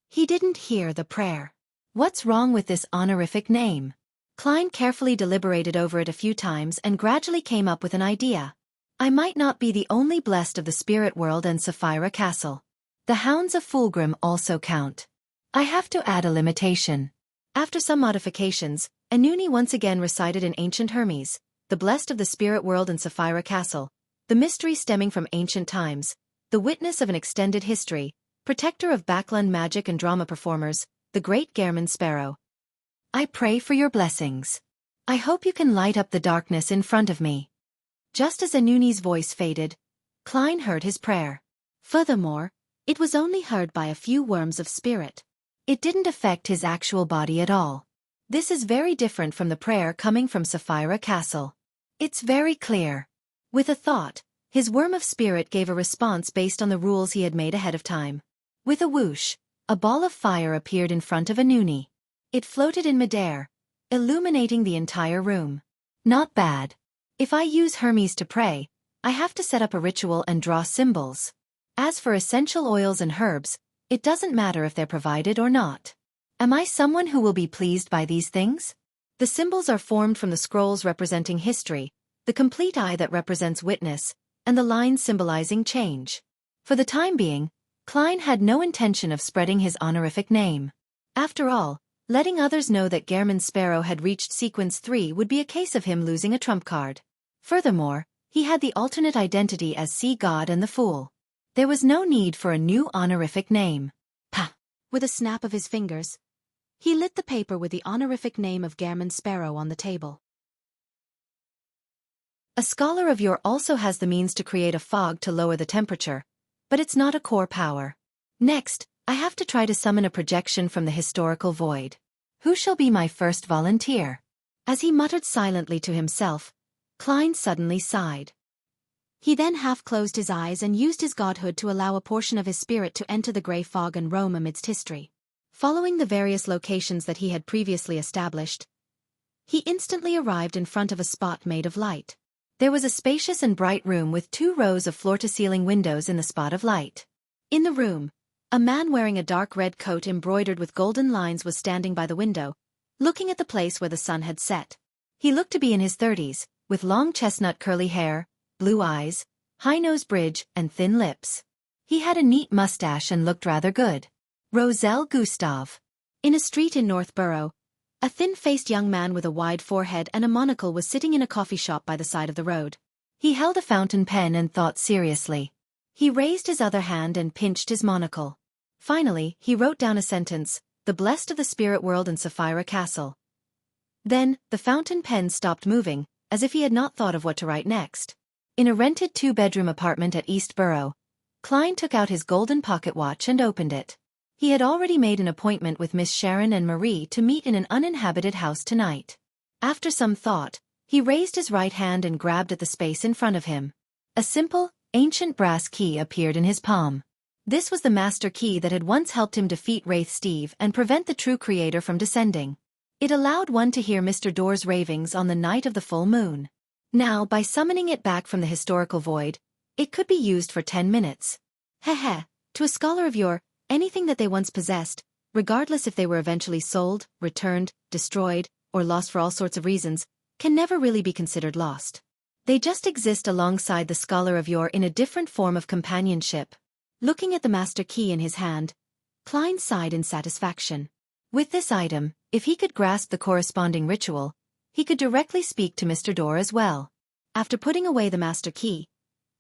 He didn't hear the prayer. What's wrong with this honorific name? Klein carefully deliberated over it a few times and gradually came up with an idea. I might not be the only blessed of the spirit world and Sapphira Castle. The hounds of Fulgrim also count. I have to add a limitation. After some modifications, Anuni once again recited in ancient Hermes, the blessed of the spirit world and Sapphira Castle, the mystery stemming from ancient times, the witness of an extended history, protector of Backland magic and drama performers, the great Gehrman Sparrow. I pray for your blessings. I hope you can light up the darkness in front of me. Just as Anuni's voice faded, Klein heard his prayer. Furthermore, it was only heard by a few worms of spirit. It didn't affect his actual body at all. This is very different from the prayer coming from Sapphira Castle. It's very clear. With a thought, his worm of spirit gave a response based on the rules he had made ahead of time. With a whoosh, a ball of fire appeared in front of Anuni. It floated in midair, illuminating the entire room. Not bad. If I use Hermes to pray, I have to set up a ritual and draw symbols. As for essential oils and herbs, it doesn't matter if they're provided or not. Am I someone who will be pleased by these things? The symbols are formed from the scrolls representing history, the complete eye that represents witness, and the lines symbolizing change. For the time being, Klein had no intention of spreading his honorific name. After all, letting others know that Gehrman Sparrow had reached sequence 3 would be a case of him losing a trump card. Furthermore, he had the alternate identity as Sea God and the Fool. There was no need for a new honorific name. Pah! With a snap of his fingers, he lit the paper with the honorific name of Gehrman Sparrow on the table. A scholar of yore also has the means to create a fog to lower the temperature, but it's not a core power. Next, I have to try to summon a projection from the historical void. Who shall be my first volunteer? As he muttered silently to himself, Klein suddenly sighed. He then half-closed his eyes and used his godhood to allow a portion of his spirit to enter the grey fog and roam amidst history. Following the various locations that he had previously established, he instantly arrived in front of a spot made of light. There was a spacious and bright room with 2 rows of floor-to-ceiling windows in the spot of light. In the room, a man wearing a dark red coat embroidered with golden lines was standing by the window, looking at the place where the sun had set. He looked to be in his 30s, with long chestnut curly hair, blue eyes, high nose bridge, and thin lips. He had a neat mustache and looked rather good. Roselle Gustave. In a street in Northborough, a thin-faced young man with a wide forehead and a monocle was sitting in a coffee shop by the side of the road. He held a fountain pen and thought seriously. He raised his other hand and pinched his monocle. Finally, he wrote down a sentence, "The blessed of the spirit world and Sapphira Castle." Then, the fountain pen stopped moving, as if he had not thought of what to write next. In a rented 2-bedroom apartment at Eastborough, Klein took out his golden pocket watch and opened it. He had already made an appointment with Miss Sharon and Marie to meet in an uninhabited house tonight. After some thought, he raised his right hand and grabbed at the space in front of him. A simple, ancient brass key appeared in his palm. This was the master key that had once helped him defeat Wraith Steve and prevent the true creator from descending. It allowed one to hear Mr. Door's ravings on the night of the full moon. Now, by summoning it back from the historical void, it could be used for 10 minutes. Heh. To a scholar of yore, anything that they once possessed, regardless if they were eventually sold, returned, destroyed, or lost for all sorts of reasons, can never really be considered lost. They just exist alongside the scholar of yore in a different form of companionship. Looking at the master key in his hand, Klein sighed in satisfaction. With this item, if he could grasp the corresponding ritual, he could directly speak to Mr. Door as well. After putting away the master key,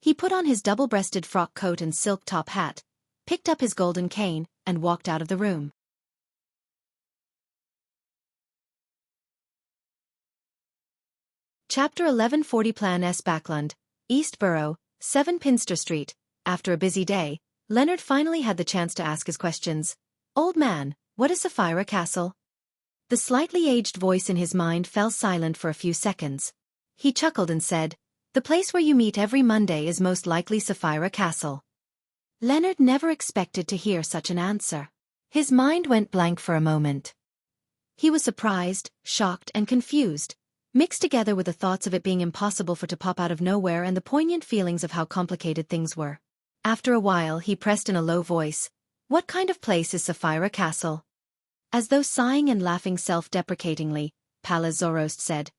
he put on his double-breasted frock coat and silk top hat, picked up his golden cane, and walked out of the room. Chapter 1140 Plan S. Backland, Eastborough, 7 Pinster Street. After a busy day, Leonard finally had the chance to ask his questions. "Old man, what is Sapphira Castle?" The slightly aged voice in his mind fell silent for a few seconds. He chuckled and said, "The place where you meet every Monday is most likely Sapphira Castle." Leonard never expected to hear such an answer. His mind went blank for a moment. He was surprised, shocked, and confused, mixed together with the thoughts of it being impossible for it to pop out of nowhere and the poignant feelings of how complicated things were. After a while, he pressed in a low voice, "What kind of place is Sapphira Castle?" As though sighing and laughing self-deprecatingly, Pallas Zoroast said,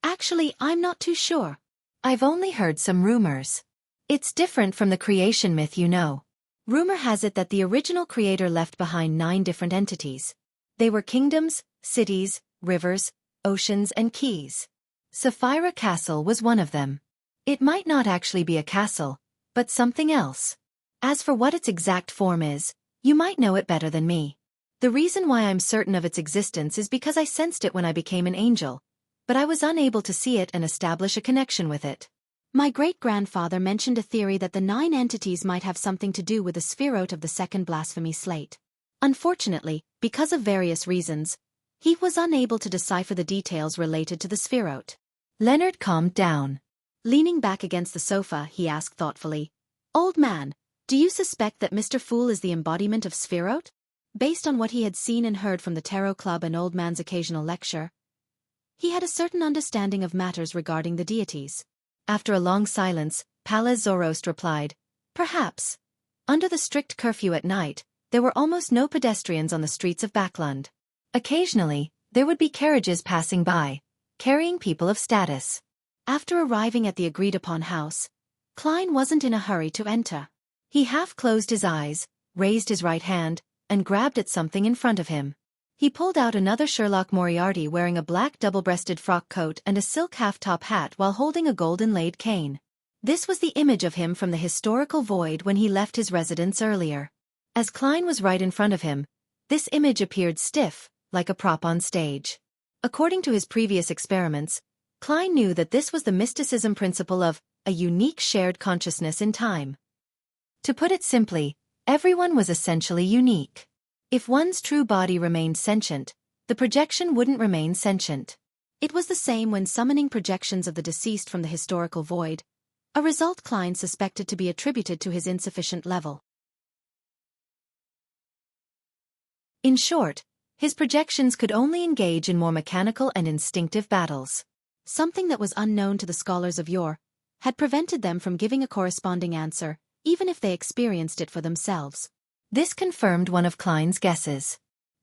"Actually, I'm not too sure. I've only heard some rumors. It's different from the creation myth, you know. Rumor has it that the original creator left behind 9 different entities. They were kingdoms, cities, rivers, oceans, and keys. Sapphira Castle was one of them. It might not actually be a castle, but something else. As for what its exact form is, you might know it better than me. The reason why I'm certain of its existence is because I sensed it when I became an angel, but I was unable to see it and establish a connection with it. My great-grandfather mentioned a theory that the 9 entities might have something to do with the Spherote of the second blasphemy slate. Unfortunately, because of various reasons, he was unable to decipher the details related to the Spherote." Leonard calmed down. Leaning back against the sofa, he asked thoughtfully, "Old man, do you suspect that Mr. Fool is the embodiment of Spherote?" Based on what he had seen and heard from the Tarot Club and Old Man's occasional lecture, he had a certain understanding of matters regarding the deities. After a long silence, Pallas Zoroast replied, "Perhaps. Under the strict curfew at night, there were almost no pedestrians on the streets of Backland. Occasionally, there would be carriages passing by, carrying people of status." After arriving at the agreed-upon house, Klein wasn't in a hurry to enter. He half-closed his eyes, raised his right hand, and grabbed at something in front of him. He pulled out another Sherlock Moriarty wearing a black double-breasted frock coat and a silk half-top hat while holding a gold-inlaid cane. This was the image of him from the historical void when he left his residence earlier. As Klein was right in front of him, this image appeared stiff, like a prop on stage. According to his previous experiments, Klein knew that this was the mysticism principle of a unique shared consciousness in time. To put it simply, everyone was essentially unique. If one's true body remained sentient, the projection wouldn't remain sentient. It was the same when summoning projections of the deceased from the historical void, a result Klein suspected to be attributed to his insufficient level. In short, his projections could only engage in more mechanical and instinctive battles. Something that was unknown to the scholars of yore had prevented them from giving a corresponding answer, even if they experienced it for themselves. This confirmed one of Klein's guesses.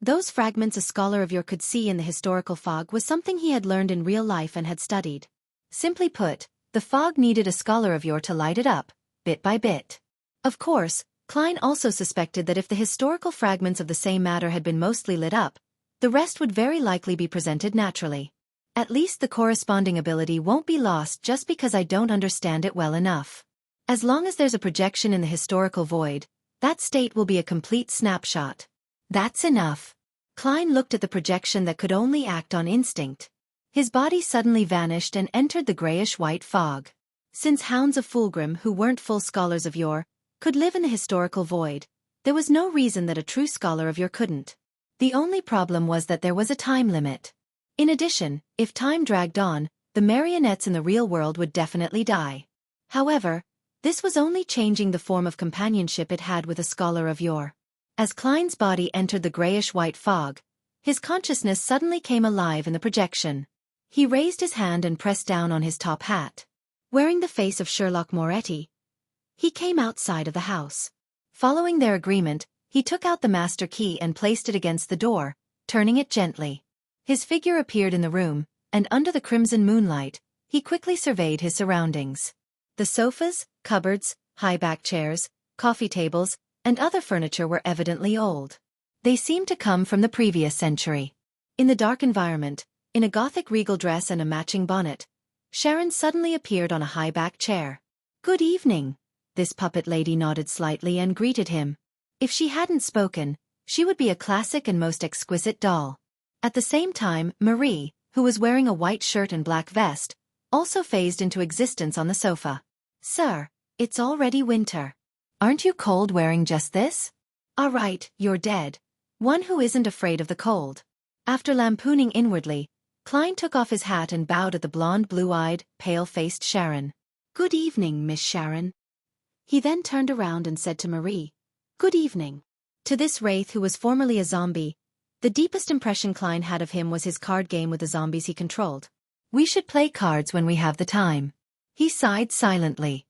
Those fragments a scholar of yore could see in the historical fog was something he had learned in real life and had studied. Simply put, the fog needed a scholar of yore to light it up, bit by bit. Of course, Klein also suspected that if the historical fragments of the same matter had been mostly lit up, the rest would very likely be presented naturally. At least the corresponding ability won't be lost just because I don't understand it well enough. As long as there's a projection in the historical void, that state will be a complete snapshot. That's enough. Klein looked at the projection that could only act on instinct. His body suddenly vanished and entered the grayish-white fog. Since hounds of Fulgrim who weren't full scholars of yore could live in the historical void, there was no reason that a true scholar of yore couldn't. The only problem was that there was a time limit. In addition, if time dragged on, the marionettes in the real world would definitely die. However, this was only changing the form of companionship it had with a scholar of yore. As Klein's body entered the grayish-white fog, his consciousness suddenly came alive in the projection. He raised his hand and pressed down on his top hat. Wearing the face of Sherlock Moretti, he came outside of the house. Following their agreement, he took out the master key and placed it against the door, turning it gently. His figure appeared in the room, and under the crimson moonlight, he quickly surveyed his surroundings. The sofas, cupboards, high-back chairs, coffee tables, and other furniture were evidently old. They seemed to come from the previous century. In the dark environment, in a Gothic regal dress and a matching bonnet, Sharon suddenly appeared on a high-back chair. "Good evening." This puppet lady nodded slightly and greeted him. If she hadn't spoken, she would be a classic and most exquisite doll. At the same time, Marie, who was wearing a white shirt and black vest, also phased into existence on the sofa. "Sir, it's already winter. Aren't you cold wearing just this?" "All right, you're dead. One who isn't afraid of the cold." After lampooning inwardly, Klein took off his hat and bowed at the blonde, blue-eyed, pale-faced Sharon. "Good evening, Miss Sharon." He then turned around and said to Marie, "Good evening." To this wraith who was formerly a zombie, the deepest impression Klein had of him was his card game with the zombies he controlled. "We should play cards when we have the time." He sighed silently.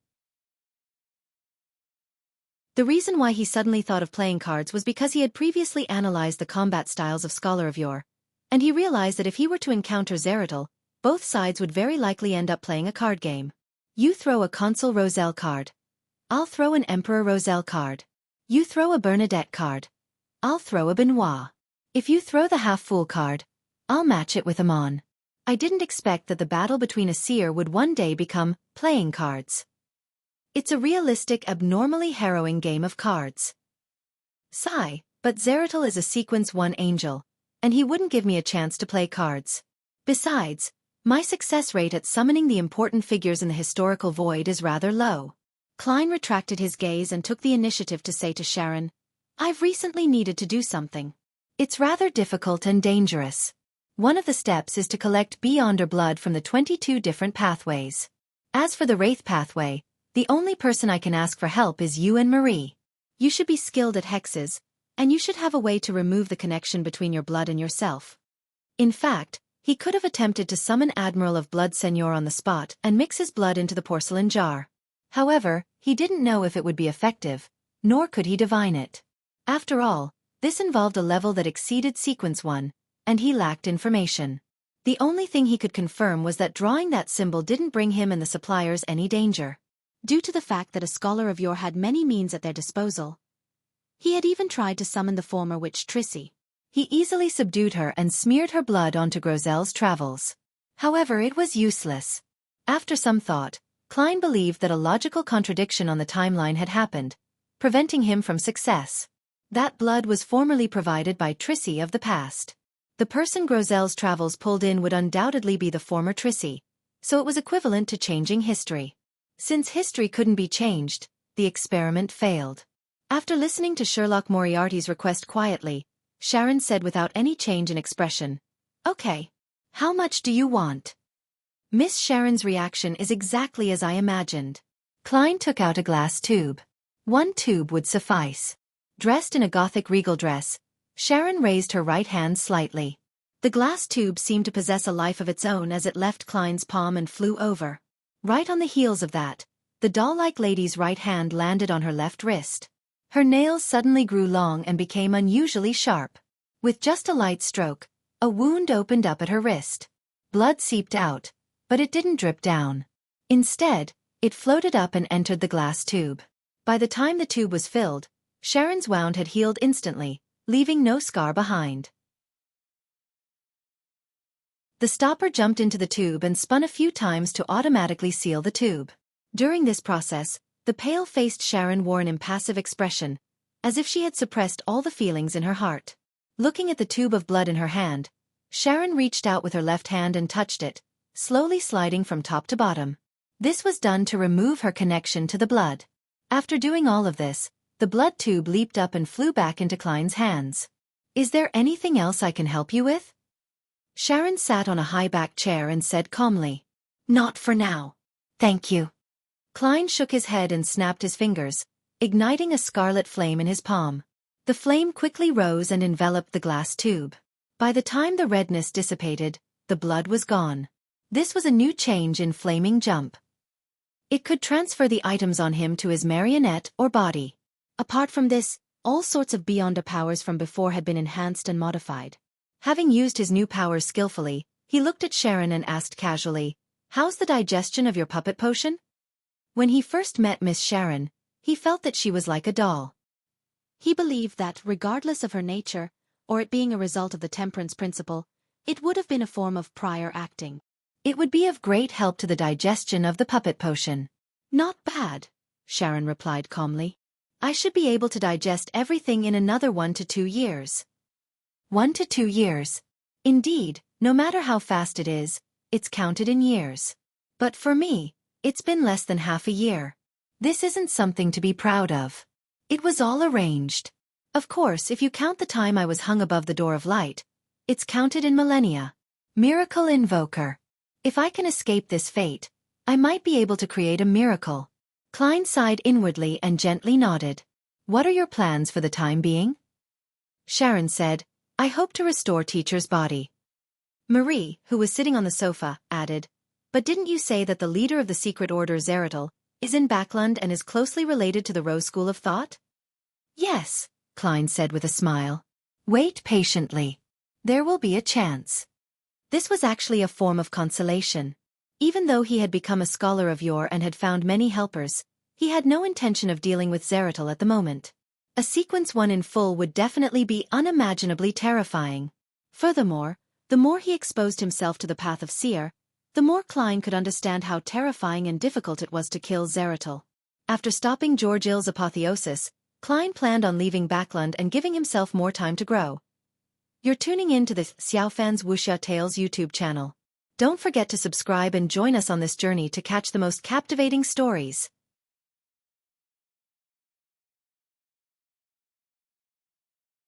The reason why he suddenly thought of playing cards was because he had previously analyzed the combat styles of Scholar of Yore, and he realized that if he were to encounter Zeratul, both sides would very likely end up playing a card game. You throw a Consul Roselle card. I'll throw an Emperor Roselle card. You throw a Bernadette card. I'll throw a Benoit. If you throw the half-fool card, I'll match it with a Mon. I didn't expect that the battle between a seer would one day become playing cards. It's a realistic, abnormally harrowing game of cards. Sigh, but Zeratul is a Sequence 1 angel, and he wouldn't give me a chance to play cards. Besides, my success rate at summoning the important figures in the historical void is rather low. Klein retracted his gaze and took the initiative to say to Sharon, "I've recently needed to do something. It's rather difficult and dangerous. One of the steps is to collect Beyonder blood from the 22 different pathways. As for the Wraith pathway, the only person I can ask for help is you and Marie. You should be skilled at hexes, and you should have a way to remove the connection between your blood and yourself." In fact, he could have attempted to summon Admiral of Blood Seigneur on the spot and mix his blood into the porcelain jar. However, he didn't know if it would be effective, nor could he divine it. After all, this involved a level that exceeded Sequence 1, and he lacked information. The only thing he could confirm was that drawing that symbol didn't bring him and the suppliers any danger. Due to the fact that a Scholar of Yore had many means at their disposal, he had even tried to summon the former witch Trissy. He easily subdued her and smeared her blood onto Groselle's travels. However, it was useless. After some thought, Klein believed that a logical contradiction on the timeline had happened, preventing him from success. That blood was formerly provided by Trissy of the past. The person Groselle's travels pulled in would undoubtedly be the former Trissy, so it was equivalent to changing history. Since history couldn't be changed, the experiment failed. After listening to Sherlock Moriarty's request quietly, Sharon said without any change in expression, "Okay. How much do you want?" Miss Sharon's reaction is exactly as I imagined. Klein took out a glass tube. One tube would suffice. Dressed in a Gothic regal dress, Sharon raised her right hand slightly. The glass tube seemed to possess a life of its own as it left Klein's palm and flew over. Right on the heels of that, the doll-like lady's right hand landed on her left wrist. Her nails suddenly grew long and became unusually sharp. With just a light stroke, a wound opened up at her wrist. Blood seeped out, but it didn't drip down. Instead, it floated up and entered the glass tube. By the time the tube was filled, Sharon's wound had healed instantly, leaving no scar behind. The stopper jumped into the tube and spun a few times to automatically seal the tube. During this process, the pale-faced Sharon wore an impassive expression, as if she had suppressed all the feelings in her heart. Looking at the tube of blood in her hand, Sharon reached out with her left hand and touched it, slowly sliding from top to bottom. This was done to remove her connection to the blood. After doing all of this, the blood tube leaped up and flew back into Klein's hands. "Is there anything else I can help you with?" Sharon sat on a high-backed chair and said calmly, "Not for now. Thank you." Klein shook his head and snapped his fingers, igniting a scarlet flame in his palm. The flame quickly rose and enveloped the glass tube. By the time the redness dissipated, the blood was gone. This was a new change in Flaming Jump. It could transfer the items on him to his marionette or body. Apart from this, all sorts of Beyonder powers from before had been enhanced and modified. Having used his new powers skillfully, he looked at Sharon and asked casually, "How's the digestion of your puppet potion?" When he first met Miss Sharon, he felt that she was like a doll. He believed that, regardless of her nature, or it being a result of the temperance principle, it would have been a form of prior acting. It would be of great help to the digestion of the puppet potion. "Not bad," Sharon replied calmly. "I should be able to digest everything in another 1 to 2 years. 1 to 2 years. Indeed, no matter how fast it is, it's counted in years. But for me, it's been less than half a year. This isn't something to be proud of. It was all arranged. Of course, if you count the time I was hung above the door of light, it's counted in millennia. Miracle Invoker. If I can escape this fate, I might be able to create a miracle." Klein sighed inwardly and gently nodded. "What are your plans for the time being?" Sharon said, "I hope to restore Teacher's body." Marie, who was sitting on the sofa, added, "But didn't you say that the leader of the secret order Zeratul is in Backland and is closely related to the Rose School of Thought?" "Yes," Klein said with a smile. "Wait patiently. There will be a chance." This was actually a form of consolation. Even though he had become a scholar of yore and had found many helpers, he had no intention of dealing with Zeratul at the moment. A sequence 1 in full would definitely be unimaginably terrifying. Furthermore, the more he exposed himself to the path of Seer, the more Klein could understand how terrifying and difficult it was to kill Zeratul. After stopping George Ill's apotheosis, Klein planned on leaving Backland and giving himself more time to grow. You're tuning in to the Xiaofan's Wuxia Tales YouTube channel. Don't forget to subscribe and join us on this journey to catch the most captivating stories.